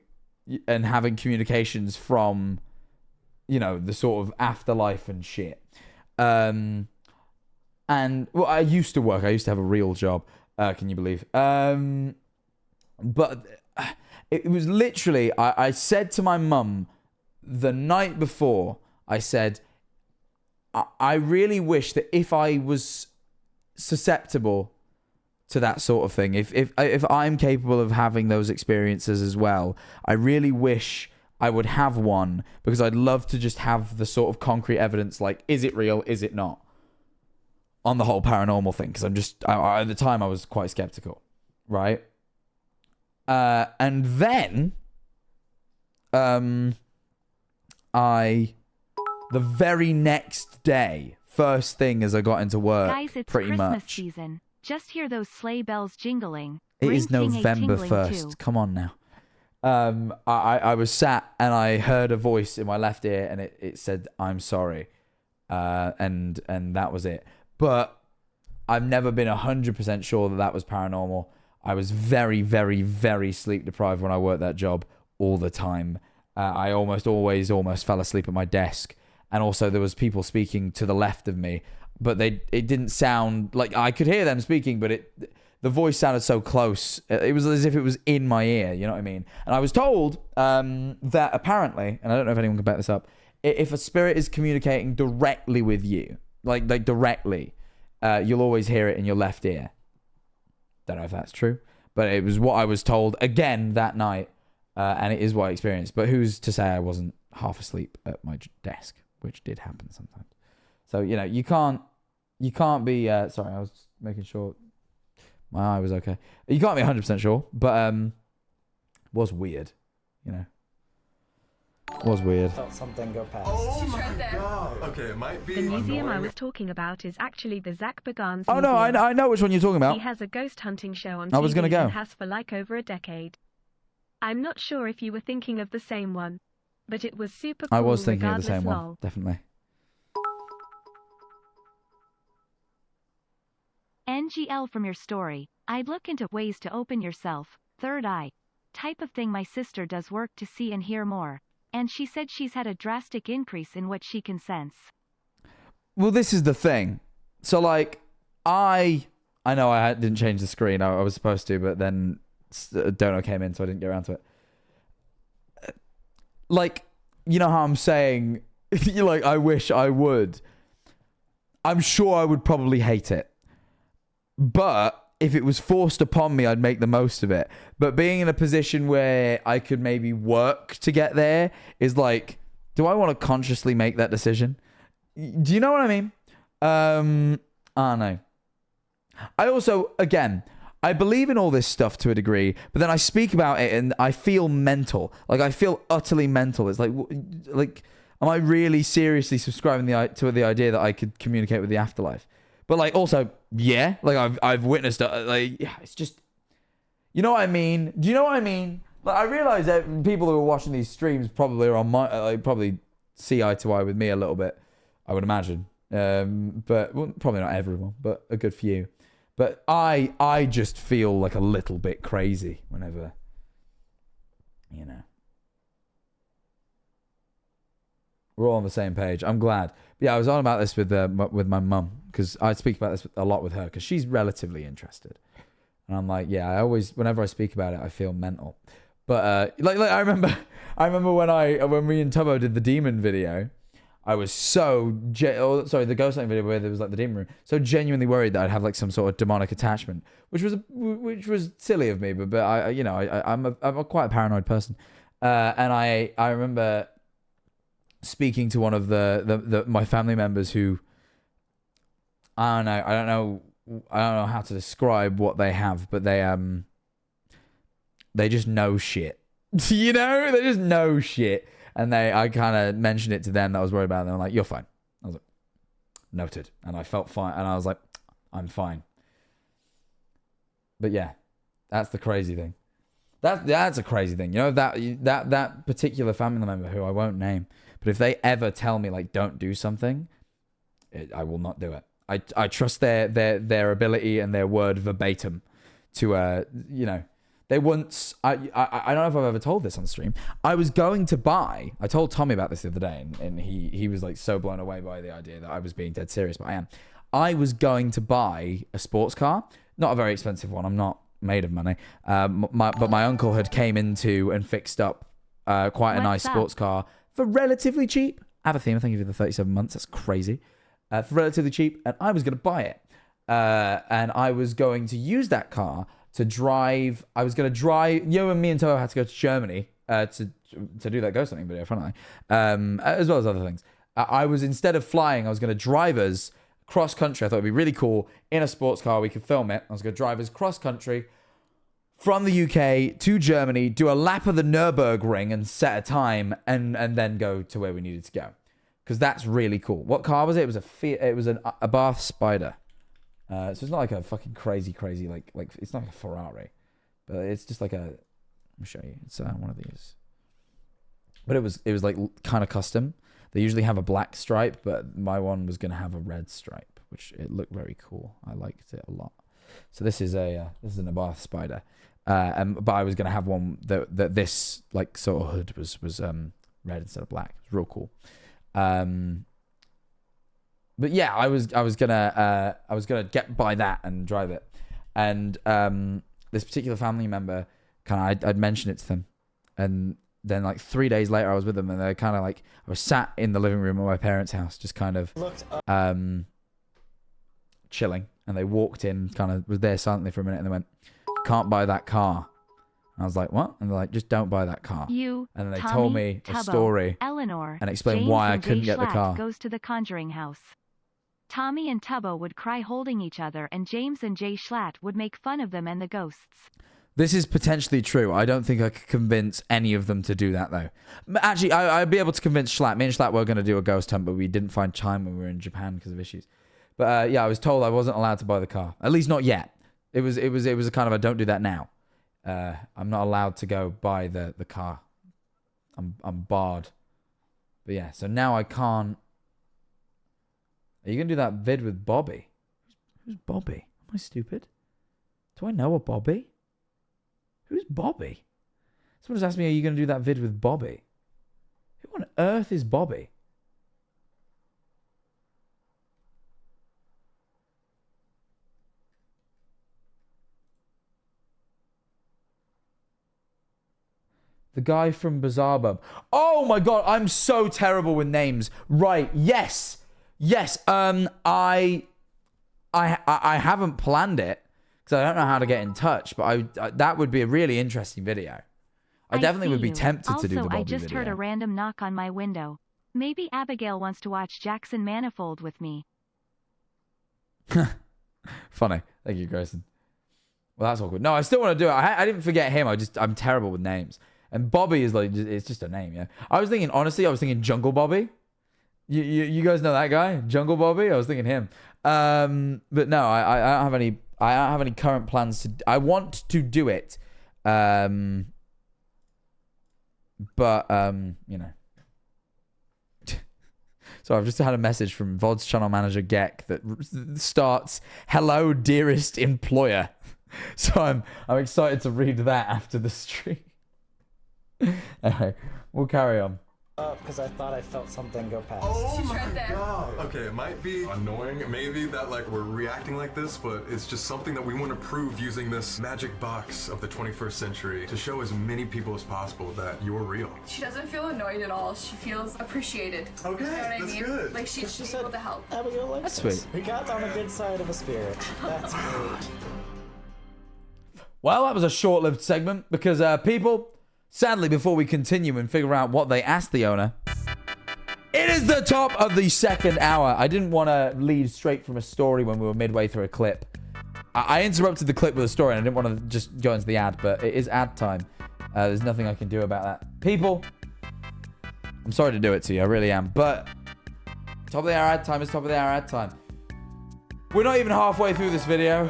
and having communications from, you know, the sort of afterlife and shit. And well, I used to have a real job. Can you believe? But it was literally, I said to my mum the night before, I said, I really wish that if I was susceptible to that sort of thing, if I'm capable of having those experiences as well, I really wish I would have one, because I'd love to just have the sort of concrete evidence, like, is it real, is it not, on the whole paranormal thing, because at the time I was quite skeptical, right? And then, the very next day, first thing as I got into work, Guys, it's pretty Christmas much. season. Just hear those sleigh bells jingling. It Bring is King A November tingling 1st. too. Come on now. I was sat and I heard a voice in my left ear, and it said, "I'm sorry," and that was it. But I've never been 100% sure that was paranormal. I was very, very, very sleep deprived when I worked that job all the time. I almost always fell asleep at my desk. And also there was people speaking to the left of me, but it didn't sound like I could hear them speaking, but the voice sounded so close. It was as if it was in my ear, you know what I mean? And I was told that apparently, and I don't know if anyone can back this up, if a spirit is communicating directly with you, like directly, you'll always hear it in your left ear. Don't know if that's true, but it was what I was told again that night, and it is what I experienced. But who's to say I wasn't half asleep at my desk, which did happen sometimes. So, you know, you can't be, sorry, I was making sure my eye was okay. You can't be 100% sure, but was weird, you know. Was weird. Felt something go past. Oh my god. Okay, it might be. The museum annoying. I was talking about is actually the Zach Bagans Oh no, Museum. I know which one you're talking about. He has a ghost hunting show on I was TV gonna go. and has for like over a decade. I'm not sure if you were thinking of the same one, but it was super cool. I was thinking of the regardless, same one, lol. definitely. NGL from your story. I'd look into ways to open yourself, third eye, type of thing. My sister does work to see and hear more, and she said she's had a drastic increase in what she can sense. Well, this is the thing. So, like, I know I didn't change the screen. I was supposed to, but then Dono came in, so I didn't get around to it. Like, you know how I'm saying, like, I wish I would. I'm sure I would probably hate it. But if it was forced upon me, I'd make the most of it. But being in a position where I could maybe work to get there is like, do I want to consciously make that decision? Do you know what I mean? I don't know. I also, again, I believe in all this stuff to a degree, but then I speak about it and I feel mental. Like, I feel utterly mental. It's like, am I really seriously subscribing to the idea that I could communicate with the afterlife? But, like, also, yeah, like, I've witnessed it. Like, yeah, it's just, you know what I mean? Do you know what I mean? Like, I realize that people who are watching these streams probably are on probably see eye to eye with me a little bit, I would imagine. But well, probably not everyone, but a good few. But I just feel like a little bit crazy whenever, you know. We're all on the same page. I'm glad. Yeah, I was on about this with my mum, because I speak about this a lot with her, because she's relatively interested. And I'm like, yeah, I always, whenever I speak about it, I feel mental. But like I remember when me and Tubbo did the demon video, I was so the ghost hunting video where there was like the demon room, so genuinely worried that I'd have like some sort of demonic attachment, which was silly of me, but I'm quite a paranoid person, and I remember speaking to one of my family members who, I don't know how to describe what they have, but they just know shit. You know, they just know shit. And I kind of mentioned it to them that I was worried about, and they were like, "You're fine." I was like, "Noted." And I felt fine, and I was like, "I'm fine." But yeah, that's the crazy thing. That's a crazy thing. You know, that particular family member who I won't name, but if they ever tell me like don't do something, I will not do it. I trust their ability and their word verbatim to you know. They once, I don't know if I've ever told this on stream. I was going to buy, I told Tommy about this the other day, and he was like so blown away by the idea that I was being dead serious, but I am. I was going to buy a sports car, not a very expensive one. I'm not made of money. But my uncle had came into and fixed up quite a nice sports car for relatively cheap. I have a theme, thank you for the 37 months. That's crazy. For relatively cheap, and I was going to buy it. And I was going to use that car to drive. I was going to drive. And me and Toho had to go to Germany to do that ghost hunting video, finally, as well as other things. I was, instead of flying, I was going to drive us cross country. I thought it'd be really cool in a sports car. We could film it. I was going to drive us cross country from the UK to Germany, do a lap of the Nürburgring and set a time, and then go to where we needed to go, because that's really cool. What car was it? It was a Bath Spider. So it's not like a fucking crazy like it's not like a Ferrari, but it's just like a Let me show you. It's one of these. But it was like kind of custom. They usually have a black stripe, but my one was going to have a red stripe, which it looked very cool. I liked it a lot. So this is an Abath spider. But I was going to have one that this like sort of hood was red instead of black. It was real cool. But yeah, I was gonna get by that and drive it. And this particular family member I'd mentioned it to them, and then like 3 days later I was with them, and they're kind of like, I was sat in the living room of my parents' house, just kind of chilling, and they walked in, kind of was there silently for a minute, and they went, "Can't buy that car." And I was like, "What?" And they're like, "Just don't buy that car." You, and then they Tommy, told me a Tubbo, story Eleanor, and explained James why I and couldn't Jay get the Schlatt car. goes to the Conjuring house. Tommy and Tubbo would cry holding each other, and James and Jay Schlatt would make fun of them and the ghosts. This is potentially true. I don't think I could convince any of them to do that, though. Actually, I'd be able to convince Schlatt. Me and Schlatt were going to do a ghost hunt, but we didn't find time when we were in Japan because of issues. But yeah, I was told I wasn't allowed to buy the car. At least not yet. It was a kind of a don't do that now. I'm not allowed to go buy the car. I'm barred. But yeah, so now I can't. Are you going to do that vid with Bobby? Who's Bobby? Am I stupid? Do I know a Bobby? Who's Bobby? Someone just asked me, are you going to do that vid with Bobby? Who on earth is Bobby? The guy from Bizarre Bub. Oh my god, I'm so terrible with names. Right, yes. Yes, I haven't planned it because I don't know how to get in touch, but that would be a really interesting video. I definitely would be tempted to do the Bobby I just video. heard a random knock on my window. Maybe Abigail wants to watch Jackson Manifold with me. Funny. Thank you, Grayson. Well, that's awkward. No, I still want to do it. I didn't forget him. I'm terrible with names. And Bobby is like, it's just a name, yeah. I was thinking Jungle Bobby. You guys know that guy, Jungle Bobby? I was thinking him. But no, I don't have any. I don't have any current plans to. I want to do it, but you know. So I've just had a message from VOD's channel manager Gek that starts, "Hello, dearest employer." So I'm excited to read that after the stream. Anyway, we'll carry on. Because I thought I felt something go past. Oh my god. Okay, it might be annoying, maybe that like we're reacting like this, but it's just something that we want to prove using this magic box of the 21st century to show as many people as possible that you're real. She doesn't feel annoyed at all. She feels appreciated. Okay, you know what that's I mean? good. Like she's able to help. Abigail likes That's us. sweet. We got on the good side of a spirit. That's great. Well, that was a short-lived segment because people, sadly, before we continue and figure out what they asked the owner, it is the top of the second hour. I didn't want to lead straight from a story when we were midway through a clip. I interrupted the clip with a story and I didn't want to just go into the ad, but it is ad time. There's nothing I can do about that. People, I'm sorry to do it to you. I really am. But top of the hour ad time is top of the hour ad time. We're not even halfway through this video.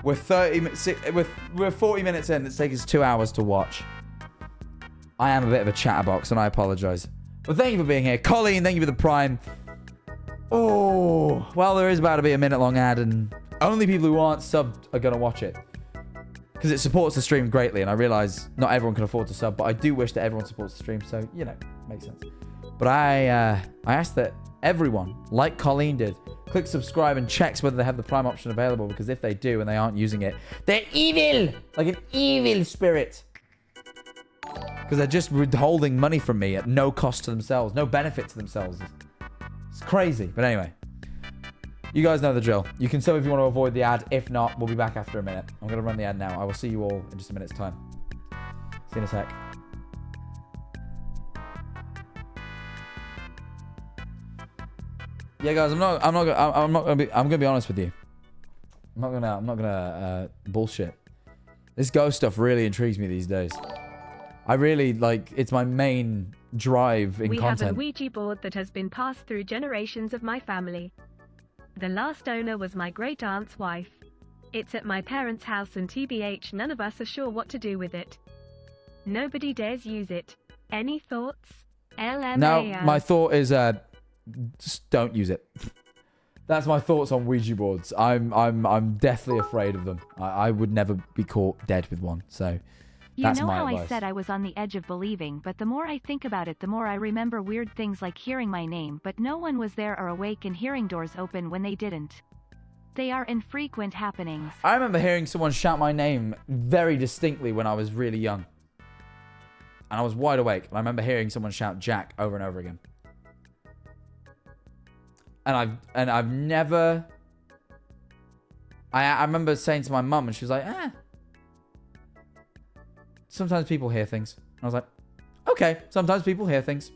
We're 40 minutes in. It's taken us 2 hours to watch. I am a bit of a chatterbox, and I apologize. But thank you for being here. Colleen, thank you for the prime. Oh, well, there is about to be a minute-long ad, and only people who aren't subbed are going to watch it. Because it supports the stream greatly, and I realize not everyone can afford to sub, but I do wish that everyone supports the stream, so, you know, makes sense. But I ask that everyone, like Colleen did, click subscribe and checks whether they have the Prime option available, because if they do and they aren't using it, they're evil! Like an evil spirit. Because they're just withholding money from me at no cost to themselves, no benefit to themselves. It's crazy. But anyway, you guys know the drill. You can sub if you want to avoid the ad. If not, we'll be back after a minute. I'm going to run the ad now. I will see you all in just a minute's time. See you in a sec. Yeah, guys, I'm gonna be honest with you. I'm not gonna bullshit. This ghost stuff really intrigues me these days. I really it's my main drive in We content. have a Ouija board that has been passed through generations of my family. The last owner was my great aunt's wife. It's at my parents' house and TBH none of us are sure what to do with it. Nobody dares use it. Any thoughts? LMAO. Now, my thought is, just don't use it. That's my thoughts on Ouija boards. I'm deathly afraid of them. I would never be caught dead with one, so that's my advice. I said I was on the edge of believing, but the more I think about it, the more I remember weird things like hearing my name, but no one was there or awake, and hearing doors open when they didn't. They are infrequent happenings. I remember hearing someone shout my name very distinctly when I was really young. And I was wide awake. And I remember hearing someone shout Jack over and over again. And I've never... I remember saying to my mum, and she was like, sometimes people hear things. And I was like, okay, sometimes people hear things.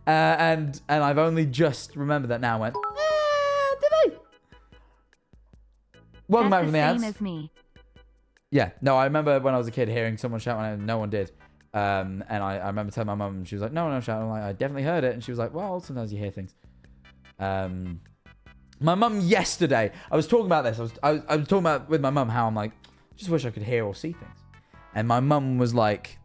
And I've only just remembered that now. Went, did they? Welcome back from the ads. Same as me. Yeah, no, I remember when I was a kid hearing someone shout my name, and no one did. And I remember telling my mum, and she was like, no one shouting. I'm like, I definitely heard it. And she was like, well, sometimes you hear things. My mum yesterday, I was talking about this. I was talking about with my mum how I'm like, just wish I could hear or see things. And my mum was like,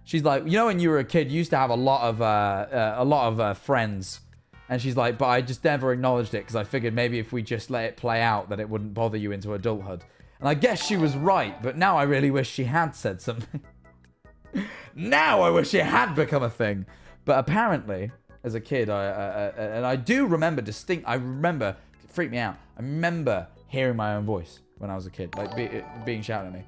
she's like, you know, when you were a kid, you used to have a lot of friends. And she's like, but I just never acknowledged it because I figured maybe if we just let it play out, that it wouldn't bother you into adulthood. And I guess she was right, but now I really wish she had said something. Now I wish it had become a thing. But apparently, as a kid, and I do remember it freaked me out. I remember hearing my own voice when I was a kid, like being shouted at me.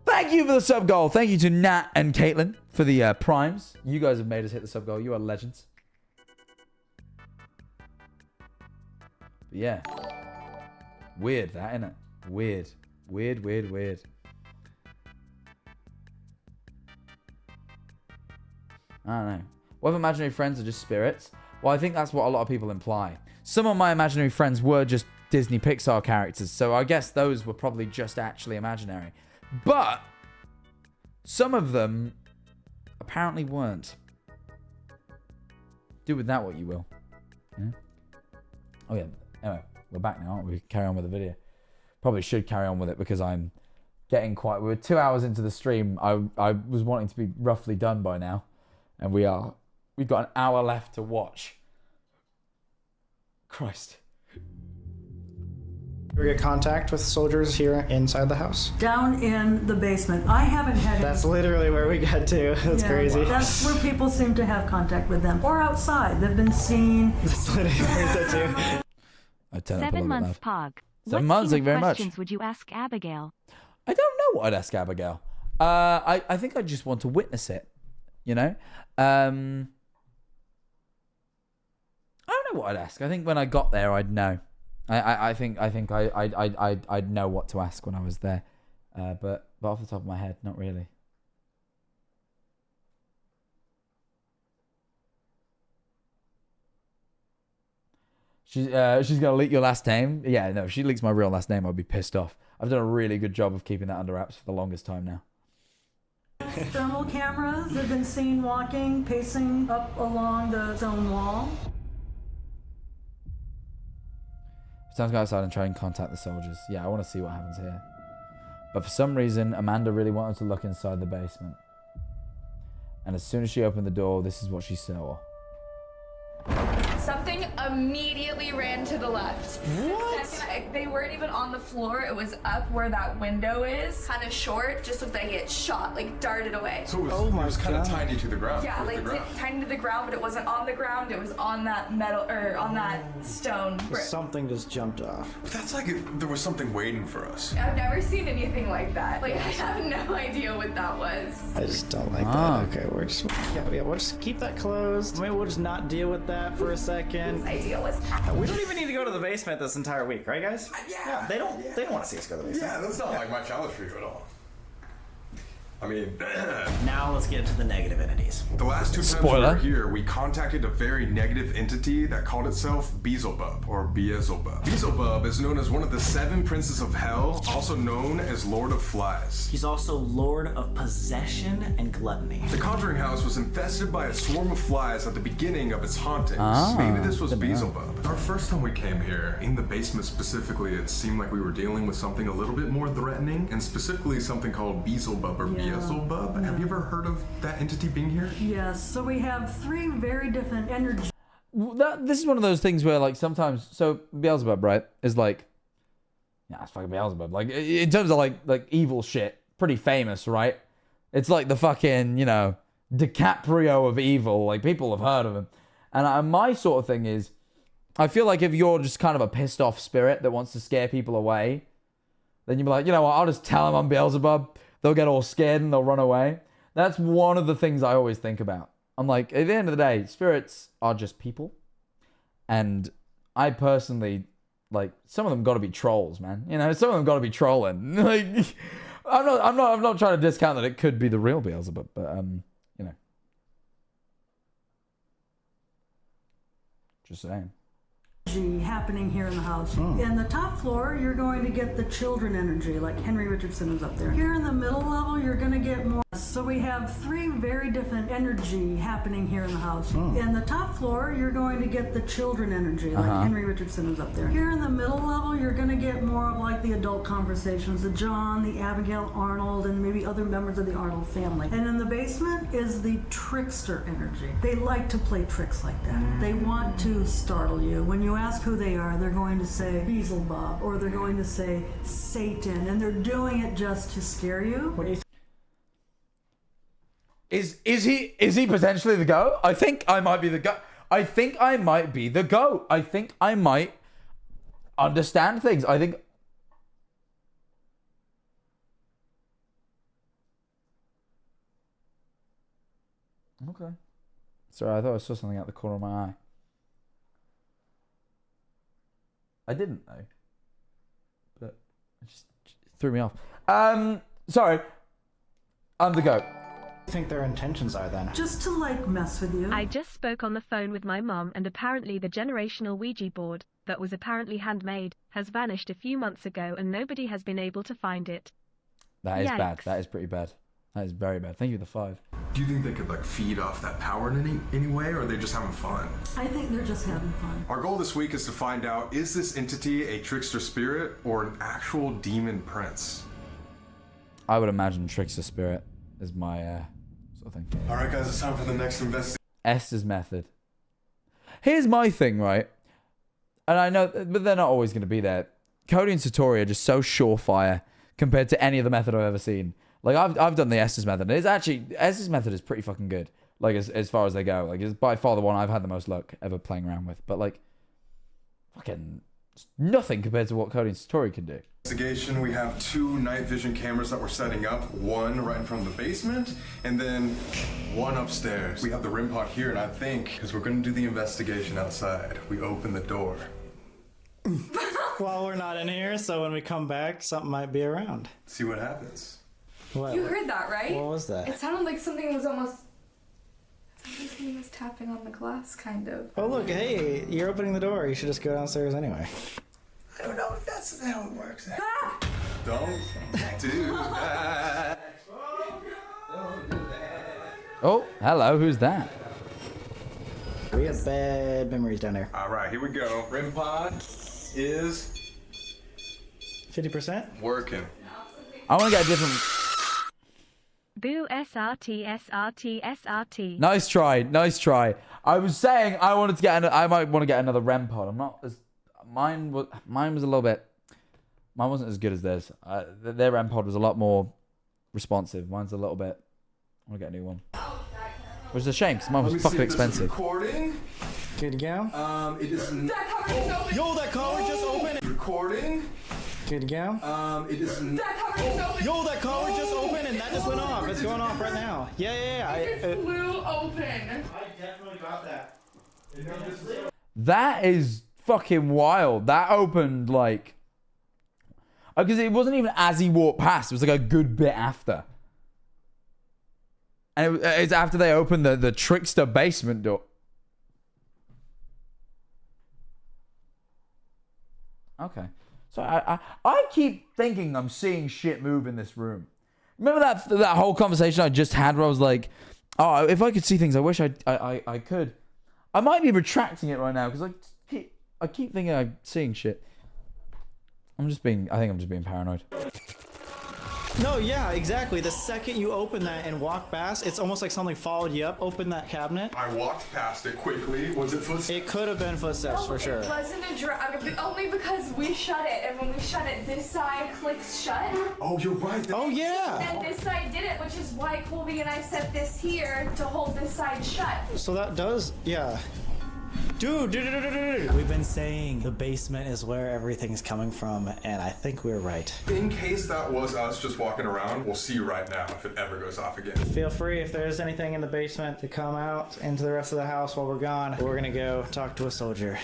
Thank you for the sub goal. Thank you to Nat and Caitlin for the primes. You guys have made us hit the sub goal. You are legends. But yeah. Weird that, isn't it? Weird. Weird. I don't know. What if imaginary friends are just spirits? Well, I think that's what a lot of people imply. Some of my imaginary friends were just Disney Pixar characters, so I guess those were probably just actually imaginary. But some of them apparently weren't. Do with that what you will. Yeah? Oh yeah. Anyway, we're back now, aren't we? Carry on with the video. Probably should carry on with it because I'm getting quite... We're 2 hours into the stream. I was wanting to be roughly done by now. And we are. We've got an hour left to watch. Christ. We get contact with soldiers here inside the house. Down in the basement. I haven't had That's literally where we got to. That's crazy. That's where people seem to have contact with them. Or outside. They've been seen. That's literally that too. 7 months, Pog. 7 months, thank you very much. What questions would you ask Abigail? I don't know what I'd ask Abigail. I think I just want to witness it. You know? I don't know what I'd ask. I think when I got there, I'd know. I think I'd know what to ask when I was there. But off the top of my head, not really. She's gonna leak your last name. Yeah, no, if she leaks my real last name, I'll be pissed off. I've done a really good job of keeping that under wraps for the longest time now. Thermal cameras have been seen walking, pacing up along the stone wall. It's time to go outside and try and contact the soldiers. Yeah, I want to see what happens here. But for some reason, Amanda really wanted to look inside the basement. And as soon as she opened the door, this is what she saw. Something immediately ran to the left. What? They weren't even on the floor. It was up where that window is. Kind of short. Just looked like it shot, like darted away. So it was kind of tiny to the ground. Yeah, like tiny to the ground, but it wasn't on the ground. It was on that metal, or on that stone brick. Something just jumped off. But that's like there was something waiting for us. I've never seen anything like that. Like, I have no idea what that was. I just don't like that. Okay, we'll just keep that closed. Maybe we'll just not deal with that for a second. This idea was... We don't even need to go to the basement this entire week, right, guys? Yeah. They don't want to see us go to the basement. Yeah, that's not like my challenge for you at all. I mean, Now let's get into the negative entities. the last 2 times we were here, we contacted a very negative entity that called itself Beelzebub, or Beelzebub. Beelzebub is known as one of the 7 princes of hell, also known as Lord of Flies. He's also Lord of Possession and Gluttony. The Conjuring house was infested by a swarm of flies at the beginning of its hauntings. Maybe this was Beelzebub. Our first time we came here, in the basement specifically, it seemed like we were dealing with something a little bit more threatening, and specifically something called Beelzebub or Beelzebub. Have you ever heard of that entity being here? Yes, so we have 3 very different energies. This is one of those things where, like, sometimes, so Beelzebub, right, is like, yeah, it's fucking Beelzebub. Like, in terms of like evil shit, pretty famous, right? It's like the fucking, you know, DiCaprio of evil. Like, people have heard of him. And my sort of thing is, I feel like if you're just kind of a pissed off spirit that wants to scare people away, then you'd be like, you know what, I'll just tell them I'm Beelzebub. They'll get all scared and they'll run away. That's one of the things I always think about. I'm like, at the end of the day, spirits are just people. And I personally, like, some of them got to be trolls, man. You know, some of them got to be trolling. Like, I'm not trying to discount that it could be the real Beelzebub, but you know, just saying. Happening here in the house. In the top floor, you're going to get the children energy, like Henry Richardson is up there. Here in the middle level, you're going to get more. So we have 3 very different energy happening here in the house. In the top floor, you're going to get the children energy, like Henry Richardson is up there. Here in the middle level, you're going to get more of like the adult conversations, the John, the Abigail Arnold, and maybe other members of the Arnold family. And in the basement is the trickster energy. They like to play tricks like that. They want to startle you. When you ask who they are, they're going to say Beelzebub, or they're going to say Satan, and they're doing it just to scare you. What do you think? Is he potentially the GOAT? I think I might be the GOAT. I think I might be the GOAT. I think I might understand things. I think. Okay. Sorry, I thought I saw something out the corner of my eye. I didn't though, but it just threw me off. Sorry, I'm the GOAT. What do you think their intentions are then? Just to like mess with you. I just spoke on the phone with my mom, and apparently the generational Ouija board, that was apparently handmade, has vanished a few months ago and nobody has been able to find it. That is Yikes. bad. That is pretty bad. That is very bad. Thank you for the 5. Do you think they could like feed off that power in any way, or are they just having fun? I think they're just having fun. Our goal this week is to find out, is this entity a trickster spirit or an actual demon prince? I would imagine trickster spirit is my sort of thing. All right, guys, it's time for the next investigation. Estes method. Here's my thing, right? And I know, but they're not always going to be there. Cody and Satori are just so surefire compared to any other method I've ever seen. Like, I've done the Estes method. It's actually, Estes method is pretty fucking good. Like, as far as they go. Like, it's by far the one I've had the most luck ever playing around with. But, like, fucking nothing compared to what Cody and Satori can do. Investigation, we have 2 night vision cameras that we're setting up. One right in front of the basement, and then one upstairs. We have the REM pod here, and I think, because we're going to do the investigation outside, we open the door. Well, we're not in here, so when we come back, something might be around. See what happens. What? You heard that, right? What was that? It sounded like something was almost. It sounded like something was tapping on the glass, kind of. Oh, look, hey, you're opening the door. You should just go downstairs anyway. I don't know if that's how it works. Ah! Don't do that. Oh, hello, who's that? We have bad memories down there. All right, here we go. REM pod is 50%? working. I want to get a different... Boo SRT SRT SRT. Nice try, nice try. I was saying I wanted to get I might want to get another REM pod. I'm not as mine was a little bit. Mine wasn't as good as theirs. Their REM pod was a lot more responsive. Mine's a little bit. I want to get a new one, which is a shame because mine was fucking expensive. Recording. Good to go. It is. That cover is open. Yo, that collar just opened. Recording. Good to go. It is. That cover is open. Yo, that collar just opened and that just went off. It's going off right now. Yeah. It just flew open. I definitely got that. That is fucking wild. That opened like, because it wasn't even as he walked past. It was like a good bit after. And it's after they opened the trickster basement door. Okay. So I keep thinking I'm seeing shit move in this room. Remember that whole conversation I just had where I was like, oh, if I could see things, I wish I could. I might be retracting it right now because I keep thinking I'm seeing shit. I think I'm just being paranoid. No, yeah, exactly. The second you open that and walk past, it's almost like something followed you up. Open that cabinet. I walked past it quickly. Was it footsteps? It could have been footsteps for sure. It wasn't a drag, only because we shut it, and when we shut it, this side clicks shut. Oh, you're right. Oh, yeah. And this side didn't, which is why Colby and I set this here to hold this side shut. So that does, yeah. Dude. We've been saying the basement is where everything's coming from, and I think we're right. In case that was us just walking around, we'll see right now if it ever goes off again. Feel free, if there's anything in the basement, to come out into the rest of the house while we're gone. We're gonna go talk to a soldier.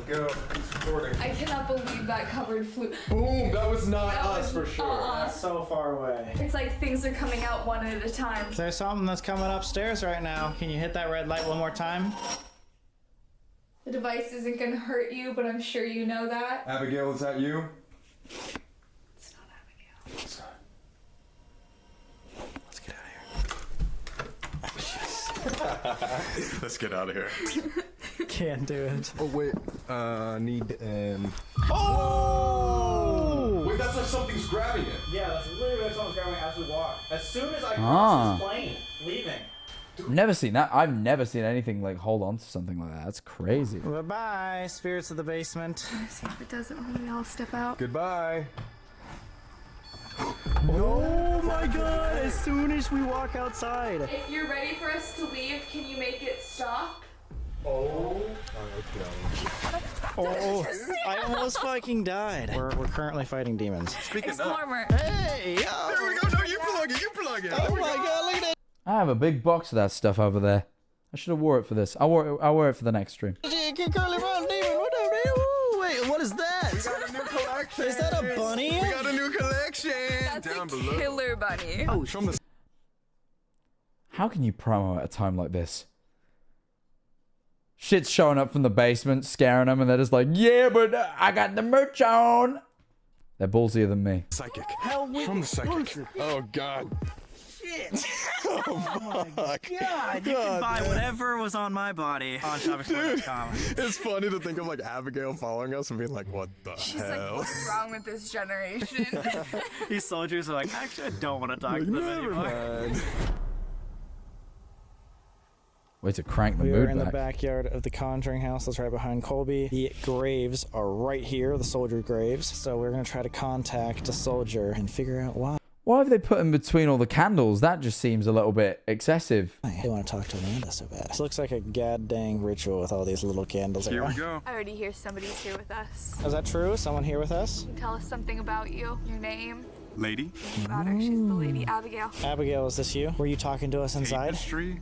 Go. He's recording. I cannot believe that covered flew. Boom! That was not us for sure. That's so far away. It's like things are coming out one at a time. There's something that's coming upstairs right now. Can you hit that red light one more time? The device isn't gonna hurt you, but I'm sure you know that. Abigail, is that you? It's not Abigail. It's not. Let's get out of here. Let's get out of here. Can't do it. Oh wait, need Oh! Wait, that's like something's grabbing it. Yeah, that's literally what someone's grabbing as we walk. As soon as I cross this plane, leaving. Never seen that. I've never seen anything like hold on to something like that. That's crazy. Bye-bye, spirits of the basement. See if it doesn't really all step out. Goodbye. Oh my god, as soon as we walk outside. If you're ready for us to leave, can you make it stop? Oh. Oh, I almost fucking died. We're currently fighting demons. Speaking Warmer. Hey, yo. There we go. No, you plug it. You plug it. Oh my god, look at that. I have a big box of that stuff over there. I should have wore it for this. I'll wear it for the next stream. Curly Brown Demon, what up, man? Ooh, wait, what is that? We got a new collection. Is that a bunny? We got a new collection. That's down a below. killer bunny. Oh, from the. How can you promo at a time like this? Shit's showing up from the basement, scaring them, and they're just like, yeah, but I got the merch on. They're ballsier than me. Psychic. From the psychic. Oh god. Shit. Oh fuck. God, you can buy whatever was on my body on shopperstore.com. It's funny to think of like Abigail following us and being like, what the She's hell? like, what's wrong with this generation? These soldiers are like, actually, I don't want to talk to them anymore. Way to crank the We mood are in back. the backyard of the Conjuring house that's right behind Colby. The graves are right here, the soldier graves. So we're going to try to contact a soldier and figure out why. Why have they put in between all the candles? That just seems a little bit excessive. They want to talk to Amanda so bad. This looks like a god dang ritual with all these little candles. Here we go. I already hear somebody's here with us. Is that true? Someone here with us? Can you tell us something about you? Your name? Lady. About her. She's the lady Abigail. Abigail, is this you? Were you talking to us inside? Tapestry.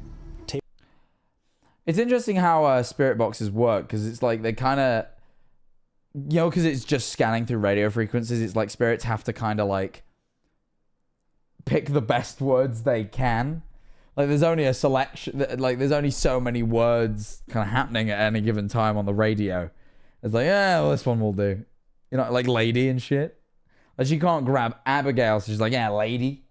It's interesting how spirit boxes work, because it's like they kind of, you know, because it's just scanning through radio frequencies. It's like spirits have to kind of like pick the best words they can. Like there's only a selection, like there's only so many words kind of happening at any given time on the radio. It's like, yeah, well, this one will do. You know, like lady and shit. Like she can't grab Abigail, so she's like, yeah, lady.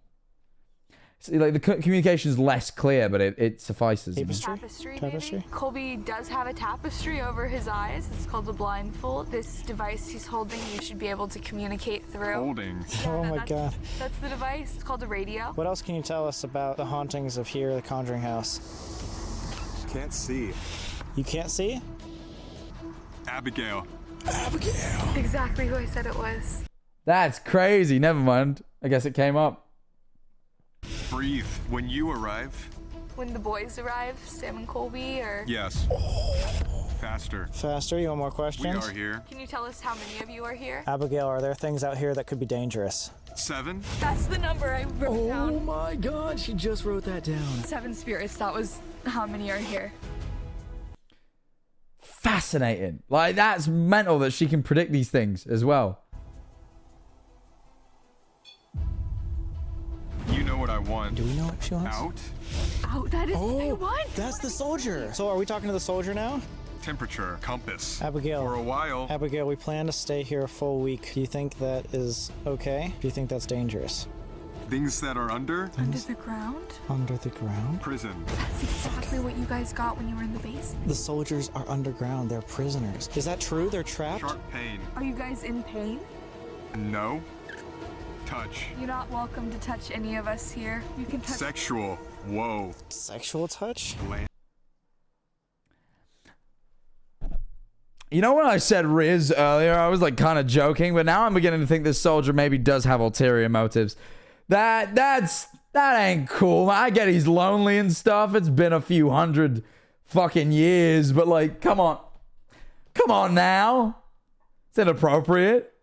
So, like the communication is less clear, but it suffices. Tapestry, maybe? Colby does have a tapestry over his eyes. It's called the blindfold. This device he's holding, you should be able to communicate through. Holding. Oh my god. That's the device. It's called a radio. What else can you tell us about the hauntings of here, the Conjuring house? Can't see. You can't see? Abigail. Exactly who I said it was. That's crazy. Never mind. I guess it came up. Breathe. When you arrive. When the boys arrive, Sam and Colby, or... Yes. Faster. Faster, you want more questions? We are here. Can you tell us how many of you are here? Abigail, are there things out here that could be dangerous? 7. That's the number I wrote down. Oh my god, she just wrote that down. 7 spirits, that was how many are here. Fascinating. Like, that's mental that she can predict these things as well. You know what I want. Do we know what she wants? Out. Oh, that is what they want. That's the soldier. So are we talking to the soldier now? Temperature. Compass. Abigail. For a while. Abigail, we plan to stay here a full week. Do you think that is okay? Do you think that's dangerous? Things that are under. Under the ground? Under the ground? Prison. That's exactly what you guys got when you were in the basement. The soldiers are underground. They're prisoners. Is that true? They're trapped? Sharp pain. Are you guys in pain? No. Touch. You're not welcome to touch any of us here. You can touch. Sexual. Whoa. Sexual touch? You know when I said Riz earlier, I was like kind of joking, but now I'm beginning to think this soldier maybe does have ulterior motives. That ain't cool. I get he's lonely and stuff. It's been a few hundred fucking years, but like, come on. Come on now. It's inappropriate.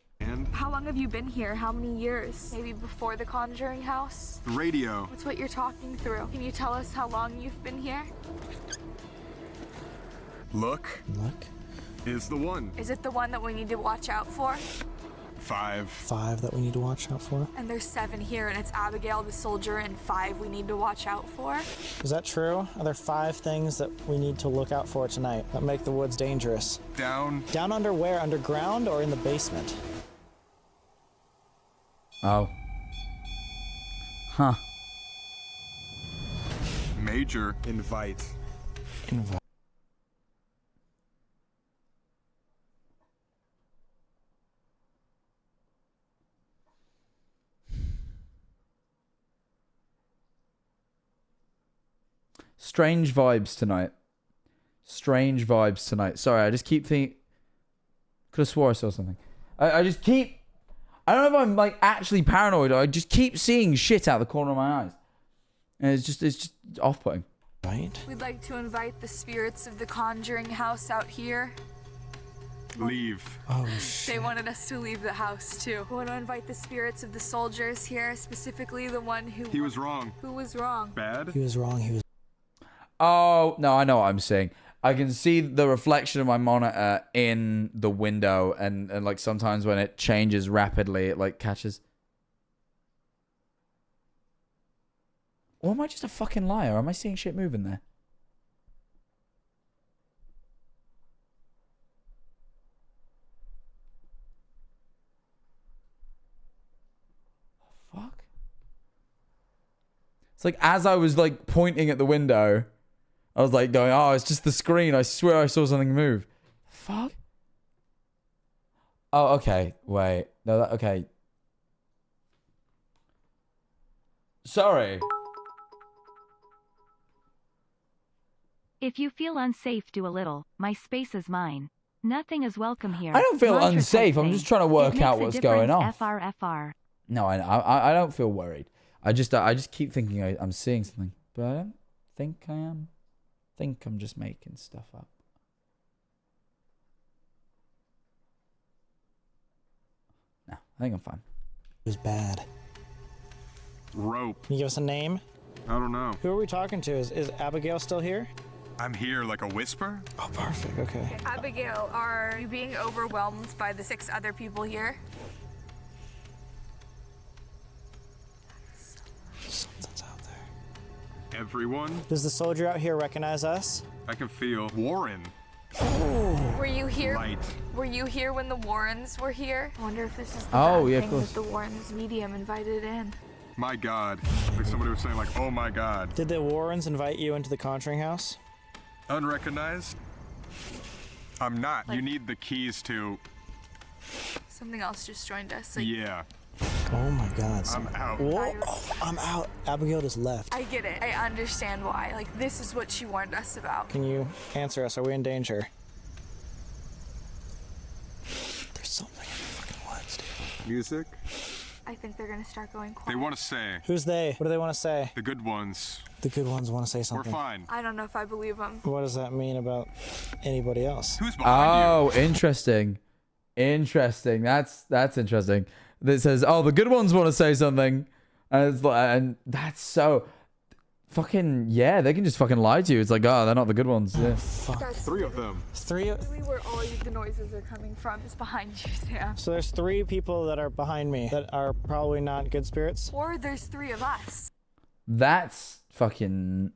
How long have you been here? How many years? Maybe before the Conjuring house? Radio. What's what you're talking through? Can you tell us how long you've been here? Look. Look. Is the one. Is it the one that we need to watch out for? 5. 5 that we need to watch out for? And there's 7 here, and it's Abigail the soldier, and 5 we need to watch out for. Is that true? Are there 5 things that we need to look out for tonight that make the woods dangerous? Down. Down under where? Underground or in the basement? Oh. Huh. Major. Invite. Invite. Strange vibes tonight. Strange vibes tonight. Sorry, I just keep thinking. Could have swore I saw something. I just keep. I don't know if I'm like actually paranoid or I just keep seeing shit out the corner of my eyes. And it's just off-putting. Right? We'd like to invite the spirits of the Conjuring house out here. Leave. Oh, shit. They wanted us to leave the house too. We want to invite the spirits of the soldiers here, specifically the one who. He was wrong. Who was wrong? Bad. He was wrong. He was. Oh, no, I know what I'm seeing. I can see the reflection of my monitor in the window and like sometimes when it changes rapidly, it like catches. Or am I just a fucking liar? Am I seeing shit moving there? Fuck. It's like as I was like pointing at the window, I was like going, oh, it's just the screen. I swear I saw something move. Fuck. Oh, okay. Wait. No, okay. Sorry. If you feel unsafe, do a little. My space is mine. Nothing is welcome here. I don't feel Mantra unsafe. type I'm thing. just trying to work It out makes a what's going on. difference, FR. No, I don't feel worried. I just keep thinking I'm seeing something, but I don't think I am. I think I'm just making stuff up. No, I think I'm fine. It was bad. Rope. Can you give us a name? I don't know. Who are we talking to? Is Abigail still here? I'm here like a whisper. Oh, perfect. Okay. Abigail, are you being overwhelmed by the 6 other people here? Something's out there. Everyone. Does the soldier out here recognize us? I can feel Warren. Were you here? Light. Were you here when the Warrens were here? I wonder if this is the Oh, bad yeah, of thing course. that the Warrens medium invited in. My God. Like somebody was saying like, oh my God. Did the Warrens invite you into the Conjuring house? Unrecognized? I'm not. You need the keys to. Something else just joined us. Yeah. Oh my God. I'm out. Whoa, I'm out. Abigail just left. I get it. I understand why. Like, this is what she warned us about. Can you answer us? Are we in danger? There's something in the fucking woods, dude. Music? I think they're gonna start going quiet. They want to say. Who's they? What do they want to say? The good ones. The good ones want to say We're something. fine. I don't know if I believe them. What does that mean about anybody else? Who's behind Oh, interesting. Interesting. That's interesting. That says, oh, the good ones want to say something. And it's like, and that's so fucking, yeah, they can just fucking lie to you. It's like, oh, they're not the good ones. Yeah. That's 3 of them. really where all the noises are coming from is behind you, Sam. So there's 3 people that are behind me that are probably not good spirits. Or there's 3 of us. That's fucking,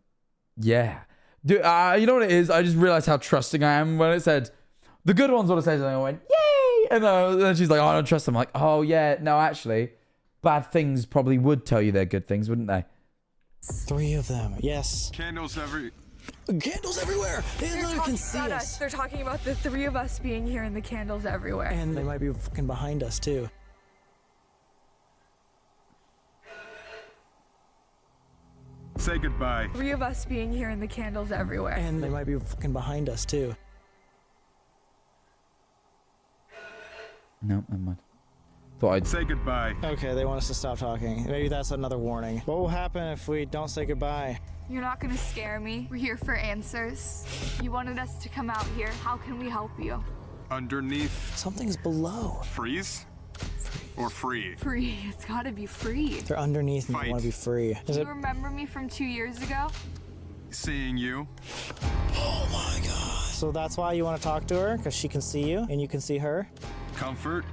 yeah. Dude, you know what it is? I just realized how trusting I am when it said, the good ones would have said something, I went, yay! And then she's like, oh, I don't trust them. I'm like, oh yeah, no, actually, bad things probably would tell you they're good things, wouldn't they? 3 of them, yes. Candles everywhere. They literally can see us. They're talking about the 3 of us being here and the candles everywhere. And they might be fucking behind us too. Say goodbye. 3 of us being here and the candles everywhere. And they might be fucking behind us too. No, never mind. Thought I'd say goodbye. Okay, they want us to stop talking. Maybe that's another warning. What will happen if we don't say goodbye? You're not gonna scare me. We're here for answers. You wanted us to come out here. How can we help you? Underneath. Something's below. Freeze? Or free? Free. It's gotta be free. They're underneath and they want to be free. Do you remember me from 2 years ago? Seeing you. Oh my god. So that's why you want to talk to her? Because she can see you and you can see her? Comfort.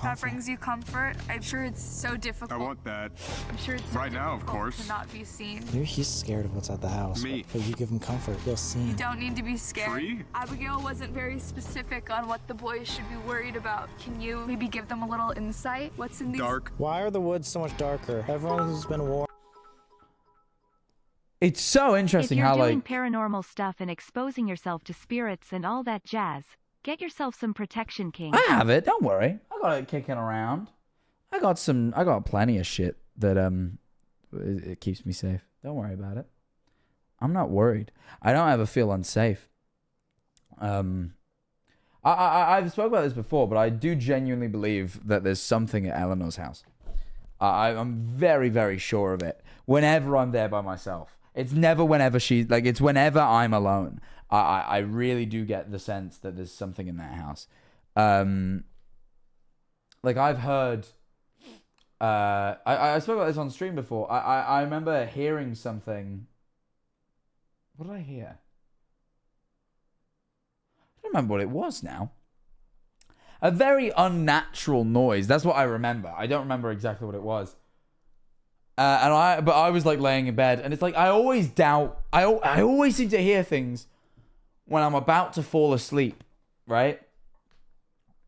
That brings you comfort. I'm sure it's so difficult. I want that. I'm sure it's so right now, of course. To not be seen. Maybe he's scared of what's at the house. Me. But you give him comfort, he'll see. You don't need to be scared. Free? Abigail wasn't very specific on what the boys should be worried about. Can you maybe give them a little insight? What's in these? Dark. Why are the woods so much darker? Everyone's been warned. It's so interesting if you're how doing like paranormal stuff and exposing yourself to spirits and all that jazz, get yourself some protection, King. I have it. Don't worry. I got it kicking around. I got plenty of shit that it keeps me safe. Don't worry about it. I'm not worried. I don't ever feel unsafe. I've spoken about this before, but I do genuinely believe that there's something at Eleanor's house. I'm very, very sure of it. Whenever I'm there by myself, it's never whenever it's whenever I'm alone. I really do get the sense that there's something in that house. Like I've heard, I spoke about this on stream before. I remember hearing something. What did I hear? I don't remember what it was now. A very unnatural noise. That's what I remember. I don't remember exactly what it was. But I was like laying in bed, and it's like I always doubt. I always seem to hear things when I'm about to fall asleep, right?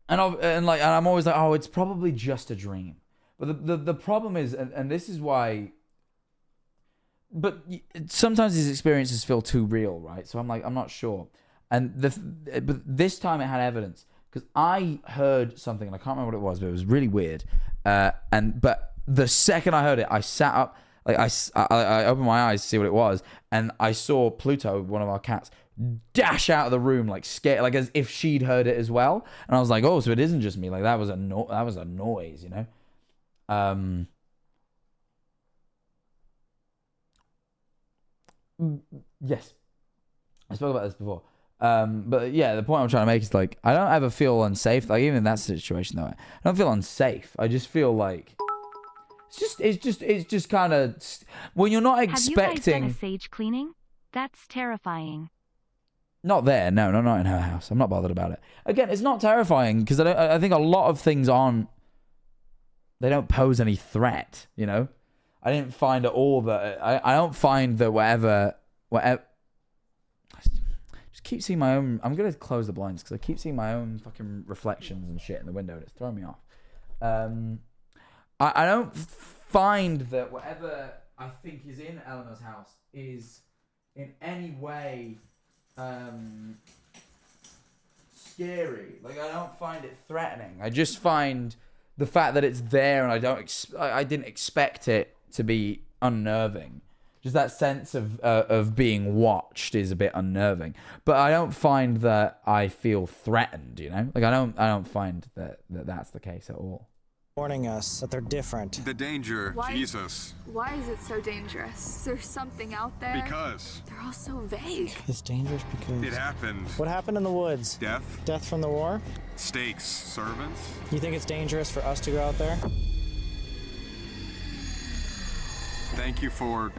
And I'm always like, oh, it's probably just a dream. But the problem is, and this is why. But sometimes these experiences feel too real, right? So I'm like, I'm not sure. And but this time it had evidence because I heard something, and I can't remember what it was, but it was really weird. But the second I heard it, I sat up, like I opened my eyes to see what it was, and I saw Pluto, one of our cats, dash out of the room like scared, like as if she'd heard it as well. And I was like, oh, so it isn't just me. Like that was a noise, you know. Yes, I spoke about this before. But yeah, the point I'm trying to make is like I don't ever feel unsafe. Like even in that situation though, I don't feel unsafe. I just feel like it's just kind of when you're not expecting. Have you guys done a sage cleaning? That's terrifying. Not there, no, not in her house. I'm not bothered about it. Again, it's not terrifying because I think a lot of things they don't pose any threat. You know, I didn't find at all that I don't find that whatever. Just keep seeing my own. I'm gonna close the blinds because I keep seeing my own fucking reflections and shit in the window, and it's throwing me off. I don't find that whatever I think is in Eleanor's house is in any way scary. Like I don't find it threatening. I just find the fact that it's there and I didn't expect it to be unnerving. Just that sense of being watched is a bit unnerving. But I don't find that I feel threatened, you know? Like I don't find that that's the case at all. Warning us that they're different. The danger, Jesus. Why is it so dangerous? Is there something out there? Because. They're all so vague. It's dangerous because. It happened. What happened in the woods? Death. Death from the war? Stakes. Servants. You think it's dangerous for us to go out there? Thank you for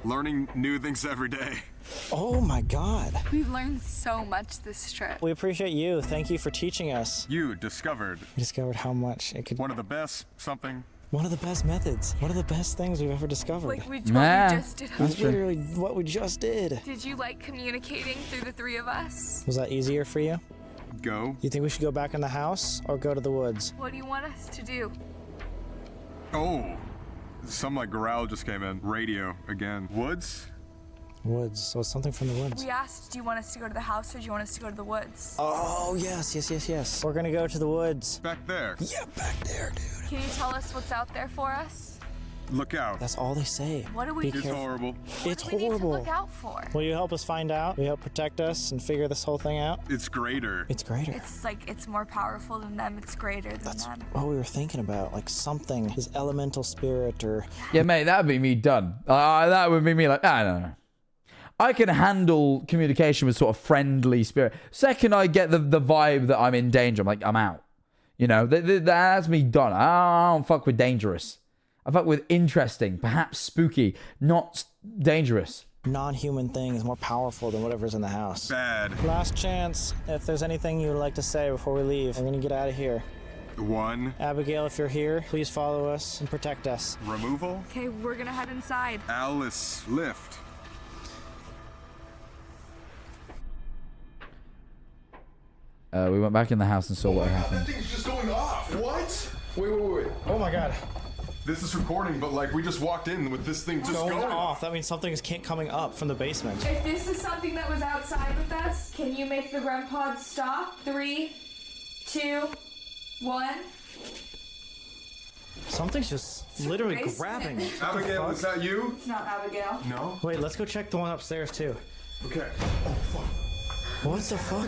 learning new things every day. Oh my God. We've learned so much this trip. We appreciate you. Thank you for teaching us. You discovered. We discovered how much it could. One of the best something. One of the best methods. One of the best things we've ever discovered. Like what we just did. That's literally what we just did. Did you like communicating through the three of us? Was that easier for you? Go. You think we should go back in the house or go to the woods? What do you want us to do? Oh, some like growl just came in. Radio again. Woods? Woods. So it's something from the woods. We asked, do you want us to go to the house or do you want us to go to the woods? Oh, yes. We're gonna go to the woods. Back there. Yeah, back there, dude. Can you tell us what's out there for us? Look out. That's all they say. What do we It's horrible. It's What do we need to horrible. look out for? Will you help us find out? Will you help protect us and figure this whole thing out? It's greater. It's greater. It's like, it's more powerful than them. It's greater than them. What we were thinking about, like something, this elemental spirit or... Yeah, mate, that would be me done. That would be me like, no. I can handle communication with sort of friendly spirit. Second, I get the vibe that I'm in danger. I'm like, I'm out. You know, that's me done. I don't fuck with dangerous. I fuck with interesting, perhaps spooky, not dangerous. Non-human thing is more powerful than whatever's in the house. Bad. Last chance. If there's anything you would like to say before we leave, we're gonna get out of here. 1. Abigail, if you're here, please follow us and protect us. Removal. Okay, we're gonna head inside. Alice, lift. We went back in the house and saw what happened. That thing's just going off. What? Wait. Oh my god. This is recording, but like we just walked in with this thing just going off. That means something is coming up from the basement. If this is something that was outside with us, can you make the REM pod stop? 3, 2, 1. Something's just literally basement. grabbing it. Abigail, is that you? It's not Abigail. No. Wait, let's go check the one upstairs too. Okay. Oh fuck. What the fuck?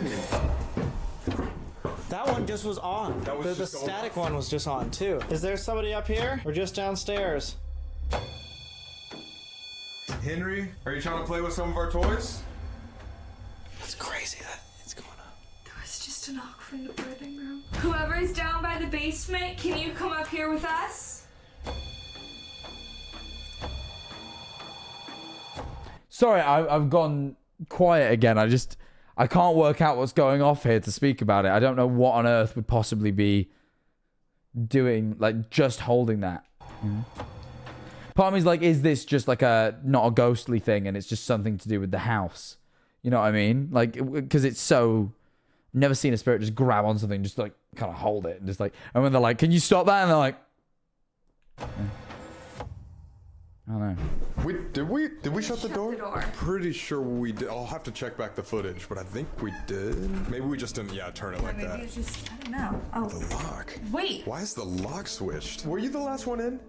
That one just was on. That was the just static one was just on too. Is there somebody up here or just downstairs? Henry, are you trying to play with some of our toys? That's crazy that it's going on. There was just a knock from the birthing room. Whoever's down by the basement, can you come up here with us? Sorry, I've gone quiet again. I can't work out what's going off here to speak about it. I don't know what on earth would possibly be doing, like, just holding that. Part of me is like, is this just like not a ghostly thing and it's just something to do with the house? You know what I mean? Like, because it's so... Never seen a spirit just grab on something, just like, kind of hold it. And just like... And when they're like, can you stop that? And they're like... I don't know. Did we shut the door? Pretty sure we did. I'll have to check back the footage, but I think we did. Maybe we just didn't, turn it like that. Maybe it's just, I don't know. Oh. The lock. Wait. Why is the lock switched? Were you the last one in?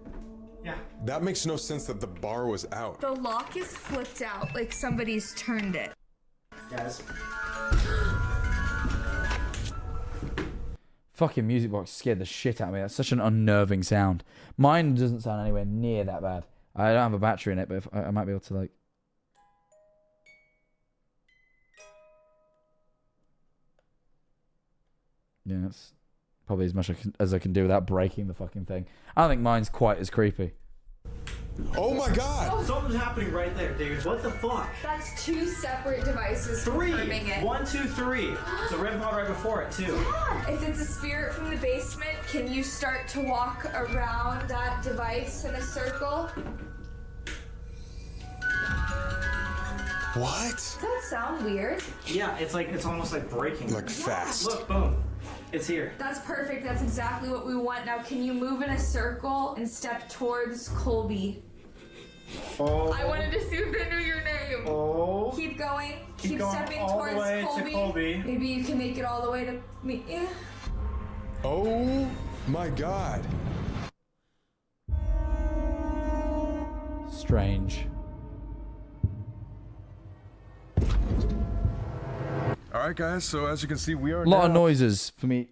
Yeah. That makes no sense that the bar was out. The lock is flipped out, like somebody's turned it. Guys. Fucking music box scared the shit out of me. That's such an unnerving sound. Mine doesn't sound anywhere near that bad. I don't have a battery in it, but if, I might be able to, like... Yeah, that's probably as much as I can do without breaking the fucking thing. I don't think mine's quite as creepy. Oh my god! Something's happening right there, dude. What the fuck? That's 2 separate devices 3! confirming it. 1, 2, 3. It's a red pod right before it, too. Yeah. If it's a spirit from the basement, can you start to walk around that device in a circle? What? Does that sound weird? Yeah, it's almost like breaking. Like fast. Look, boom. It's here. That's perfect. That's exactly what we want. Now, can you move in a circle and step towards Colby? Oh. I wanted to see if they knew your name. Oh. Keep going. Keep going stepping all towards the way Colby. to Colby. Maybe you can make it all the way to me. Yeah. Oh my god. Strange. All right, guys. So as you can see, we are A lot of now- noises for me.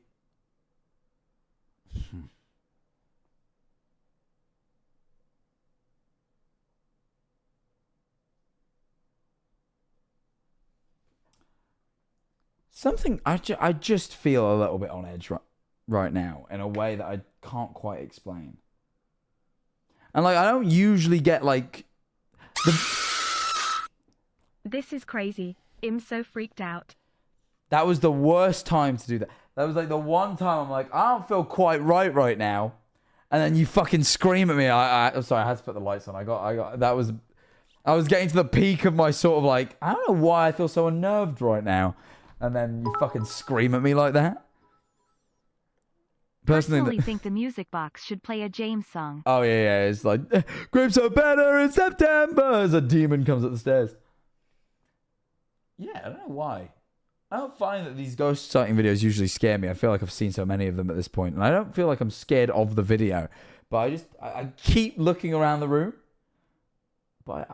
Something I just feel a little bit on edge right now in a way that I can't quite explain. And like I don't usually get like This is crazy. I'm so freaked out. That was the worst time to do that. That was like the one time I'm like, I don't feel quite right now. and then you fucking scream at me. I'm sorry, I had to put the lights on. I was getting to the peak of my sort of like, I don't know why I feel so unnerved right now. And then you fucking scream at me like that. Personally think the music box should play a James song. Oh, yeah. It's like, grapes are better in September as a demon comes up the stairs. Yeah, I don't know why. I don't find that these ghost sighting videos usually scare me. I feel like I've seen so many of them at this point, and I don't feel like I'm scared of the video. But I keep looking around the room. But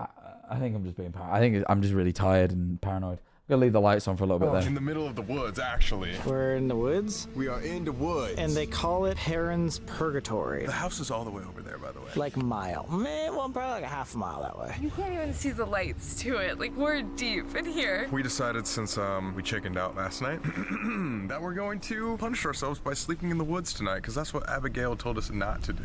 I think I'm just being paranoid. I think I'm just really tired and paranoid. I'm going to leave the lights on for a little bit there. In the middle of the woods, actually. We're in the woods? We are in the woods. And they call it Heron's Purgatory. The house is all the way over there, by the way. Like a mile. Well, probably like a half a mile that way. You can't even see the lights to it. Like, we're deep in here. We decided since we chickened out last night that we're going to punish ourselves by sleeping in the woods tonight, because that's what Abigail told us not to do.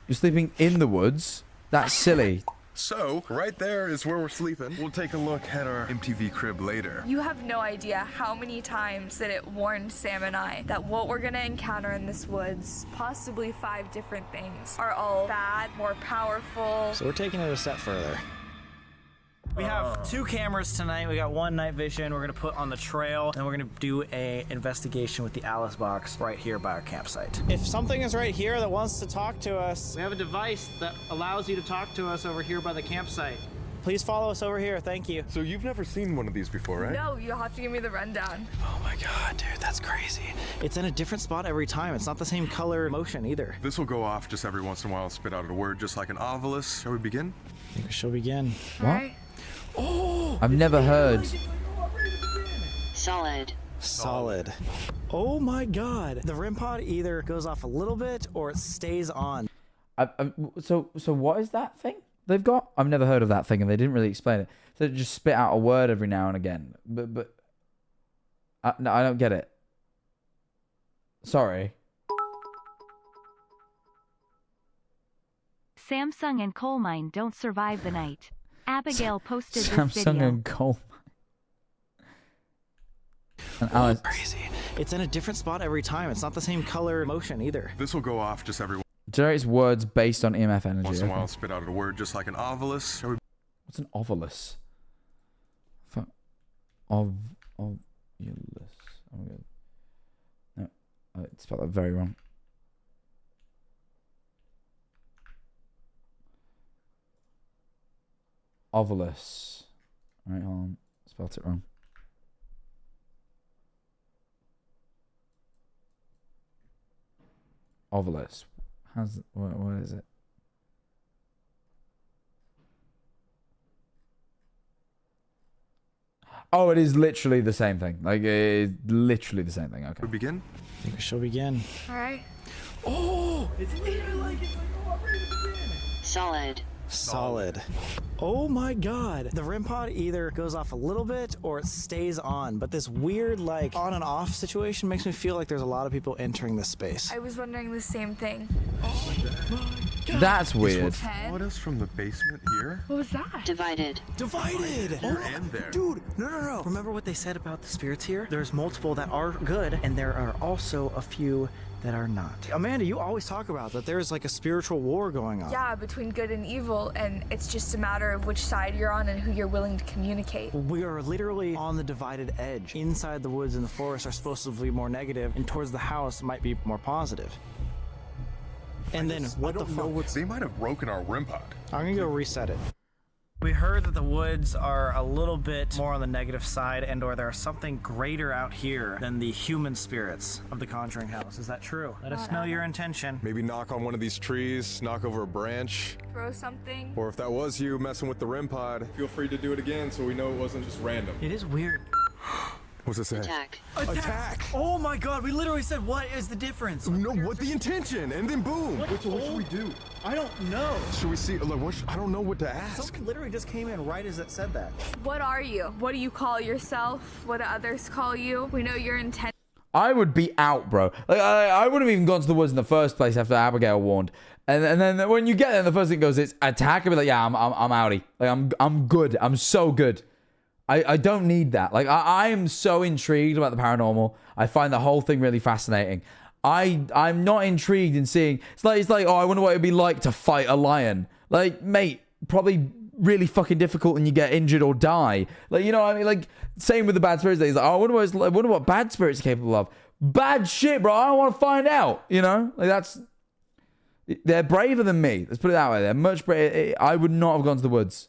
You're sleeping in the woods? That's silly. So, right there is where we're sleeping. We'll take a look at our MTV crib later. You have no idea how many times that it warned Sam and I that what we're gonna encounter in this woods, possibly 5 different things, are all bad, more powerful. So we're taking it a step further. We have 2 cameras tonight. We got 1 night vision we're gonna put on the trail, and we're gonna do a investigation with the Alice box right here by our campsite. If something is right here that wants to talk to us, we have a device that allows you to talk to us over here by the campsite. Please follow us over here, thank you. So you've never seen one of these before, right? No, you'll have to give me the rundown. Oh my god, dude, that's crazy. It's in a different spot every time. It's not the same color motion either. This will go off just every once in a while and spit out a word just like an ovilus. Shall we begin? I think we shall begin. What? Right. Oh! I've never heard. Solid. Oh my god. The REM pod either goes off a little bit or it stays on. So what is that thing they've got? I've never heard of that thing, and they didn't really explain it. So they just spit out a word every now and again. But no, I don't get it. Sorry. Samsung and coal mine don't survive the night. Abigail posted this Samsung video. and coal. And Alice. Crazy. It's in a different spot every time. It's not the same color motion either. This will go off just every Generates words based on EMF energy. once in a while and spit out a word just like an ovilus. Shall we... What's an ovilus? Ovulus. I'm good. No, I spelled that very wrong. Ovilus. Alright, hold on. Spelled it wrong. Ovilus. What is it? Oh, it is literally the same thing. Like, it's literally the same thing. Okay. We begin? I think we shall begin. All right. Oh! It's literally like it's like, oh, I'm ready to begin. Solid. Oh my god. The REM pod either goes off a little bit or it stays on, but this weird like on and off situation makes me feel like there's a lot of people entering this space. I was wondering the same thing. That's weird. What is from the basement here? What was that? Divided. Here and there. Dude, no. Remember what they said about the spirits here? There's multiple that are good, and there are also a few that are not. Amanda, you always talk about that there's like a spiritual war going on. Yeah, between good and evil, and it's just a matter of which side you're on and who you're willing to communicate. We are literally on the divided edge. Inside the woods and the forest are supposed to be more negative, and towards the house might be more positive. And then what the fuck? They might have broken our REM pod. I'm gonna go reset it. We heard that the woods are a little bit more on the negative side, and or there's something greater out here than the human spirits of the Conjuring house. Is that true? Let us know your intention. Maybe knock on one of these trees, knock over a branch. Throw something. Or if that was you messing with the REM pod, feel free to do it again so we know it wasn't just random. It is weird. What's it say? Attack! Oh my god, we literally said what is the difference? No, what the intention? And then boom! What should we do? I don't know. Should we see? Like, I don't know what to ask. Something literally just came in right as it said that. What are you? What do you call yourself? What do others call you? We know your intent. I would be out, bro. Like, I wouldn't have even gone to the woods in the first place after Abigail warned. And then when you get there, the first thing goes, it's attack. I'd be like, yeah, I'm outie. Like, I'm good. I'm so good. I don't need that. Like, I am so intrigued about the paranormal. I find the whole thing really fascinating. I'm not intrigued in seeing. It's like, oh, I wonder what it'd be like to fight a lion. Like, mate, probably really fucking difficult and you get injured or die. Like, you know what I mean? Like, same with the bad spirits. He's like, oh, I wonder what bad spirits are capable of. Bad shit, bro. I don't want to find out. You know, like they're braver than me. Let's put it that way. They're much braver. I would not have gone to the woods.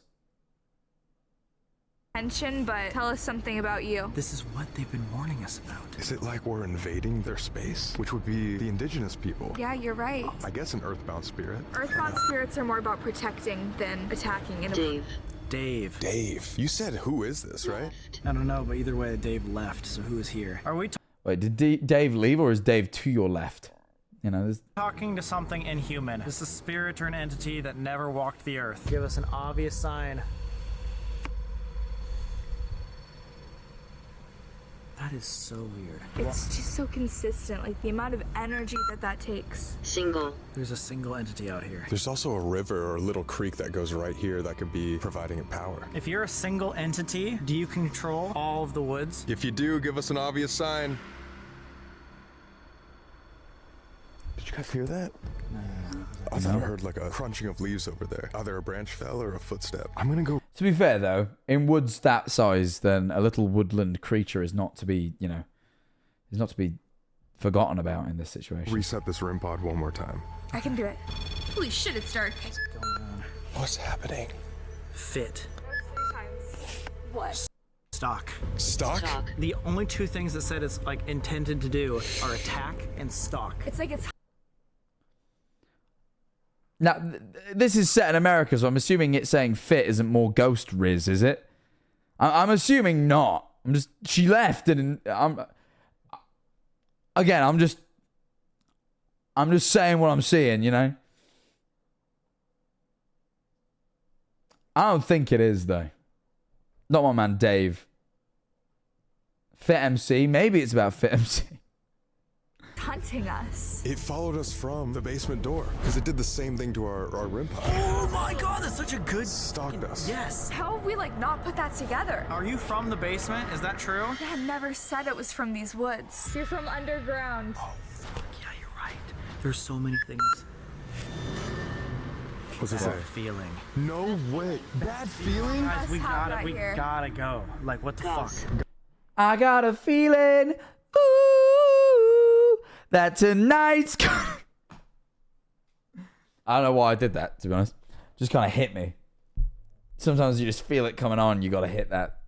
But tell us something about you. This is what they've been warning us about. Is it like we're invading their space? Which would be the indigenous people. Yeah, you're right. I guess an earthbound spirit. Earthbound spirits are more about protecting than attacking. Dave. Dave. You said who is this, right? I don't know, but either way, Dave left, so who is here? Are we Wait, did Dave leave or is Dave to your left? You know, there's... talking to something inhuman. This is a spirit or an entity that never walked the earth. Give us an obvious sign. That is so weird. It's just so consistent, like the amount of energy that takes. There's a single entity out here. There's also a river or a little creek that goes right here that could be providing it power. If you're a single entity, do you control all of the woods? If you do, give us an obvious sign. Did you guys hear that? I thought I heard like a crunching of leaves over there. Either a branch fell or a footstep. I'm gonna go. To be fair, though, in woods that size, then a little woodland creature is not to be, you know, is not to be forgotten about in this situation. Reset this REM pod one more time. I can do it. Holy shit, it's dark. What's going on? What's happening? Fit. 3 times. What? Stock. Stock? The only two things that said it's like intended to do are attack and stalk. It's like it's... Now, this is set in America, so I'm assuming it's saying fit isn't more ghost riz, is it? I'm assuming not. She left and I'm just saying what I'm seeing, you know? I don't think it is, though. Not my man, Dave. Fit MC. Maybe it's about Fit MC. hunting us. It followed us from the basement door because it did the same thing to our REM pod. Oh my god, that's such a good... Stalked us. Yes. How have we not put that together? Are you from the basement? Is that true? Dad never said it was from these woods. You're from underground. Oh, fuck yeah, you're right. There's so many things. What's it say? Bad feeling. No way. Bad feeling? Guys, we gotta go. Like, what the fuck? I got a feeling, ooh, that tonight's gonna... I don't know why I did that, to be honest. Just kind of hit me. Sometimes you just feel it coming on. You got to hit that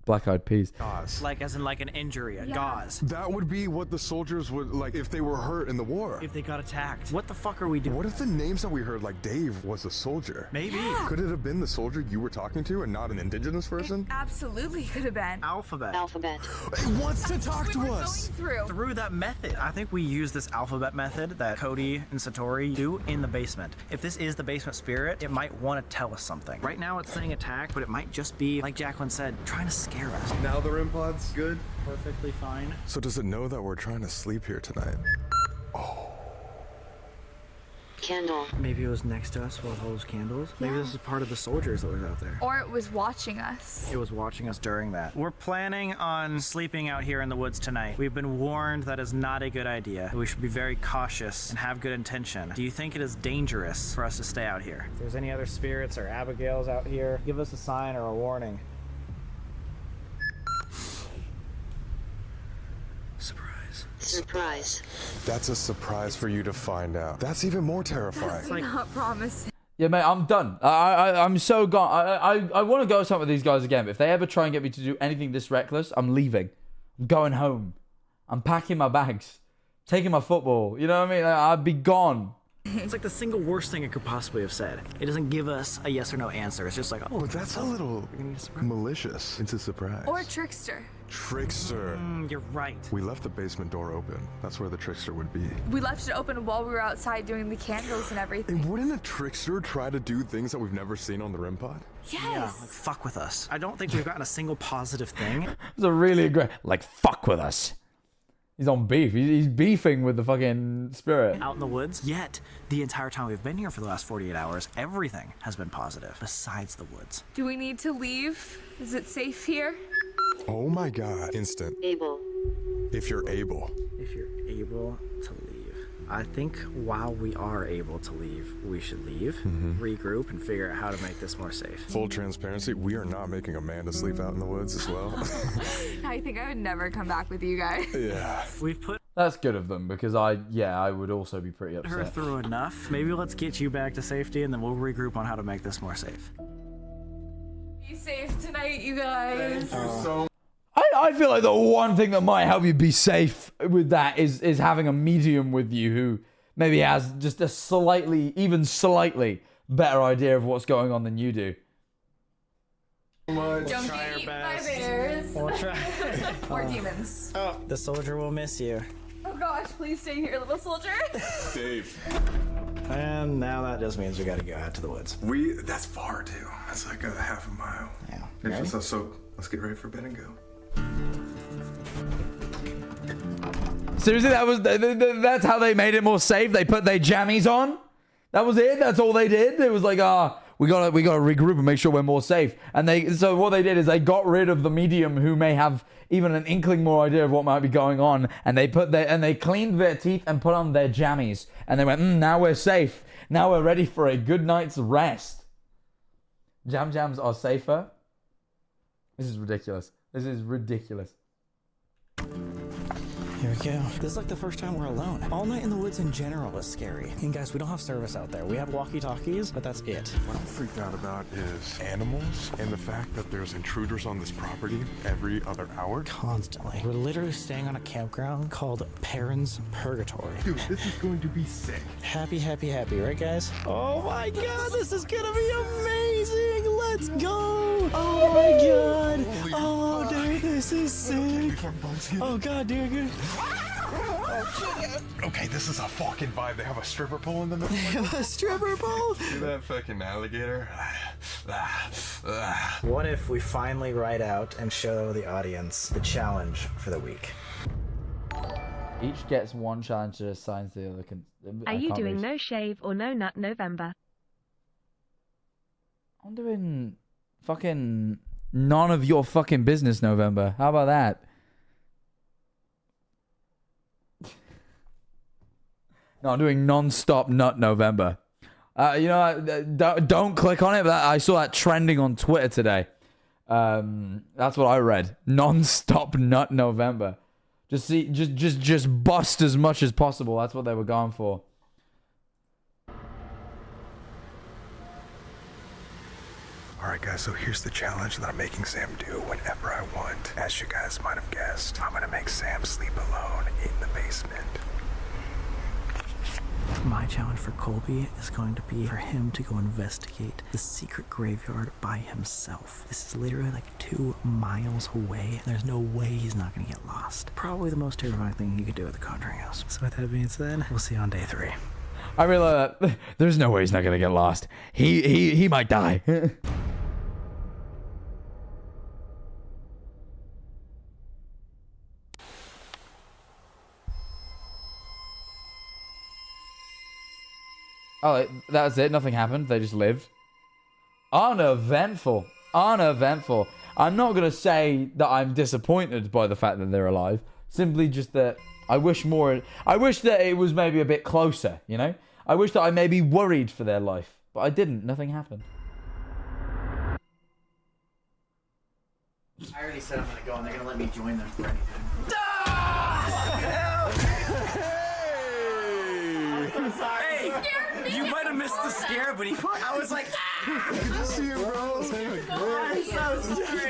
Black Eyed Peas. Gauze. Like as in like an injury, a gauze. That would be what the soldiers would, like, if they were hurt in the war. If they got attacked. What the fuck are we doing? What if the names that we heard, like Dave, was a soldier? Maybe. Yeah. Could it have been the soldier you were talking to and not an indigenous person? It absolutely could have been. Alphabet. It wants to talk to us. Through that method. I think we use this alphabet method that Cody and Satori do in the basement. If this is the basement spirit, it might want to tell us something. Right now it's saying attack, but it might just be, like Jacqueline said, trying to scare us. Now the REM pod's good? Perfectly fine. So does it know that we're trying to sleep here tonight? Oh. Candle. Maybe it was next to us with all those candles. Yeah. Maybe this is part of the soldiers that was out there. Or it was watching us. It was watching us during that. We're planning on sleeping out here in the woods tonight. We've been warned that is not a good idea. We should be very cautious and have good intention. Do you think it is dangerous for us to stay out here? If there's any other spirits or Abigails out here, give us a sign or a warning. Surprise. That's a surprise for you to find out. That's even more terrifying. That's not promising. Yeah, mate, I'm done. I'm so gone. I want to go something with these guys again, but if they ever try and get me to do anything this reckless, I'm leaving. I'm going home. I'm packing my bags. Taking my football. You know what I mean? I'd be gone. It's like the single worst thing it could possibly have said. It doesn't give us a yes or no answer. It's just like, oh, But that's a little malicious. It's a surprise. Or a trickster. Trickster. You're right. We left the basement door open. That's where the trickster would be. We left it open while we were outside doing the candles and everything. And wouldn't a trickster try to do things that we've never seen on the REM pod? Yes. Yeah, like fuck with us. I don't think we've gotten a single positive thing. It's a really great, like, fuck with us. He's on beef. He's beefing with the fucking spirit. Out in the woods. Yet, the entire time we've been here for the last 48 hours, everything has been positive, besides the woods. Do we need to leave? Is it safe here? Oh my god. Instant. Able. If you're able. If you're able. able to leave. I think while we are able to leave, we should leave, regroup, and figure out how to make this more safe. Full transparency, we are not making Amanda sleep out in the woods as well. I think I would never come back with you guys. Yeah. We've put That's good of them because I would also be pretty upset. her through enough. Maybe let's get you back to safety, and then we'll regroup on how to make this more safe. Be safe tonight, you guys. I feel like the one thing that might help you be safe with that is having a medium with you who maybe has just a even slightly better idea of what's going on than you do. Don't get eaten by bears. We'll try. Or demons. Oh, the soldier will miss you. Oh gosh, please stay here, little soldier. Dave. And now that just means we gotta go out to the woods. That's far too. That's like a half a mile. Yeah. So let's get ready for bed and go. Seriously, that's how they made it more safe. They put their jammies on. That was it. That's all they did. It was like, we gotta regroup and make sure we're more safe. And so what they did is they got rid of the medium who may have even an inkling more idea of what might be going on, and they cleaned their teeth and put on their jammies, and they went, now we're safe. Now we're ready for a good night's rest. Jams are safer. This is ridiculous. This is ridiculous. Here we go. This is like the first time we're alone. All night in the woods in general is scary. And guys, we don't have service out there. We have walkie-talkies, but that's it. What I'm freaked out about is animals and the fact that there's intruders on this property every other hour. Constantly. We're literally staying on a campground called Perrin's Purgatory. Dude, this is going to be sick. Happy, happy, happy, right guys? Oh my god, this is gonna be amazing! Let's go! Oh my god! Oh dude, this is sick! Oh god, dude. Okay, this is a fucking vibe. They have a stripper pole in the middle. They have a stripper pole? See that fucking alligator? What if we finally write out and show the audience the challenge for the week? Each gets one challenge to assign to the other. Are you doing no shave or no nut November? I'm doing fucking none of your fucking business November. How about that? No, I'm doing non-stop nut November. Don't click on it, but I saw that trending on Twitter today. That's what I read. Non-stop nut November. Just bust as much as possible. That's what they were going for. Alright guys, so here's the challenge that I'm making Sam do whenever I want. As you guys might have guessed, I'm gonna make Sam sleep alone in the basement. My challenge for Colby is going to be for him to go investigate the secret graveyard by himself. This is literally like 2 miles away. There's no way he's not going to get lost. Probably the most terrifying thing you could do at the Conjuring house. So with that being said, we'll see you on day 3. I realize that there's no way he's not gonna get lost. He might die. Oh, that's it. Nothing happened. They just lived. Uneventful. Uneventful. I'm not going to say that I'm disappointed by the fact that they're alive. Simply just that I wish that it was maybe a bit closer, you know? I wish that I maybe worried for their life. But I didn't. Nothing happened. I already said I'm going to go and they're going to let me join them for anything. Hey, you might have missed the scare, but I was like, Good to see you, bro.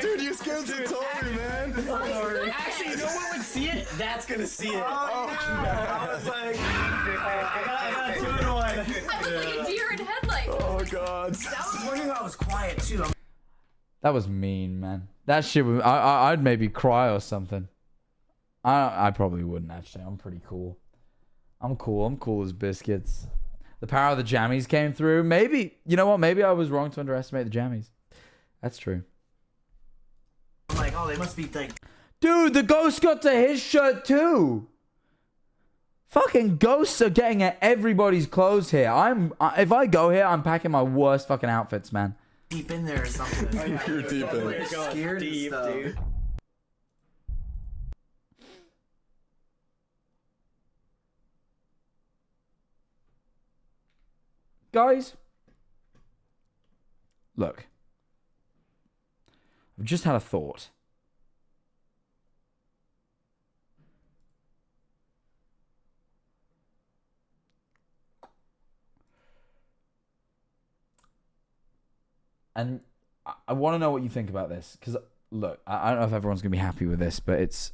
Dude, you scared the Tory, man. actually, you know what would see it? That's going to see it. I was like, I got 2 in 1. I was like a deer in headlights. Oh, God. That was wondering why I was quiet, too. That was mean, man. That shit would... I'd maybe cry or something. I probably wouldn't, actually. I'm pretty cool. I'm cool as biscuits. The power of the jammies came through. Maybe, you know what? Maybe I was wrong to underestimate the jammies. That's true. I'm like, oh, they must be like... Dude, the ghost got to his shirt too. Fucking ghosts are getting at everybody's clothes here. If I go here, I'm packing my worst fucking outfits, man. Deep in there or something. You're deep in it. Scared deep, dude. Guys, look. I've just had a thought. And I want to know what you think about this. Because, look, I don't know if everyone's going to be happy with this, but it's...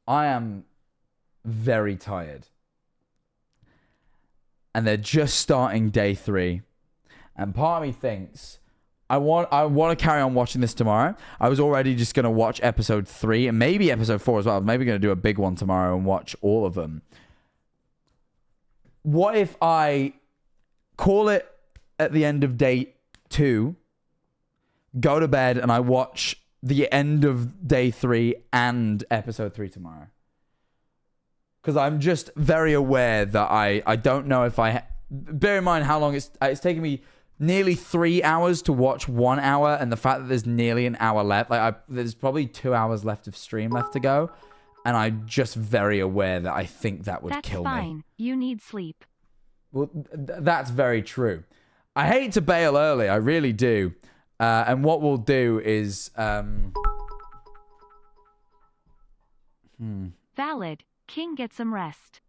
I am very tired. And they're just starting day 3. And part of me thinks... I want to carry on watching this tomorrow. I was already just going to watch episode 3 and maybe episode 4 as well. I was maybe going to do a big one tomorrow and watch all of them. What if I call it at the end of day 2, go to bed, and I watch the end of day 3 and episode 3 tomorrow? Because I'm just very aware that I don't know if I... Bear in mind how long it's taken me nearly 3 hours to watch 1 hour, and the fact that there's nearly an hour left. There's probably 2 hours left of stream left to go. And I'm just very aware that I think that would kill me. That's fine. You need sleep. Well, that's very true. I hate to bail early. I really do. And what we'll do is... Valid. King, get some rest.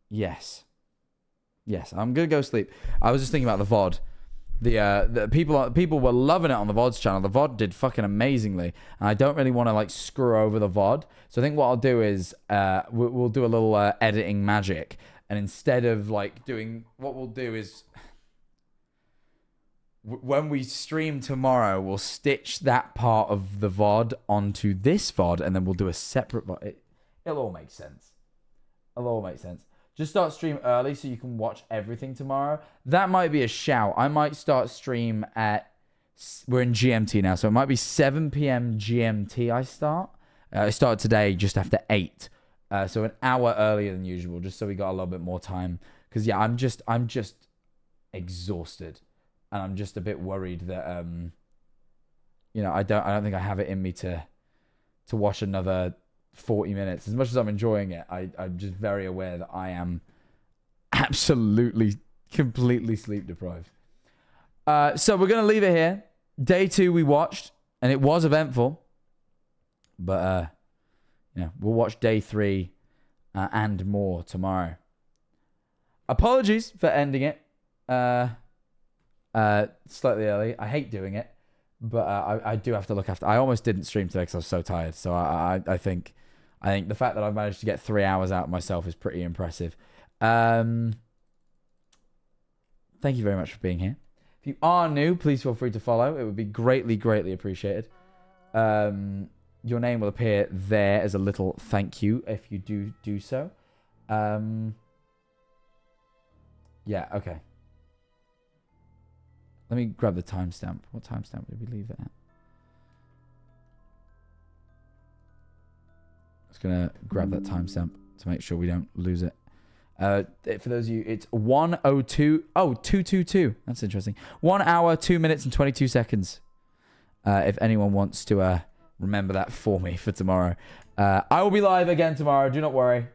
Yes. Yes, I'm going to go sleep. I was just thinking about the VOD. The people were loving it on the VOD's channel. The VOD did fucking amazingly, and I don't really want to like screw over the VOD. So I think what I'll do is we'll do a little editing magic, and instead of like doing what we'll do is when we stream tomorrow, we'll stitch that part of the VOD onto this VOD, and then we'll do a separate VOD. It'll all make sense. It'll all make sense. Just start stream early so you can watch everything tomorrow. That might be a shout. I might start stream at... We're in GMT now, so it might be 7 p.m. GMT I start. I started today just after 8. So an hour earlier than usual, just so we got a little bit more time. Because, yeah, I'm just exhausted. And I'm just a bit worried that, I don't think I have it in me to watch another 40 minutes. As much as I'm enjoying it, I'm just very aware that I am absolutely, completely sleep deprived. So we're going to leave it here. Day 2 we watched, and it was eventful. But, we'll watch day 3 and more tomorrow. Apologies for ending it slightly early. I hate doing it, but I do have to look after... I almost didn't stream today because I was so tired. So I think the fact that I've managed to get 3 hours out of myself is pretty impressive. Thank you very much for being here. If you are new, please feel free to follow. It would be greatly, greatly appreciated. Your name will appear there as a little thank you if you do so. Yeah, okay. Let me grab the timestamp. What timestamp did we leave it at? Just gonna grab that timestamp to make sure we don't lose it. For those of you, it's 1:02. Oh, 2:22. That's interesting. 1 hour, 2 minutes, and 22 seconds. If anyone wants to remember that for me for tomorrow, I will be live again tomorrow. Do not worry.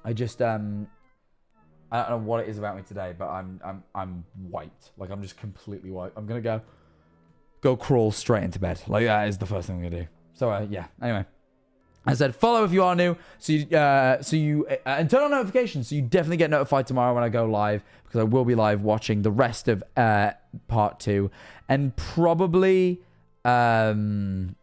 I just I don't know what it is about me today, but I'm wiped. Like I'm just completely wiped. I'm gonna go crawl straight into bed. Like that is the first thing I'm gonna do. So yeah. Anyway. As I said, follow if you are new, so you and turn on notifications so you definitely get notified tomorrow when I go live, because I will be live watching the rest of part 2 and probably I'm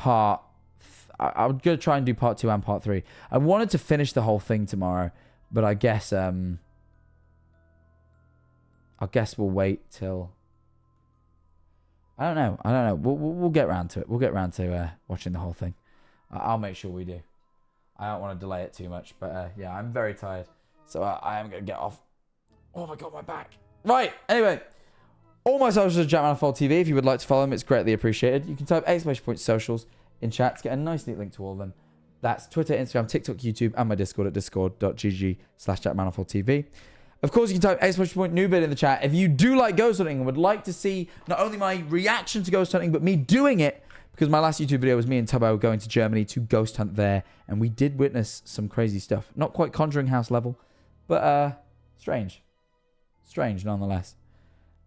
going to try and do part 2 and part 3. I wanted to finish the whole thing tomorrow, but I guess we'll wait till... I don't know. We'll get around to it. We'll get around to watching the whole thing. I'll make sure we do. I don't want to delay it too much, but yeah, I'm very tired, so I am going to get off. Oh my god, my back. Right, anyway. All my socials are JackManifold.tv. If you would like to follow them, it's greatly appreciated. You can type !socials in chat to get a nice neat link to all of them. That's Twitter, Instagram, TikTok, YouTube, and my Discord at discord.gg/JackManifoldTV. Of course, you can type !new vid in the chat. If you do like ghost hunting and would like to see not only my reaction to ghost hunting, but me doing it, because my last YouTube video was me and Tubbo going to Germany to ghost hunt there, and we did witness some crazy stuff. Not quite Conjuring house level, but strange. Strange, nonetheless.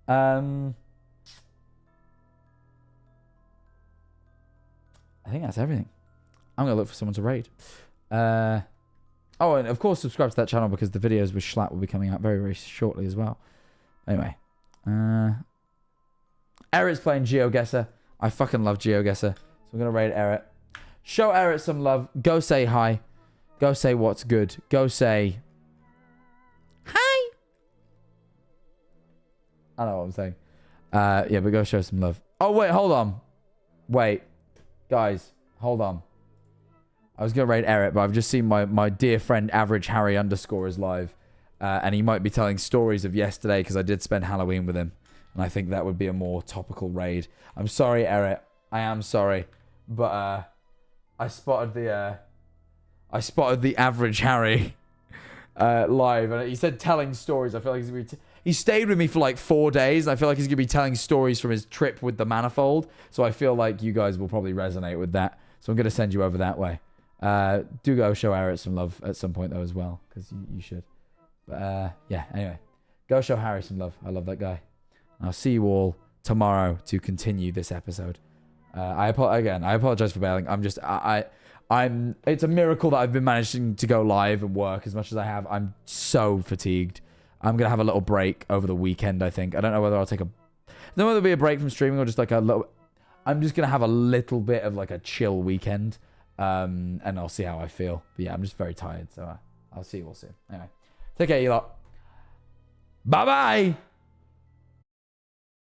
I think that's everything. I'm going to look for someone to raid. Oh, and of course, subscribe to that channel because the videos with Schlatt will be coming out very, very shortly as well. Anyway. Eric's playing GeoGuessr. I fucking love GeoGuessr. So I'm going to raid Eric. Show Eric some love. Go say hi. Go say what's good. Go say... Hi! I don't know what I'm saying. Yeah, but go show some love. Oh, wait, hold on. Wait. Guys, hold on. I was going to raid Eric, but I've just seen my dear friend Average Harry _ is live. And he might be telling stories of yesterday because I did spend Halloween with him. And I think that would be a more topical raid. I'm sorry, Eric. I am sorry. But I spotted the Average Harry live. And he said telling stories. I feel like he's going to be... He stayed with me for like 4 days. I feel like he's going to be telling stories from his trip with the manifold. So I feel like you guys will probably resonate with that. So I'm going to send you over that way. Do go show Eric some love at some point, though, as well. Because you should. But, yeah, anyway. Go show Harry some love. I love that guy. And I'll see you all tomorrow to continue this episode. I apologize for bailing. It's a miracle that I've been managing to go live and work as much as I have. I'm so fatigued. I'm going to have a little break over the weekend, I think. I don't know whether I'll take a... I don't know whether it'll be a break from streaming or just like a little... I'm just going to have a little bit of like a chill weekend. And I'll see how I feel. But yeah, I'm just very tired. So I'll see you all soon. Anyway, take care, you lot. Bye-bye!